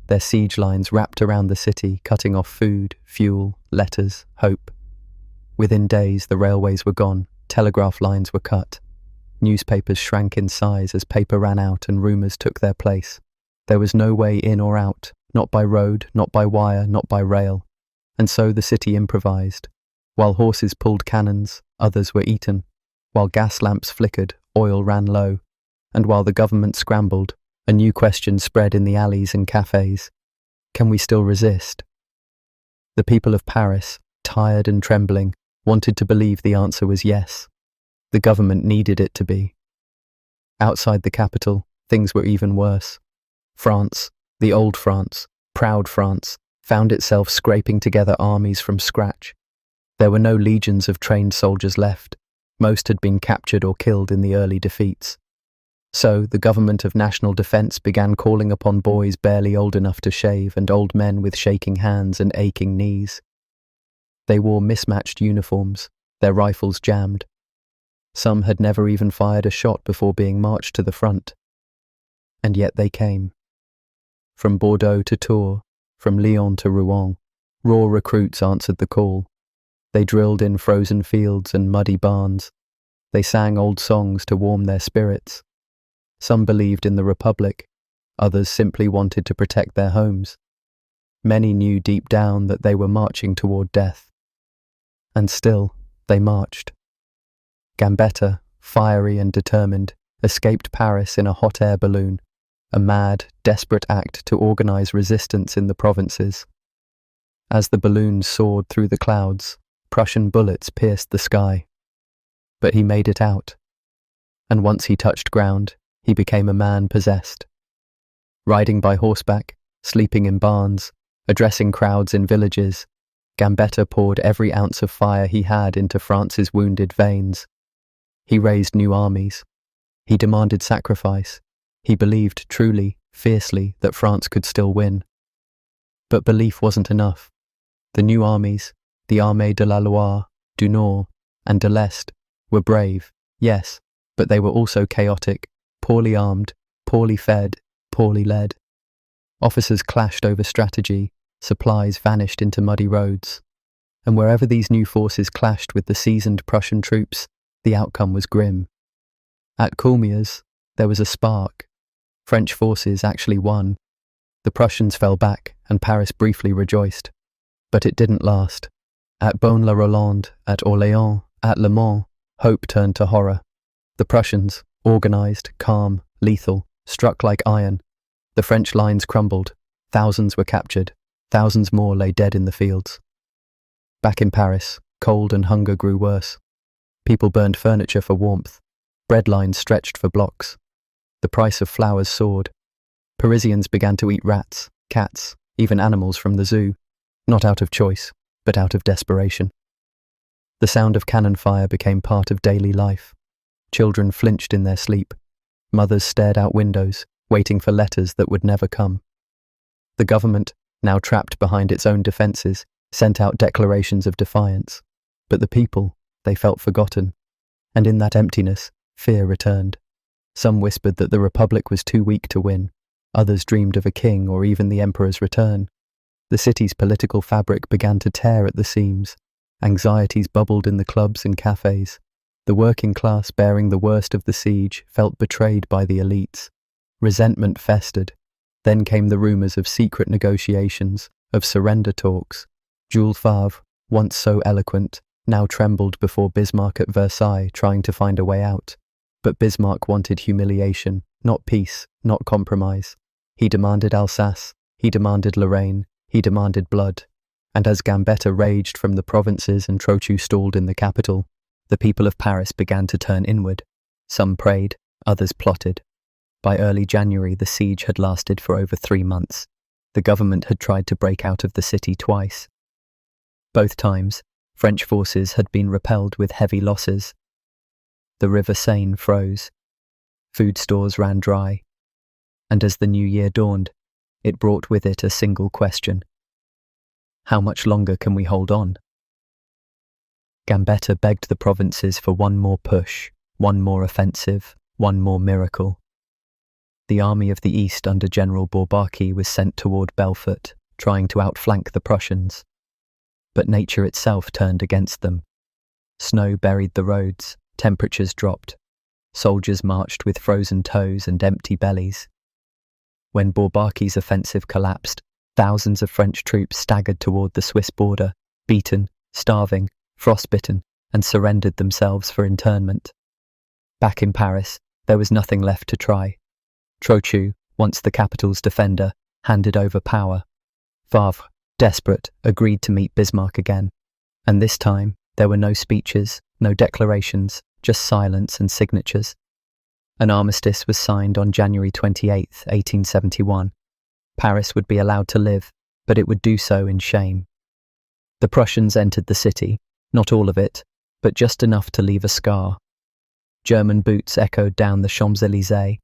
Their siege lines wrapped around the city, cutting off food, fuel, letters, hope. Within days, the railways were gone, telegraph lines were cut. Newspapers shrank in size as paper ran out and rumours took their place. There was no way in or out, not by road, not by wire, not by rail. And so the city improvised. While horses pulled cannons, others were eaten. While gas lamps flickered, oil ran low. And while the government scrambled, a new question spread in the alleys and cafes. Can we still resist? The people of Paris, tired and trembling, wanted to believe the answer was yes. The government needed it to be. Outside the capital, things were even worse. France, the old France, proud France, found itself scraping together armies from scratch. There were no legions of trained soldiers left. Most had been captured or killed in the early defeats. So the Government of National Defense began calling upon boys barely old enough to shave and old men with shaking hands and aching knees. They wore mismatched uniforms, their rifles jammed. Some had never even fired a shot before being marched to the front. And yet they came. From Bordeaux to Tours, from Lyon to Rouen, raw recruits answered the call. They drilled in frozen fields and muddy barns. They sang old songs to warm their spirits. Some believed in the Republic, others simply wanted to protect their homes. Many knew deep down that they were marching toward death. And still, they marched. Gambetta, fiery and determined, escaped Paris in a hot air balloon, a mad, desperate act to organize resistance in the provinces. As the balloon soared through the clouds, Prussian bullets pierced the sky. But he made it out. And once he touched ground, he became a man possessed. Riding by horseback, sleeping in barns, addressing crowds in villages, Gambetta poured every ounce of fire he had into France's wounded veins. He raised new armies. He demanded sacrifice. He believed truly, fiercely, that France could still win. But belief wasn't enough. The new armies, the Armée de la Loire, du Nord, and de l'Est, were brave, yes, but they were also chaotic, poorly armed, poorly fed, poorly led. Officers clashed over strategy, supplies vanished into muddy roads. And wherever these new forces clashed with the seasoned Prussian troops, the outcome was grim. At Coulmiers, there was a spark. French forces actually won. The Prussians fell back, and Paris briefly rejoiced. But it didn't last. At Beaune-la-Rolande, at Orléans, at Le Mans, hope turned to horror. The Prussians, organised, calm, lethal, struck like iron. The French lines crumbled. Thousands were captured. Thousands more lay dead in the fields. Back in Paris, cold and hunger grew worse. People burned furniture for warmth. Bread lines stretched for blocks. The price of flowers soared. Parisians began to eat rats, cats, even animals from the zoo, not out of choice, but out of desperation. The sound of cannon fire became part of daily life. Children flinched in their sleep. Mothers stared out windows, waiting for letters that would never come. The government, now trapped behind its own defences, sent out declarations of defiance. But the people, they felt forgotten. And in that emptiness, fear returned. Some whispered that the Republic was too weak to win. Others dreamed of a king or even the emperor's return. The city's political fabric began to tear at the seams. Anxieties bubbled in the clubs and cafes. The working class, bearing the worst of the siege, felt betrayed by the elites. Resentment festered. Then came the rumours of secret negotiations, of surrender talks. Jules Favre, once so eloquent, now trembled before Bismarck at Versailles, trying to find a way out. But Bismarck wanted humiliation, not peace, not compromise. He demanded Alsace, he demanded Lorraine, he demanded blood. And as Gambetta raged from the provinces and Trochu stalled in the capital, the people of Paris began to turn inward. Some prayed, others plotted. By early January, the siege had lasted for over 3 months. The government had tried to break out of the city twice. Both times, French forces had been repelled with heavy losses. The river Seine froze. Food stores ran dry. And as the new year dawned, it brought with it a single question. How much longer can we hold on? Gambetta begged the provinces for one more push, one more offensive, one more miracle. The army of the East under General Bourbaki was sent toward Belfort, trying to outflank the Prussians. But nature itself turned against them. Snow buried the roads, temperatures dropped. Soldiers marched with frozen toes and empty bellies. When Bourbaki's offensive collapsed, thousands of French troops staggered toward the Swiss border, beaten, starving, frostbitten, and surrendered themselves for internment. Back in Paris, there was nothing left to try. Trochu, once the capital's defender, handed over power. Favre, desperate, agreed to meet Bismarck again. And this time, there were no speeches, no declarations, just silence and signatures. An armistice was signed on January 28, 1871. Paris would be allowed to live, but it would do so in shame. The Prussians entered the city, not all of it, but just enough to leave a scar. German boots echoed down the Champs-Élysées.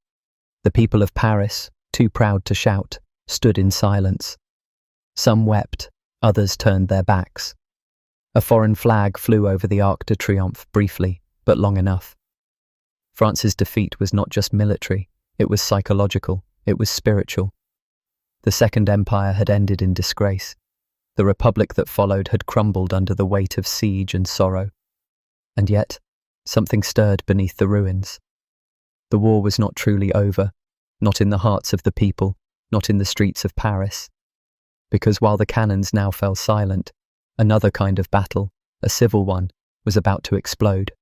The people of Paris, too proud to shout, stood in silence. Some wept, others turned their backs. A foreign flag flew over the Arc de Triomphe briefly, but long enough. France's defeat was not just military, it was psychological, it was spiritual. The Second Empire had ended in disgrace. The republic that followed had crumbled under the weight of siege and sorrow. And yet, something stirred beneath the ruins. The war was not truly over, not in the hearts of the people, not in the streets of Paris. Because while the cannons now fell silent, another kind of battle, a civil one, was about to explode.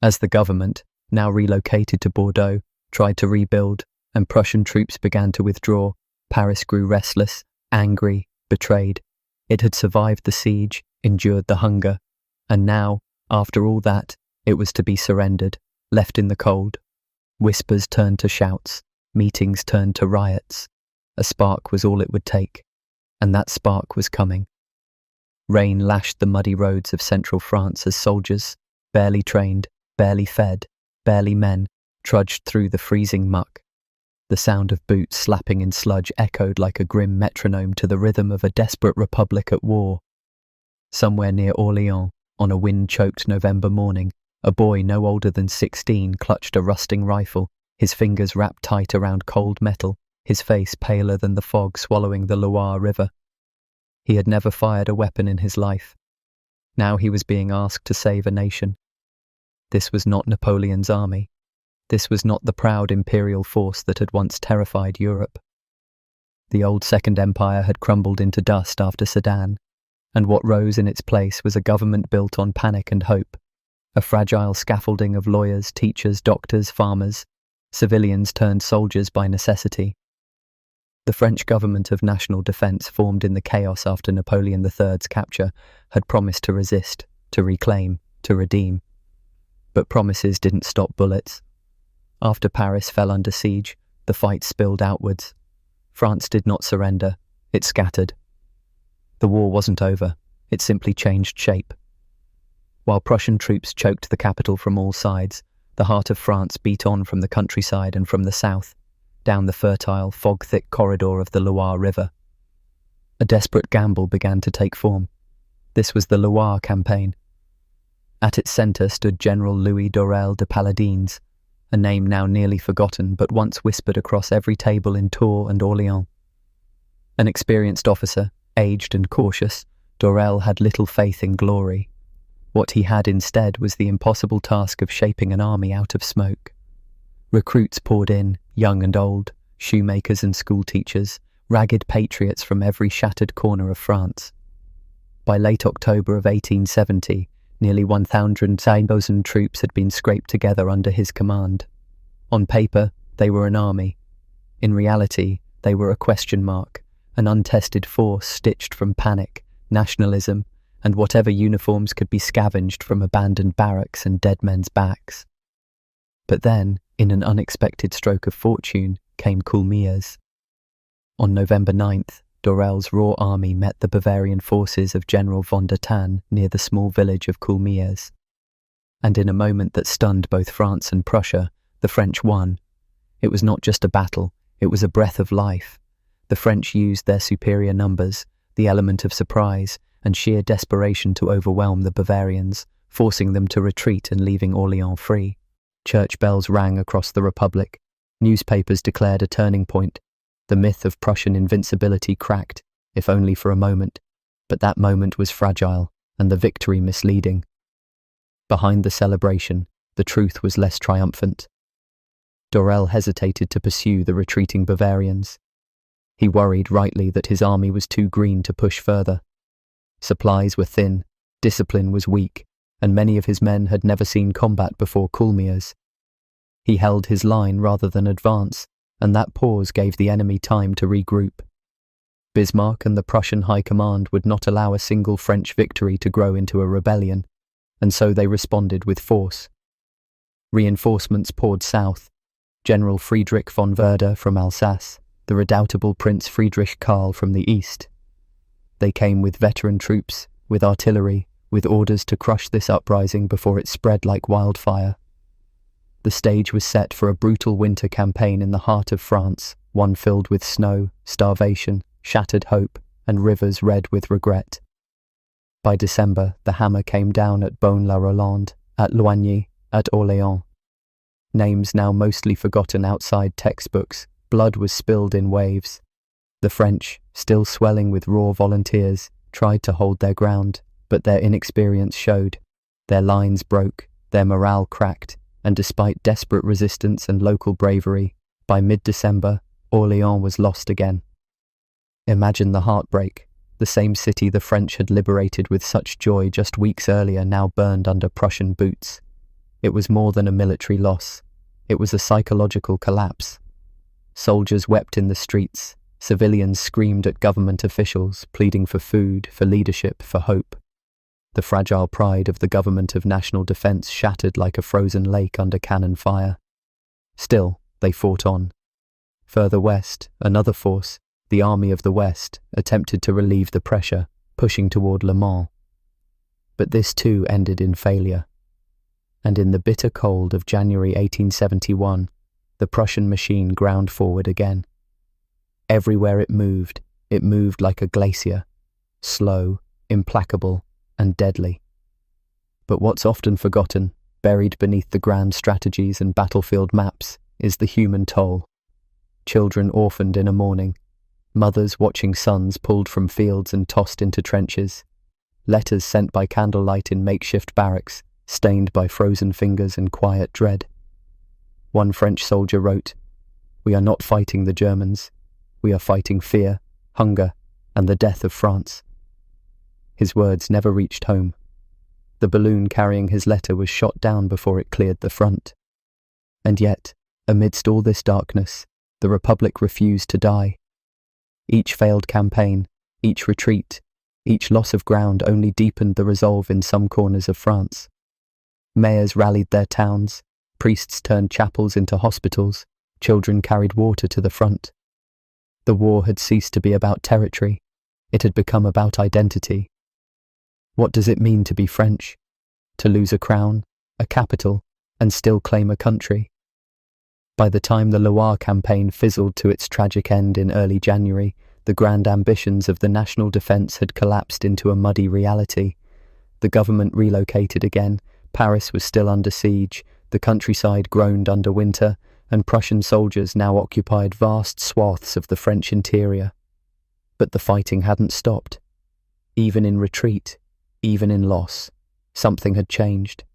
As the government, now relocated to Bordeaux, tried to rebuild, and Prussian troops began to withdraw, Paris grew restless, angry, betrayed. It had survived the siege, endured the hunger, and now, after all that, it was to be surrendered, left in the cold. Whispers turned to shouts, meetings turned to riots. A spark was all it would take, and that spark was coming. Rain lashed the muddy roads of central France as soldiers, barely trained, barely fed, barely men, trudged through the freezing muck. The sound of boots slapping in sludge echoed like a grim metronome to the rhythm of a desperate republic at war. Somewhere near Orléans, on a wind-choked November morning, a boy no older than 16 clutched a rusting rifle, his fingers wrapped tight around cold metal, his face paler than the fog swallowing the Loire River. He had never fired a weapon in his life. Now he was being asked to save a nation. This was not Napoleon's army. This was not the proud imperial force that had once terrified Europe. The old Second Empire had crumbled into dust after Sedan, and what rose in its place was a government built on panic and hope, a fragile scaffolding of lawyers, teachers, doctors, farmers, civilians turned soldiers by necessity. The French government of national defence, formed in the chaos after Napoleon III's capture, had promised to resist, to reclaim, to redeem. But promises didn't stop bullets. After Paris fell under siege, the fight spilled outwards. France did not surrender, it scattered. The war wasn't over, it simply changed shape. While Prussian troops choked the capital from all sides, the heart of France beat on from the countryside and from the south, down the fertile, fog-thick corridor of the Loire River. A desperate gamble began to take form. This was the Loire campaign. At its centre stood General Louis Dorel de Paladines, a name now nearly forgotten but once whispered across every table in Tours and Orléans. An experienced officer, aged and cautious, Dorel had little faith in glory. What he had instead was the impossible task of shaping an army out of smoke. Recruits poured in, young and old, shoemakers and schoolteachers, ragged patriots from every shattered corner of France. By late October of 1870, nearly 1,000 troops had been scraped together under his command. On paper, they were an army. In reality, they were a question mark, an untested force stitched from panic, nationalism, and whatever uniforms could be scavenged from abandoned barracks and dead men's backs. But then, in an unexpected stroke of fortune, came Coulmiers. On November 9th, Dorel's raw army met the Bavarian forces of General von der Tann near the small village of Coulmiers. And in a moment that stunned both France and Prussia, the French won. It was not just a battle, it was a breath of life. The French used their superior numbers, the element of surprise, and sheer desperation to overwhelm the Bavarians, forcing them to retreat and leaving Orléans free. Church bells rang across the Republic. Newspapers declared a turning point. The myth of Prussian invincibility cracked, if only for a moment, but that moment was fragile, and the victory misleading. Behind the celebration, the truth was less triumphant. Dorel hesitated to pursue the retreating Bavarians. He worried rightly that his army was too green to push further. Supplies were thin, discipline was weak, and many of his men had never seen combat before Coulmiers. He held his line rather than advance, and that pause gave the enemy time to regroup. Bismarck and the Prussian High Command would not allow a single French victory to grow into a rebellion, and so they responded with force. Reinforcements poured south. General Friedrich von Werder from Alsace, the redoubtable Prince Friedrich Karl from the east. They came with veteran troops, with artillery, with orders to crush this uprising before it spread like wildfire. The stage was set for a brutal winter campaign in the heart of France, one filled with snow, starvation, shattered hope, and rivers red with regret. By December, the hammer came down at Beaune-la-Rolande, at Loigny, at Orléans. Names now mostly forgotten outside textbooks, blood was spilled in waves. The French, still swelling with raw volunteers, tried to hold their ground, but their inexperience showed. Their lines broke, their morale cracked, and despite desperate resistance and local bravery, by mid-December, Orléans was lost again. Imagine the heartbreak. The same city the French had liberated with such joy just weeks earlier now burned under Prussian boots. It was more than a military loss. It was a psychological collapse. Soldiers wept in the streets. Civilians screamed at government officials, pleading for food, for leadership, for hope. The fragile pride of the government of national defence shattered like a frozen lake under cannon fire. Still, they fought on. Further west, another force, the Army of the West, attempted to relieve the pressure, pushing toward Le Mans. But this too ended in failure. And in the bitter cold of January 1871, the Prussian machine ground forward again. Everywhere it moved like a glacier, slow, implacable, and deadly. But what's often forgotten, buried beneath the grand strategies and battlefield maps, is the human toll. Children orphaned in a morning, mothers watching sons pulled from fields and tossed into trenches, letters sent by candlelight in makeshift barracks, stained by frozen fingers and quiet dread. One French soldier wrote, "We are not fighting the Germans. We are fighting fear, hunger, and the death of France." His words never reached home. The balloon carrying his letter was shot down before it cleared the front. And yet, amidst all this darkness, the Republic refused to die. Each failed campaign, each retreat, each loss of ground only deepened the resolve in some corners of France. Mayors rallied their towns, priests turned chapels into hospitals, children carried water to the front. The war had ceased to be about territory. It had become about identity. What does it mean to be French? To lose a crown, a capital, and still claim a country? By the time the Loire campaign fizzled to its tragic end in early January, the grand ambitions of the national defence had collapsed into a muddy reality. The government relocated again, Paris was still under siege, the countryside groaned under winter, and Prussian soldiers now occupied vast swaths of the French interior. But the fighting hadn't stopped. Even in retreat, even in loss, something had changed.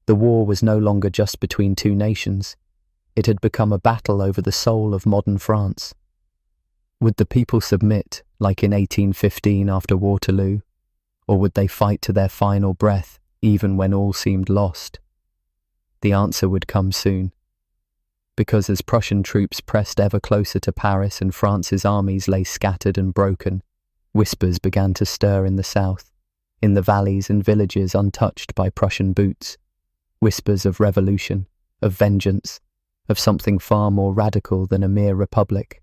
The war was no longer just between two nations. It had become a battle over the soul of modern France. Would the people submit, like in 1815 after Waterloo, or would they fight to their final breath, even when all seemed lost? The answer would come soon. Because as Prussian troops pressed ever closer to Paris and France's armies lay scattered and broken, whispers began to stir in the south, in the valleys and villages untouched by Prussian boots. Whispers of revolution, of vengeance, of something far more radical than a mere republic.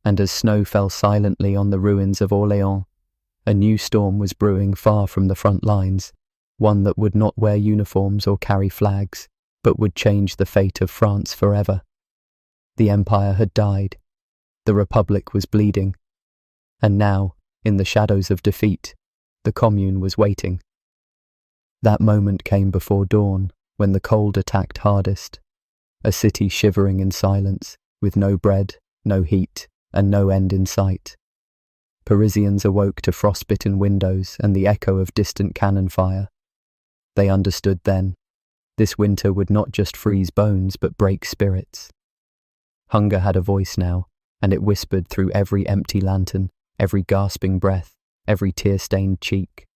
And as snow fell silently on the ruins of Orléans, a new storm was brewing far from the front lines, one that would not wear uniforms or carry flags, but would change the fate of France forever. The Empire had died. The Republic was bleeding. And now, in the shadows of defeat, the Commune was waiting. That moment came before dawn, when the cold attacked hardest. A city shivering in silence, with no bread, no heat, and no end in sight. Parisians awoke to frostbitten windows and the echo of distant cannon fire. They understood then. This winter would not just freeze bones but break spirits. Hunger had a voice now, and it whispered through every empty lantern, every gasping breath, every tear-stained cheek.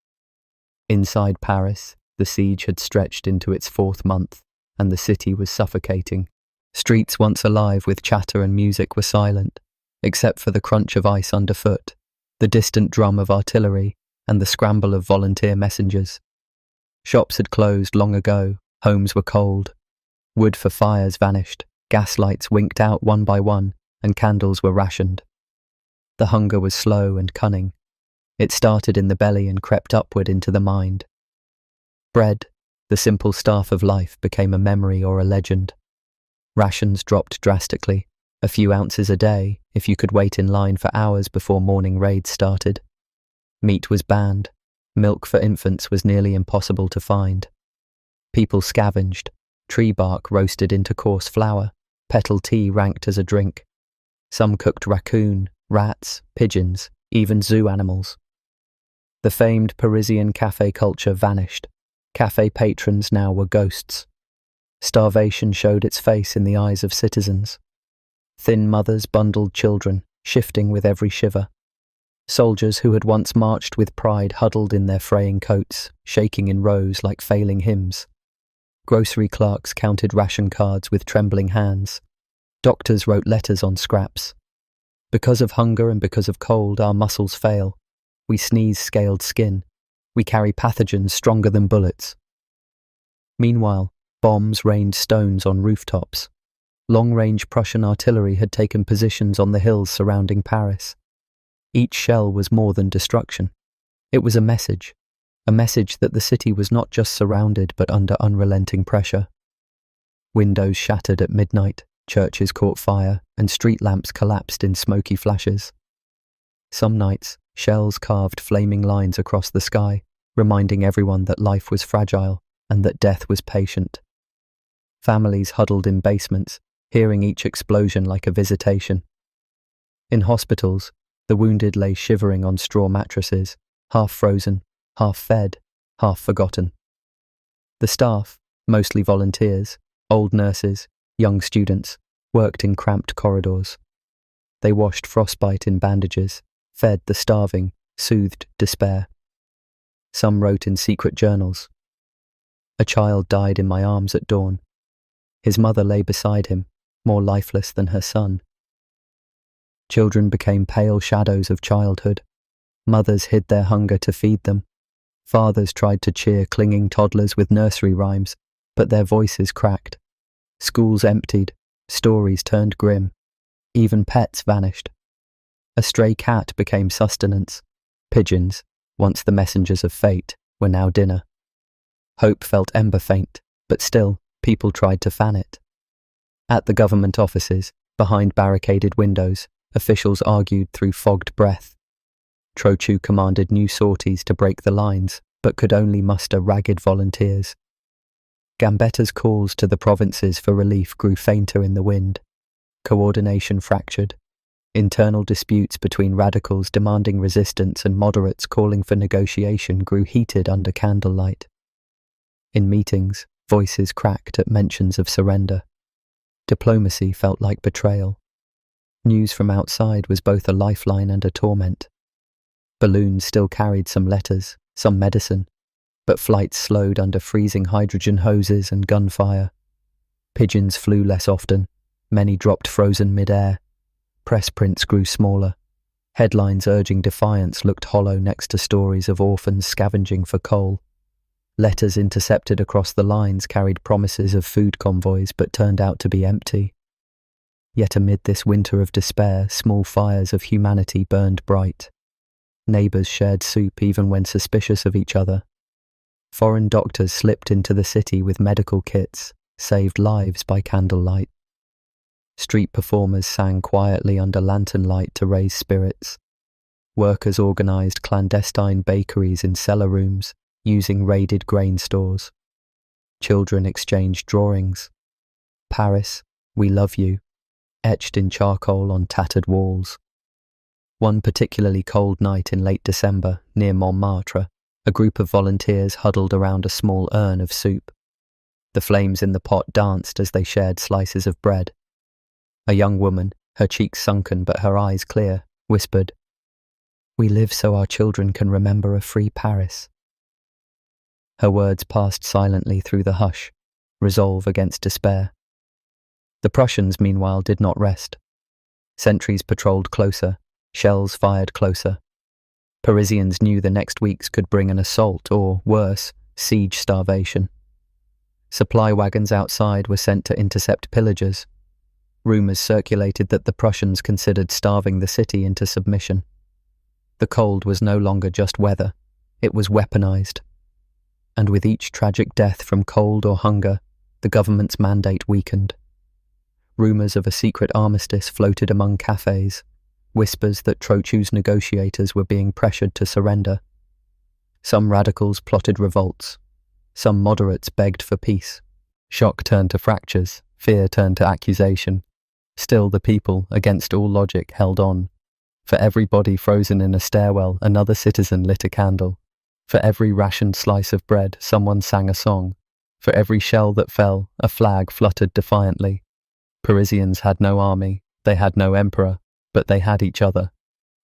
Inside Paris, the siege had stretched into its 4th month, and the city was suffocating. Streets once alive with chatter and music were silent, except for the crunch of ice underfoot, the distant drum of artillery, and the scramble of volunteer messengers. Shops had closed long ago, homes were cold. Wood for fires vanished, gas lights winked out one by one, and candles were rationed. The hunger was slow and cunning. It started in the belly and crept upward into the mind. Bread, the simple staff of life, became a memory or a legend. Rations dropped drastically, a few ounces a day if you could wait in line for hours before morning raids started. Meat was banned. Milk for infants was nearly impossible to find. People scavenged, tree bark roasted into coarse flour, petal tea ranked as a drink. Some cooked raccoon, rats, pigeons, even zoo animals. The famed Parisian cafe culture vanished. Cafe patrons now were ghosts. Starvation showed its face in the eyes of citizens. Thin mothers bundled children, shifting with every shiver. Soldiers who had once marched with pride huddled in their fraying coats, shaking in rows like failing hymns. Grocery clerks counted ration cards with trembling hands. Doctors wrote letters on scraps. Because of hunger and because of cold, our muscles fail. We sneeze scaled skin. We carry pathogens stronger than bullets. Meanwhile, bombs rained stones on rooftops. Long-range Prussian artillery had taken positions on the hills surrounding Paris. Each shell was more than destruction. It was a message that the city was not just surrounded but under unrelenting pressure. Windows shattered at midnight, churches caught fire, and street lamps collapsed in smoky flashes. Some nights, shells carved flaming lines across the sky, reminding everyone that life was fragile and that death was patient. Families huddled in basements, hearing each explosion like a visitation. In hospitals, the wounded lay shivering on straw mattresses, half frozen, half fed, half forgotten. The staff, mostly volunteers, old nurses, young students, worked in cramped corridors. They washed frostbite in bandages, fed the starving, soothed despair. Some wrote in secret journals. A child died in my arms at dawn. His mother lay beside him, more lifeless than her son. Children became pale shadows of childhood. Mothers hid their hunger to feed them. Fathers tried to cheer clinging toddlers with nursery rhymes, but their voices cracked. Schools emptied, stories turned grim. Even pets vanished. A stray cat became sustenance. Pigeons, once the messengers of fate, were now dinner. Hope felt ember faint, but still, people tried to fan it. At the government offices, behind barricaded windows, officials argued through fogged breath. Trochu commanded new sorties to break the lines, but could only muster ragged volunteers. Gambetta's calls to the provinces for relief grew fainter in the wind. Coordination fractured. Internal disputes between radicals demanding resistance and moderates calling for negotiation grew heated under candlelight. In meetings, voices cracked at mentions of surrender. Diplomacy felt like betrayal. News from outside was both a lifeline and a torment. Balloons still carried some letters, some medicine, but flights slowed under freezing hydrogen hoses and gunfire. Pigeons flew less often, many dropped frozen mid-air. Press prints grew smaller. Headlines urging defiance looked hollow next to stories of orphans scavenging for coal. Letters intercepted across the lines carried promises of food convoys but turned out to be empty. Yet amid this winter of despair, small fires of humanity burned bright. Neighbours shared soup even when suspicious of each other. Foreign doctors slipped into the city with medical kits, saved lives by candlelight. Street performers sang quietly under lantern light to raise spirits. Workers organised clandestine bakeries in cellar rooms, using raided grain stores. Children exchanged drawings. Paris, we love you, etched in charcoal on tattered walls. One particularly cold night in late December, near Montmartre, a group of volunteers huddled around a small urn of soup. The flames in the pot danced as they shared slices of bread. A young woman, her cheeks sunken but her eyes clear, whispered, "We live so our children can remember a free Paris." Her words passed silently through the hush, resolve against despair. The Prussians, meanwhile, did not rest. Sentries patrolled closer, shells fired closer. Parisians knew the next weeks could bring an assault or, worse, siege starvation. Supply wagons outside were sent to intercept pillagers. Rumours circulated that the Prussians considered starving the city into submission. The cold was no longer just weather, it was weaponized. And with each tragic death from cold or hunger, the government's mandate weakened. Rumours of a secret armistice floated among cafes, whispers that Trochu's negotiators were being pressured to surrender. Some radicals plotted revolts. Some moderates begged for peace. Shock turned to fractures, fear turned to accusation. Still the people, against all logic, held on. For every body frozen in a stairwell, another citizen lit a candle. For every rationed slice of bread, someone sang a song. For every shell that fell, a flag fluttered defiantly. Parisians had no army, they had no emperor, but they had each other.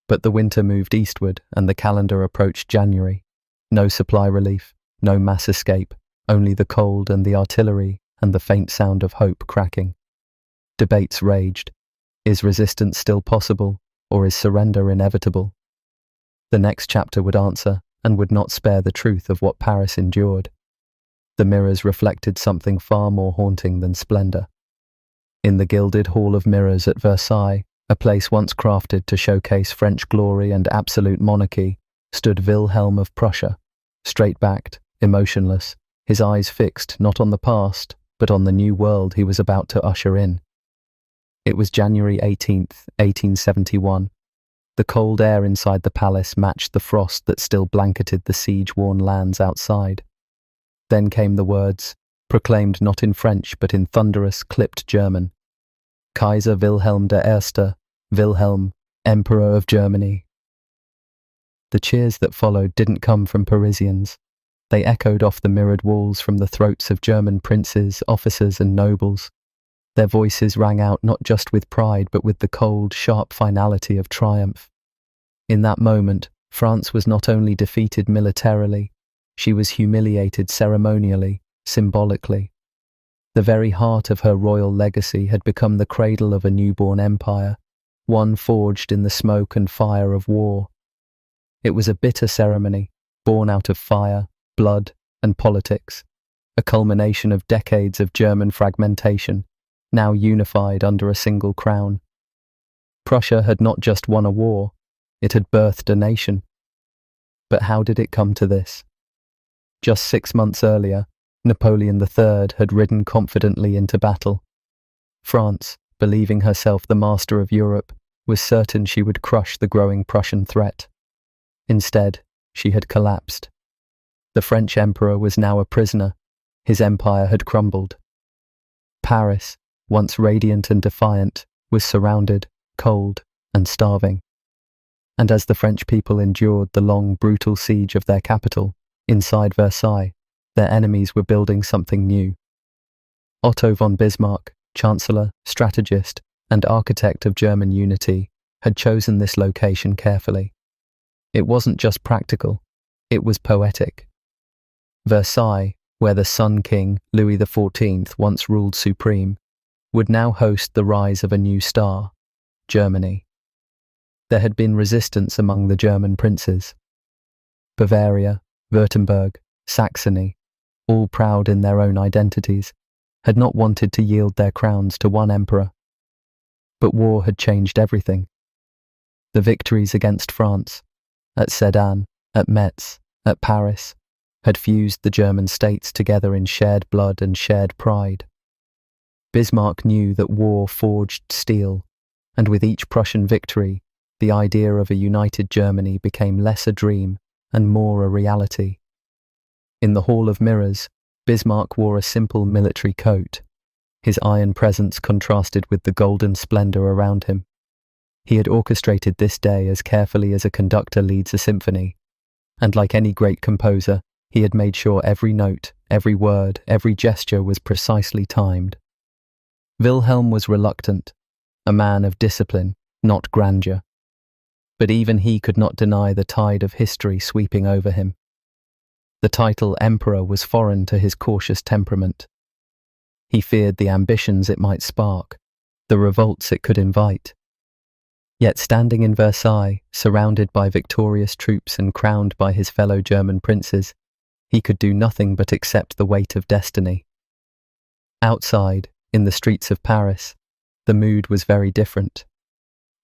But the winter moved eastward, and the calendar approached January. No supply relief, no mass escape, only the cold and the artillery and the faint sound of hope cracking. Debates raged. Is resistance still possible, or is surrender inevitable? The next chapter would answer, and would not spare the truth of what Paris endured. The mirrors reflected something far more haunting than splendour. In the gilded Hall of Mirrors at Versailles, a place once crafted to showcase French glory and absolute monarchy, stood Wilhelm of Prussia, straight-backed, emotionless, his eyes fixed not on the past, but on the new world he was about to usher in. It was January 18th, 1871. The cold air inside the palace matched the frost that still blanketed the siege-worn lands outside. Then came the words, proclaimed not in French but in thunderous, clipped German. Kaiser Wilhelm I, Wilhelm, Emperor of Germany. The cheers that followed didn't come from Parisians. They echoed off the mirrored walls from the throats of German princes, officers and nobles. Their voices rang out not just with pride but with the cold, sharp finality of triumph. In that moment, France was not only defeated militarily, she was humiliated ceremonially, symbolically. The very heart of her royal legacy had become the cradle of a newborn empire, one forged in the smoke and fire of war. It was a bitter ceremony, born out of fire, blood, and politics, a culmination of decades of German fragmentation, now unified under a single crown. Prussia had not just won a war, it had birthed a nation. But how did it come to this? Just 6 months earlier, Napoleon III had ridden confidently into battle. France, believing herself the master of Europe, was certain she would crush the growing Prussian threat. Instead, she had collapsed. The French emperor was now a prisoner. His empire had crumbled. Paris, once radiant and defiant, was surrounded, cold, and starving. And as the French people endured the long, brutal siege of their capital, inside Versailles, their enemies were building something new. Otto von Bismarck, chancellor, strategist, and architect of German unity, had chosen this location carefully. It wasn't just practical, it was poetic. Versailles, where the Sun King, Louis XIV, once ruled supreme, would now host the rise of a new star, Germany. There had been resistance among the German princes. Bavaria, Württemberg, Saxony, all proud in their own identities, had not wanted to yield their crowns to one emperor. But war had changed everything. The victories against France, at Sedan, at Metz, at Paris, had fused the German states together in shared blood and shared pride. Bismarck knew that war forged steel, and with each Prussian victory, the idea of a united Germany became less a dream and more a reality. In the Hall of Mirrors, Bismarck wore a simple military coat. His iron presence contrasted with the golden splendour around him. He had orchestrated this day as carefully as a conductor leads a symphony, and like any great composer, he had made sure every note, every word, every gesture was precisely timed. Wilhelm was reluctant, a man of discipline, not grandeur. But even he could not deny the tide of history sweeping over him. The title Emperor was foreign to his cautious temperament. He feared the ambitions it might spark, the revolts it could invite. Yet standing in Versailles, surrounded by victorious troops and crowned by his fellow German princes, he could do nothing but accept the weight of destiny. Outside, in the streets of Paris, the mood was very different.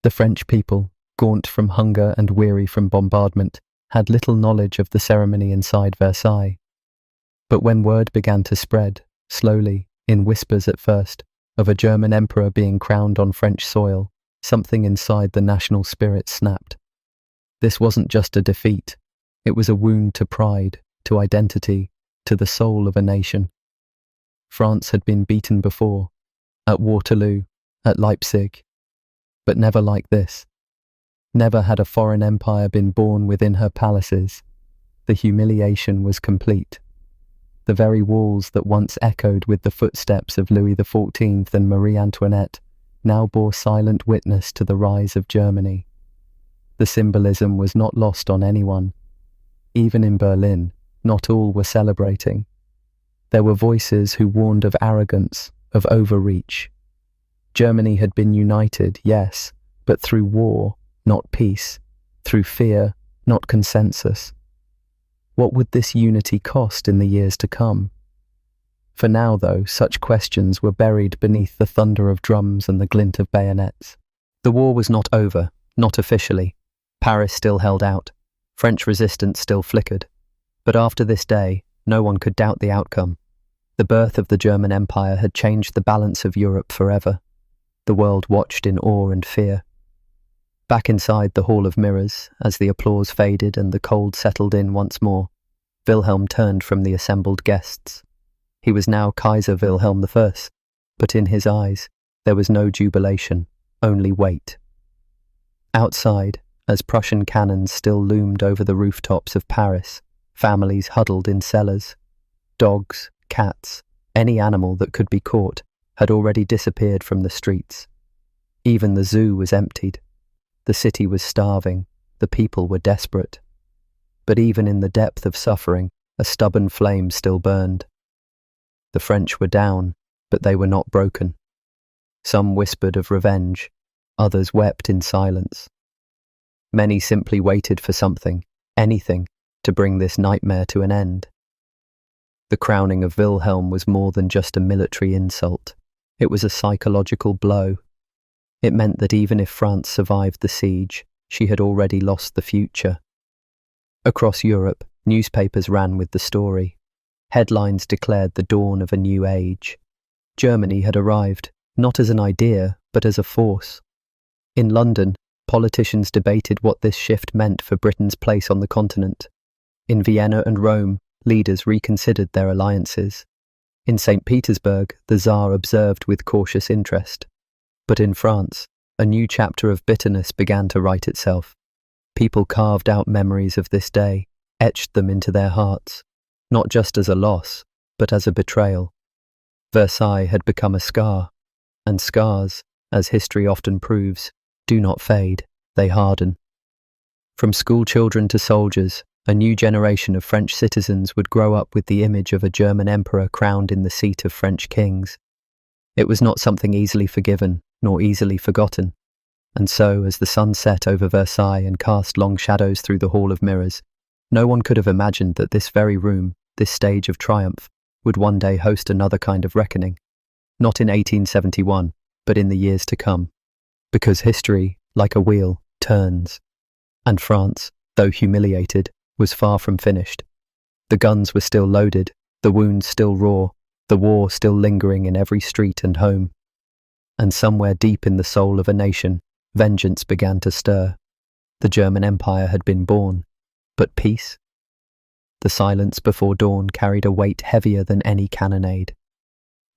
The French people, gaunt from hunger and weary from bombardment, had little knowledge of the ceremony inside Versailles. But when word began to spread, slowly, in whispers at first, of a German emperor being crowned on French soil, something inside the national spirit snapped. This wasn't just a defeat, it was a wound to pride, to identity, to the soul of a nation. France had been beaten before, at Waterloo, at Leipzig, but never like this. Never had a foreign empire been born within her palaces. The humiliation was complete. The very walls that once echoed with the footsteps of Louis XIV and Marie Antoinette now bore silent witness to the rise of Germany. The symbolism was not lost on anyone. Even in Berlin, not all were celebrating. There were voices who warned of arrogance, of overreach. Germany had been united, yes, but through war, not peace, through fear, not consensus. What would this unity cost in the years to come? For now, though, such questions were buried beneath the thunder of drums and the glint of bayonets. The war was not over, not officially. Paris still held out. French resistance still flickered. But after this day, no one could doubt the outcome. The birth of the German Empire had changed the balance of Europe forever. The world watched in awe and fear. Back inside the Hall of Mirrors, as the applause faded and the cold settled in once more, Wilhelm turned from the assembled guests. He was now Kaiser Wilhelm I, but in his eyes there was no jubilation, only weight. Outside, as Prussian cannons still loomed over the rooftops of Paris, families huddled in cellars. Dogs, cats, any animal that could be caught had already disappeared from the streets. Even the zoo was emptied. The city was starving, the people were desperate. But even in the depth of suffering, a stubborn flame still burned. The French were down, but they were not broken. Some whispered of revenge, others wept in silence. Many simply waited for something, anything, to bring this nightmare to an end. The crowning of Wilhelm was more than just a military insult. It was a psychological blow. It meant that even if France survived the siege, she had already lost the future. Across Europe, newspapers ran with the story. Headlines declared the dawn of a new age. Germany had arrived, not as an idea, but as a force. In London, politicians debated what this shift meant for Britain's place on the continent. In Vienna and Rome, leaders reconsidered their alliances. In St. Petersburg, the Tsar observed with cautious interest. But in France, a new chapter of bitterness began to write itself. People carved out memories of this day, etched them into their hearts, not just as a loss, but as a betrayal. Versailles had become a scar, and scars, as history often proves, do not fade, they harden. From school children to soldiers, a new generation of French citizens would grow up with the image of a German emperor crowned in the seat of French kings. It was not something easily forgiven, nor easily forgotten. And so, as the sun set over Versailles and cast long shadows through the Hall of Mirrors, no one could have imagined that this very room, this stage of triumph, would one day host another kind of reckoning. Not in 1871, but in the years to come. Because history, like a wheel, turns. And France, though humiliated, was far from finished. The guns were still loaded, the wounds still raw, the war still lingering in every street and home. And somewhere deep in the soul of a nation, vengeance began to stir. The German Empire had been born. But peace? The silence before dawn carried a weight heavier than any cannonade.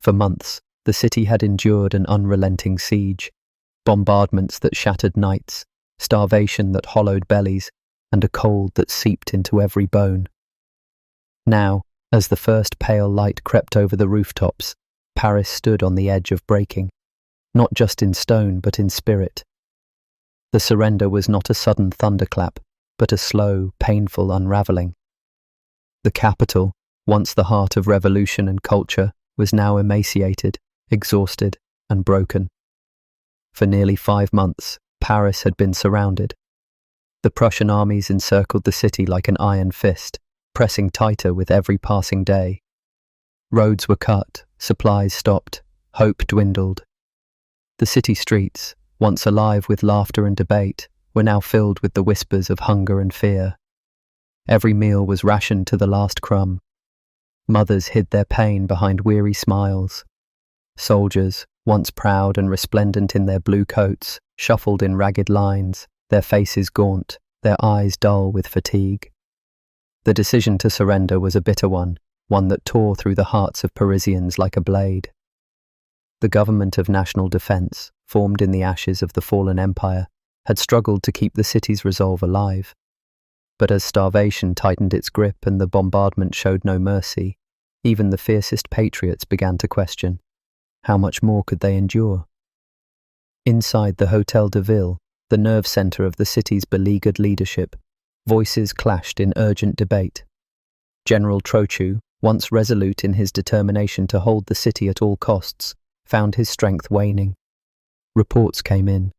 For months, the city had endured an unrelenting siege, bombardments that shattered nights, starvation that hollowed bellies, and a cold that seeped into every bone. Now, as the first pale light crept over the rooftops, Paris stood on the edge of breaking, not just in stone but in spirit. The surrender was not a sudden thunderclap, but a slow, painful unravelling. The capital, once the heart of revolution and culture, was now emaciated, exhausted, and broken. For nearly 5 months, Paris had been surrounded. The Prussian armies encircled the city like an iron fist, pressing tighter with every passing day. Roads were cut, supplies stopped, hope dwindled. The city streets, once alive with laughter and debate, were now filled with the whispers of hunger and fear. Every meal was rationed to the last crumb. Mothers hid their pain behind weary smiles. Soldiers, once proud and resplendent in their blue coats, shuffled in ragged lines, their faces gaunt, their eyes dull with fatigue. The decision to surrender was a bitter one that tore through the hearts of Parisians like a blade. The government of national defence, formed in the ashes of the fallen empire, had struggled to keep the city's resolve alive. But as starvation tightened its grip and the bombardment showed no mercy, even the fiercest patriots began to question, how much more could they endure? Inside the Hôtel de Ville, the nerve centre of the city's beleaguered leadership, voices clashed in urgent debate. General Trochu, once resolute in his determination to hold the city at all costs, found his strength waning. Reports came in,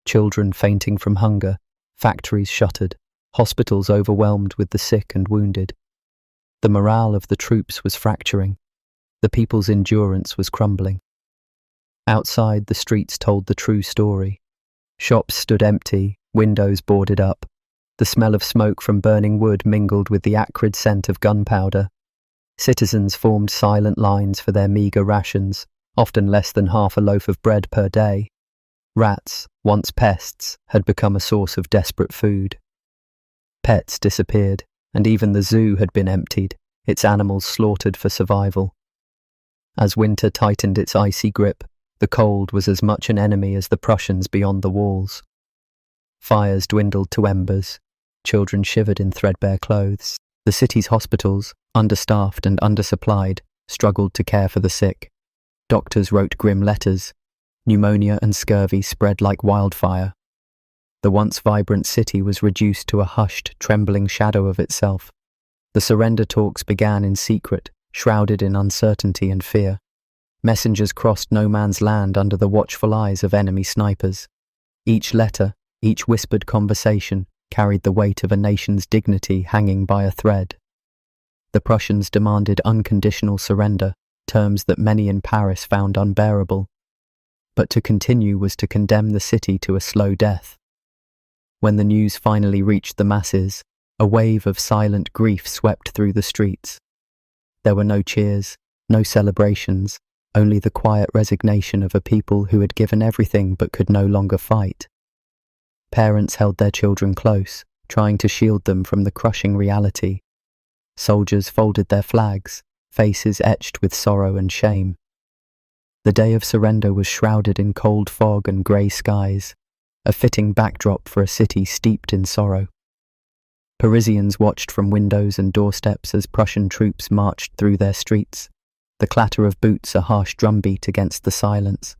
children fainting from hunger, factories shuttered, hospitals overwhelmed with the sick and wounded. The morale of the troops was fracturing. The people's endurance was crumbling. Outside, the streets told the true story. Shops stood empty, windows boarded up. The smell of smoke from burning wood mingled with the acrid scent of gunpowder. Citizens formed silent lines for their meagre rations, often less than half a loaf of bread per day. Rats, once pests, had become a source of desperate food. Pets disappeared, and even the zoo had been emptied, its animals slaughtered for survival. As winter tightened its icy grip, the cold was as much an enemy as the Prussians beyond the walls. Fires dwindled to embers. Children shivered in threadbare clothes. The city's hospitals, understaffed and undersupplied, struggled to care for the sick. Doctors wrote grim letters. Pneumonia and scurvy spread like wildfire. The once vibrant city was reduced to a hushed, trembling shadow of itself. The surrender talks began in secret, shrouded in uncertainty and fear. Messengers crossed no man's land under the watchful eyes of enemy snipers. Each letter, each whispered conversation, carried the weight of a nation's dignity hanging by a thread. The Prussians demanded unconditional surrender, terms that many in Paris found unbearable. But to continue was to condemn the city to a slow death. When the news finally reached the masses, a wave of silent grief swept through the streets. There were no cheers, no celebrations, only the quiet resignation of a people who had given everything but could no longer fight. Parents held their children close, trying to shield them from the crushing reality. Soldiers folded their flags, faces etched with sorrow and shame. The day of surrender was shrouded in cold fog and grey skies, a fitting backdrop for a city steeped in sorrow. Parisians watched from windows and doorsteps as Prussian troops marched through their streets, the clatter of boots a harsh drumbeat against the silence.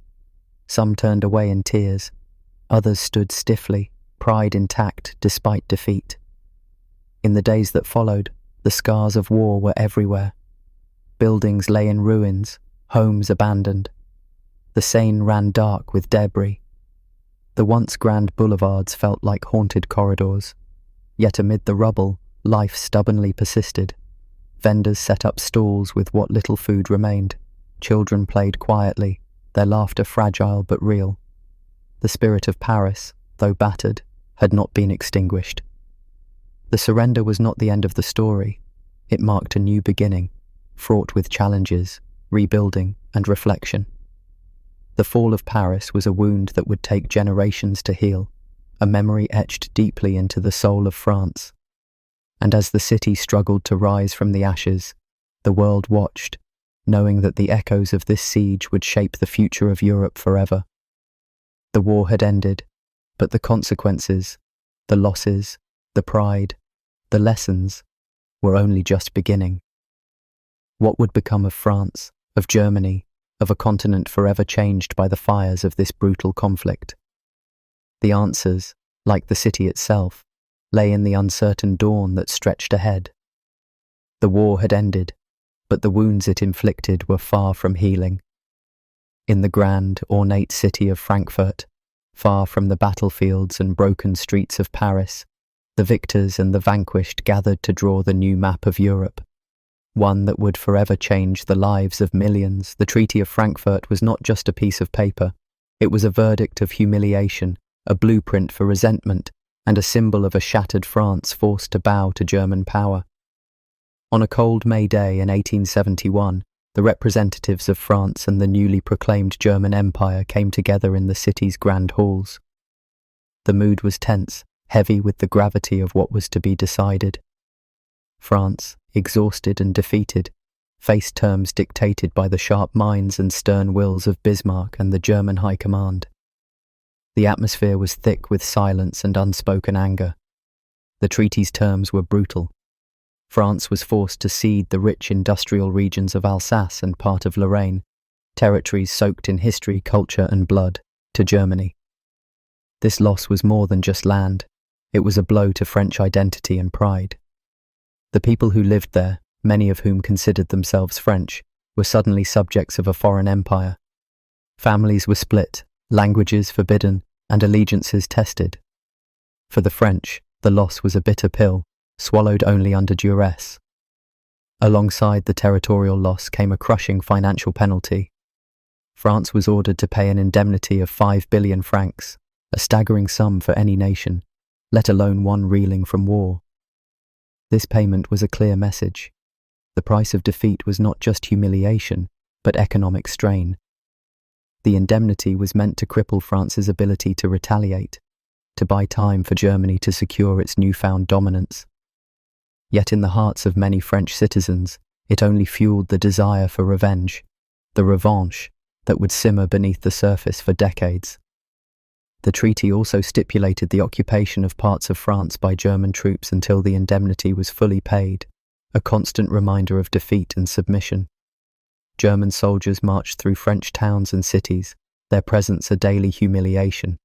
Some turned away in tears, others stood stiffly, pride intact despite defeat. In the days that followed, the scars of war were everywhere. Buildings lay in ruins, homes abandoned. The Seine ran dark with debris. The once grand boulevards felt like haunted corridors. Yet amid the rubble, life stubbornly persisted. Vendors set up stalls with what little food remained. Children played quietly, their laughter fragile but real. The spirit of Paris, though battered, had not been extinguished. The surrender was not the end of the story. It marked a new beginning, fraught with challenges, rebuilding, and reflection. The fall of Paris was a wound that would take generations to heal, a memory etched deeply into the soul of France. And as the city struggled to rise from the ashes, the world watched, knowing that the echoes of this siege would shape the future of Europe forever. The war had ended, but the consequences, the losses, the pride, the lessons, were only just beginning. What would become of France, of Germany, of a continent forever changed by the fires of this brutal conflict? The answers, like the city itself, lay in the uncertain dawn that stretched ahead. The war had ended, but the wounds it inflicted were far from healing. In the grand, ornate city of Frankfurt, far from the battlefields and broken streets of Paris, the victors and the vanquished gathered to draw the new map of Europe, one that would forever change the lives of millions. The Treaty of Frankfurt was not just a piece of paper. It was a verdict of humiliation, a blueprint for resentment, and a symbol of a shattered France forced to bow to German power. On a cold May day in 1871, the representatives of France and the newly proclaimed German Empire came together in the city's grand halls. The mood was tense, heavy with the gravity of what was to be decided. France, exhausted and defeated, faced terms dictated by the sharp minds and stern wills of Bismarck and the German High Command. The atmosphere was thick with silence and unspoken anger. The treaty's terms were brutal. France was forced to cede the rich industrial regions of Alsace and part of Lorraine, territories soaked in history, culture and blood, to Germany. This loss was more than just land. It was a blow to French identity and pride. The people who lived there, many of whom considered themselves French, were suddenly subjects of a foreign empire. Families were split, languages forbidden, and allegiances tested. For the French, the loss was a bitter pill, swallowed only under duress. Alongside the territorial loss came a crushing financial penalty. France was ordered to pay an indemnity of 5 billion francs, a staggering sum for any nation, let alone one reeling from war. This payment was a clear message. The price of defeat was not just humiliation, but economic strain. The indemnity was meant to cripple France's ability to retaliate, to buy time for Germany to secure its newfound dominance. Yet in the hearts of many French citizens, it only fueled the desire for revenge, the revanche that would simmer beneath the surface for decades. The treaty also stipulated the occupation of parts of France by German troops until the indemnity was fully paid, a constant reminder of defeat and submission. German soldiers marched through French towns and cities, their presence a daily humiliation.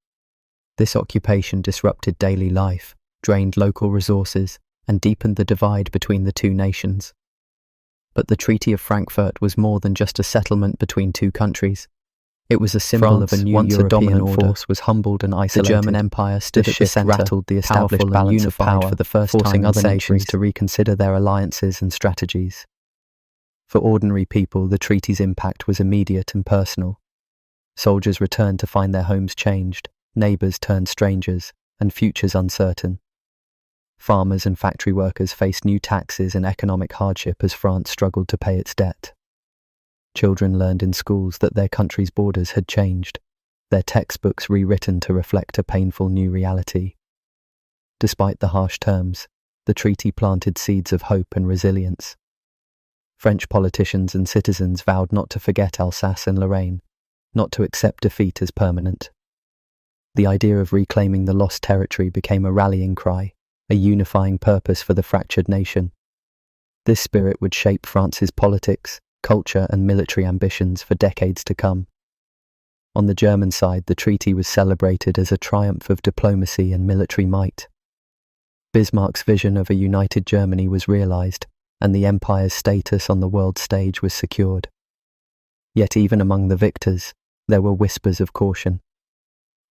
This occupation disrupted daily life, drained local resources, and deepened the divide between the two nations. But the Treaty of Frankfurt was more than just a settlement between two countries. It was a symbol of a new once European a dominant order. Force, was humbled and isolated. The German Empire stood The at the shift centre, rattled the established powerful and balance of unified power, for the first forcing time other in nations centuries. to reconsider their alliances and strategies. For ordinary people, the treaty's impact was immediate and personal. Soldiers returned to find their homes changed, neighbours turned strangers, and futures uncertain. Farmers and factory workers faced new taxes and economic hardship as France struggled to pay its debt. Children learned in schools that their country's borders had changed, their textbooks rewritten to reflect a painful new reality. Despite the harsh terms, the treaty planted seeds of hope and resilience. French politicians and citizens vowed not to forget Alsace and Lorraine, not to accept defeat as permanent. The idea of reclaiming the lost territory became a rallying cry, a unifying purpose for the fractured nation. This spirit would shape France's politics, culture and military ambitions for decades to come. On the German side, the treaty was celebrated as a triumph of diplomacy and military might. Bismarck's vision of a united Germany was realized, and the empire's status on the world stage was secured. Yet even among the victors, there were whispers of caution.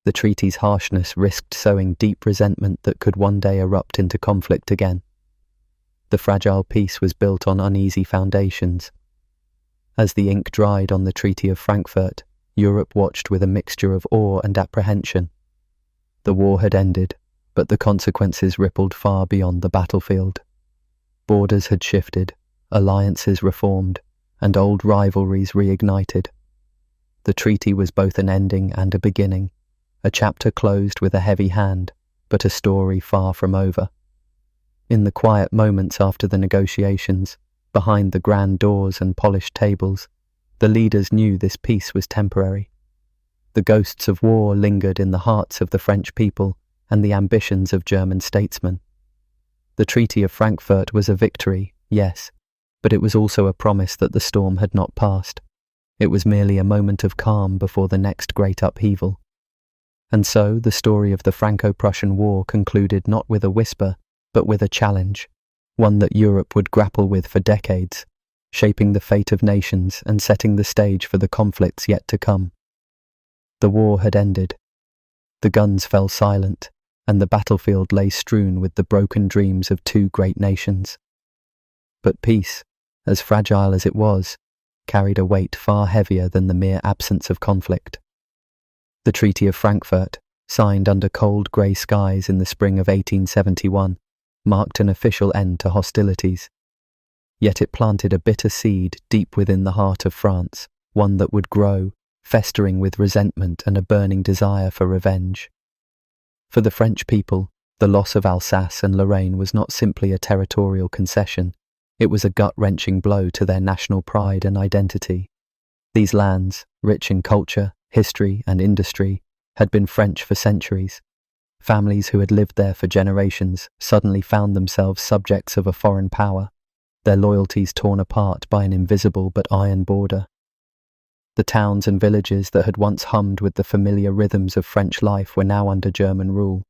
The treaty's harshness risked sowing deep resentment that could one day erupt into conflict again. The fragile peace was built on uneasy foundations. As the ink dried on the Treaty of Frankfurt, Europe watched with a mixture of awe and apprehension. The war had ended, but the consequences rippled far beyond the battlefield. Borders had shifted, alliances reformed, and old rivalries reignited. The treaty was both an ending and a beginning, a chapter closed with a heavy hand, but a story far from over. In the quiet moments after the negotiations, behind the grand doors and polished tables, the leaders knew this peace was temporary. The ghosts of war lingered in the hearts of the French people and the ambitions of German statesmen. The Treaty of Frankfurt was a victory, yes, but it was also a promise that the storm had not passed. It was merely a moment of calm before the next great upheaval. And so the story of the Franco-Prussian War concluded not with a whisper, but with a challenge, one that Europe would grapple with for decades, shaping the fate of nations and setting the stage for the conflicts yet to come. The war had ended. The guns fell silent, and the battlefield lay strewn with the broken dreams of two great nations. But peace, as fragile as it was, carried a weight far heavier than the mere absence of conflict. The Treaty of Frankfurt, signed under cold grey skies in the spring of 1871, marked an official end to hostilities. Yet it planted a bitter seed deep within the heart of France, one that would grow, festering with resentment and a burning desire for revenge. For the French people, the loss of Alsace and Lorraine was not simply a territorial concession, it was a gut-wrenching blow to their national pride and identity. These lands, rich in culture, history and industry, had been French for centuries. Families who had lived there for generations suddenly found themselves subjects of a foreign power, their loyalties torn apart by an invisible but iron border. The towns and villages that had once hummed with the familiar rhythms of French life were now under German rule.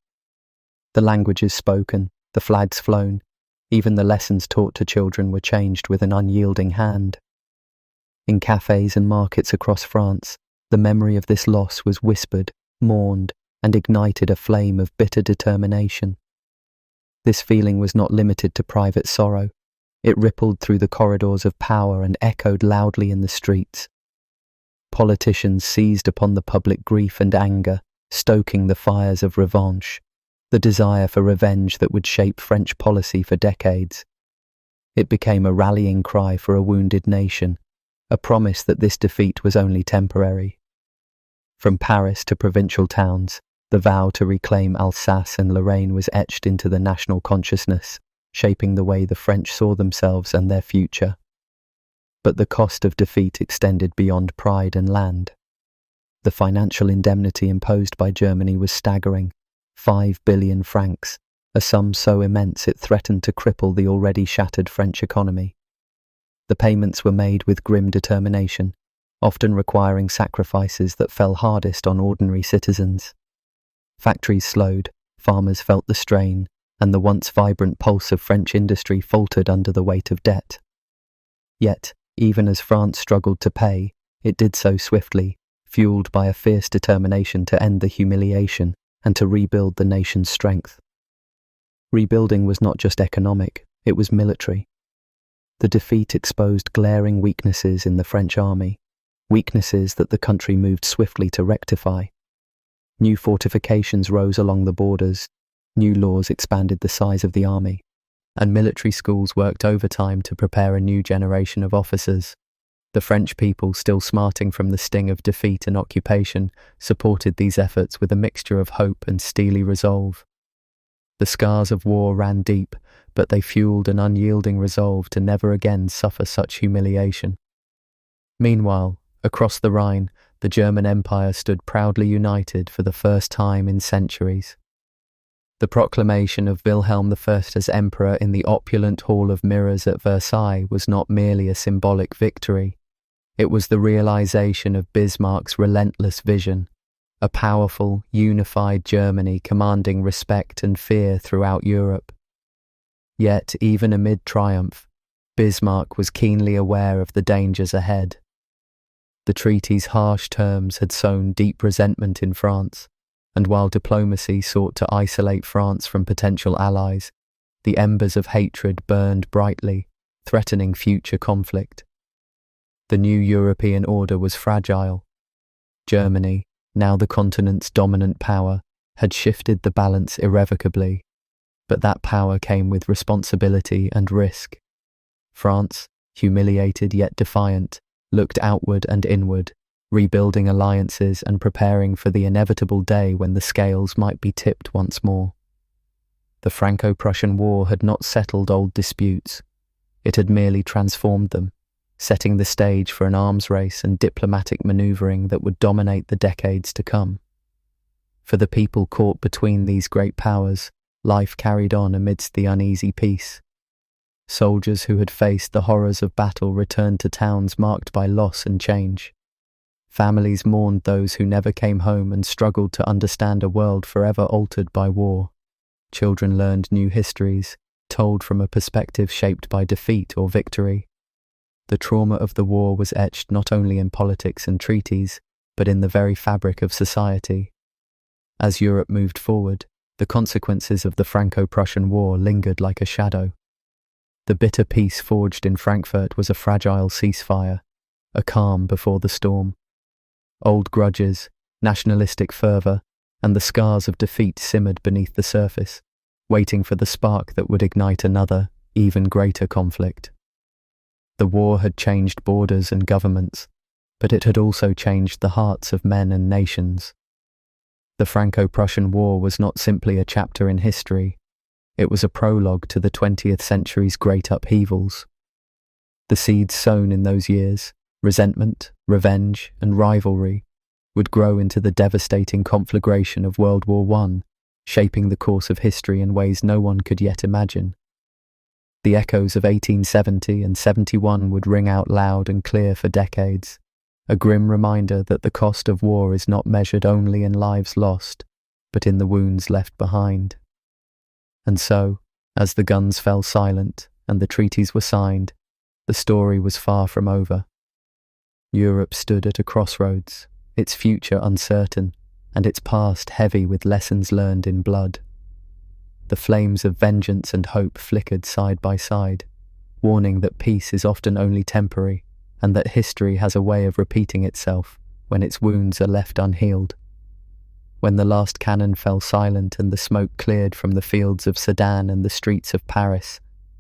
The languages spoken, the flags flown, even the lessons taught to children were changed with an unyielding hand. In cafes and markets across France, the memory of this loss was whispered, mourned, and ignited a flame of bitter determination. This feeling was not limited to private sorrow. It rippled through the corridors of power and echoed loudly in the streets. Politicians seized upon the public grief and anger, stoking the fires of revanche, the desire for revenge that would shape French policy for decades. It became a rallying cry for a wounded nation, a promise that this defeat was only temporary. From Paris to provincial towns, the vow to reclaim Alsace and Lorraine was etched into the national consciousness, shaping the way the French saw themselves and their future. But the cost of defeat extended beyond pride and land. The financial indemnity imposed by Germany was staggering, 5 billion francs, a sum so immense it threatened to cripple the already shattered French economy. The payments were made with grim determination, often requiring sacrifices that fell hardest on ordinary citizens. Factories slowed, farmers felt the strain, and the once vibrant pulse of French industry faltered under the weight of debt. Yet, even as France struggled to pay, it did so swiftly, fueled by a fierce determination to end the humiliation and to rebuild the nation's strength. Rebuilding was not just economic, it was military. The defeat exposed glaring weaknesses in the French army, weaknesses that the country moved swiftly to rectify. New fortifications rose along the borders, new laws expanded the size of the army, and military schools worked overtime to prepare a new generation of officers. The French people, still smarting from the sting of defeat and occupation, supported these efforts with a mixture of hope and steely resolve. The scars of war ran deep, but they fueled an unyielding resolve to never again suffer such humiliation. Meanwhile, across the Rhine, the German Empire stood proudly united for the first time in centuries. The proclamation of Wilhelm I as Emperor in the opulent Hall of Mirrors at Versailles was not merely a symbolic victory. It was the realization of Bismarck's relentless vision, a powerful, unified Germany commanding respect and fear throughout Europe. Yet, even amid triumph, Bismarck was keenly aware of the dangers ahead. The treaty's harsh terms had sown deep resentment in France, and while diplomacy sought to isolate France from potential allies, the embers of hatred burned brightly, threatening future conflict. The new European order was fragile. Germany, now the continent's dominant power, had shifted the balance irrevocably, but that power came with responsibility and risk. France, humiliated yet defiant, looked outward and inward, rebuilding alliances and preparing for the inevitable day when the scales might be tipped once more. The Franco-Prussian War had not settled old disputes. It had merely transformed them, setting the stage for an arms race and diplomatic manoeuvring that would dominate the decades to come. For the people caught between these great powers, life carried on amidst the uneasy peace. Soldiers who had faced the horrors of battle returned to towns marked by loss and change. Families mourned those who never came home and struggled to understand a world forever altered by war. Children learned new histories, told from a perspective shaped by defeat or victory. The trauma of the war was etched not only in politics and treaties, but in the very fabric of society. As Europe moved forward, the consequences of the Franco-Prussian War lingered like a shadow. The bitter peace forged in Frankfurt was a fragile ceasefire, a calm before the storm. Old grudges, nationalistic fervour, and the scars of defeat simmered beneath the surface, waiting for the spark that would ignite another, even greater conflict. The war had changed borders and governments, but it had also changed the hearts of men and nations. The Franco-Prussian War was not simply a chapter in history, it was a prologue to the 20th century's great upheavals. The seeds sown in those years, resentment, revenge, and rivalry, would grow into the devastating conflagration of World War I, shaping the course of history in ways no one could yet imagine. The echoes of 1870 and 71 would ring out loud and clear for decades, a grim reminder that the cost of war is not measured only in lives lost, but in the wounds left behind. And so, as the guns fell silent and the treaties were signed, the story was far from over. Europe stood at a crossroads, its future uncertain, and its past heavy with lessons learned in blood. The flames of vengeance and hope flickered side by side, warning that peace is often only temporary, and that history has a way of repeating itself when its wounds are left unhealed. When the last cannon fell silent and the smoke cleared from the fields of Sedan and the streets of Paris,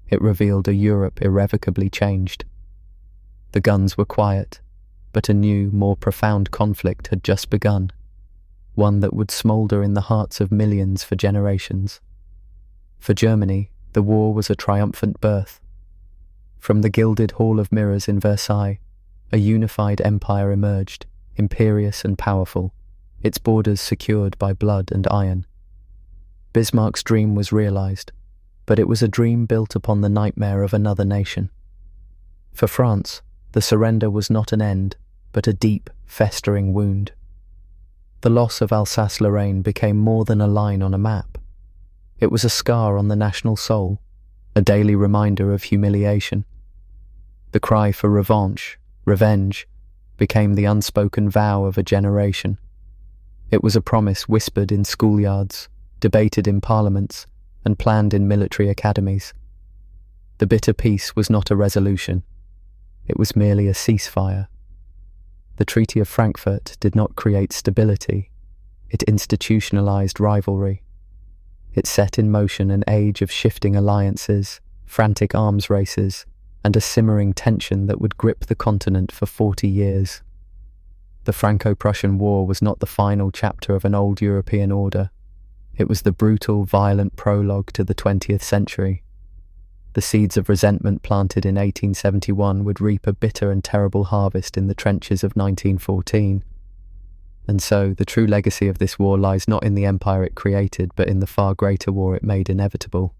it revealed a Europe irrevocably changed. The guns were quiet, but a new, more profound conflict had just begun, one that would smoulder in the hearts of millions for generations. For Germany, the war was a triumphant birth. From the gilded Hall of Mirrors in Versailles, a unified empire emerged, imperious and powerful, its borders secured by blood and iron. Bismarck's dream was realized, but it was a dream built upon the nightmare of another nation. For France, the surrender was not an end, but a deep, festering wound. The loss of Alsace-Lorraine became more than a line on a map. It was a scar on the national soul, a daily reminder of humiliation. The cry for revanche, revenge, became the unspoken vow of a generation. It was a promise whispered in schoolyards, debated in parliaments, and planned in military academies. The bitter peace was not a resolution. It was merely a ceasefire. The Treaty of Frankfurt did not create stability. It institutionalized rivalry. It set in motion an age of shifting alliances, frantic arms races, and a simmering tension that would grip the continent for 40 years. The Franco-Prussian War was not the final chapter of an old European order. It was the brutal, violent prologue to the 20th century. The seeds of resentment planted in 1871 would reap a bitter and terrible harvest in the trenches of 1914. And so, the true legacy of this war lies not in the empire it created, but in the far greater war it made inevitable.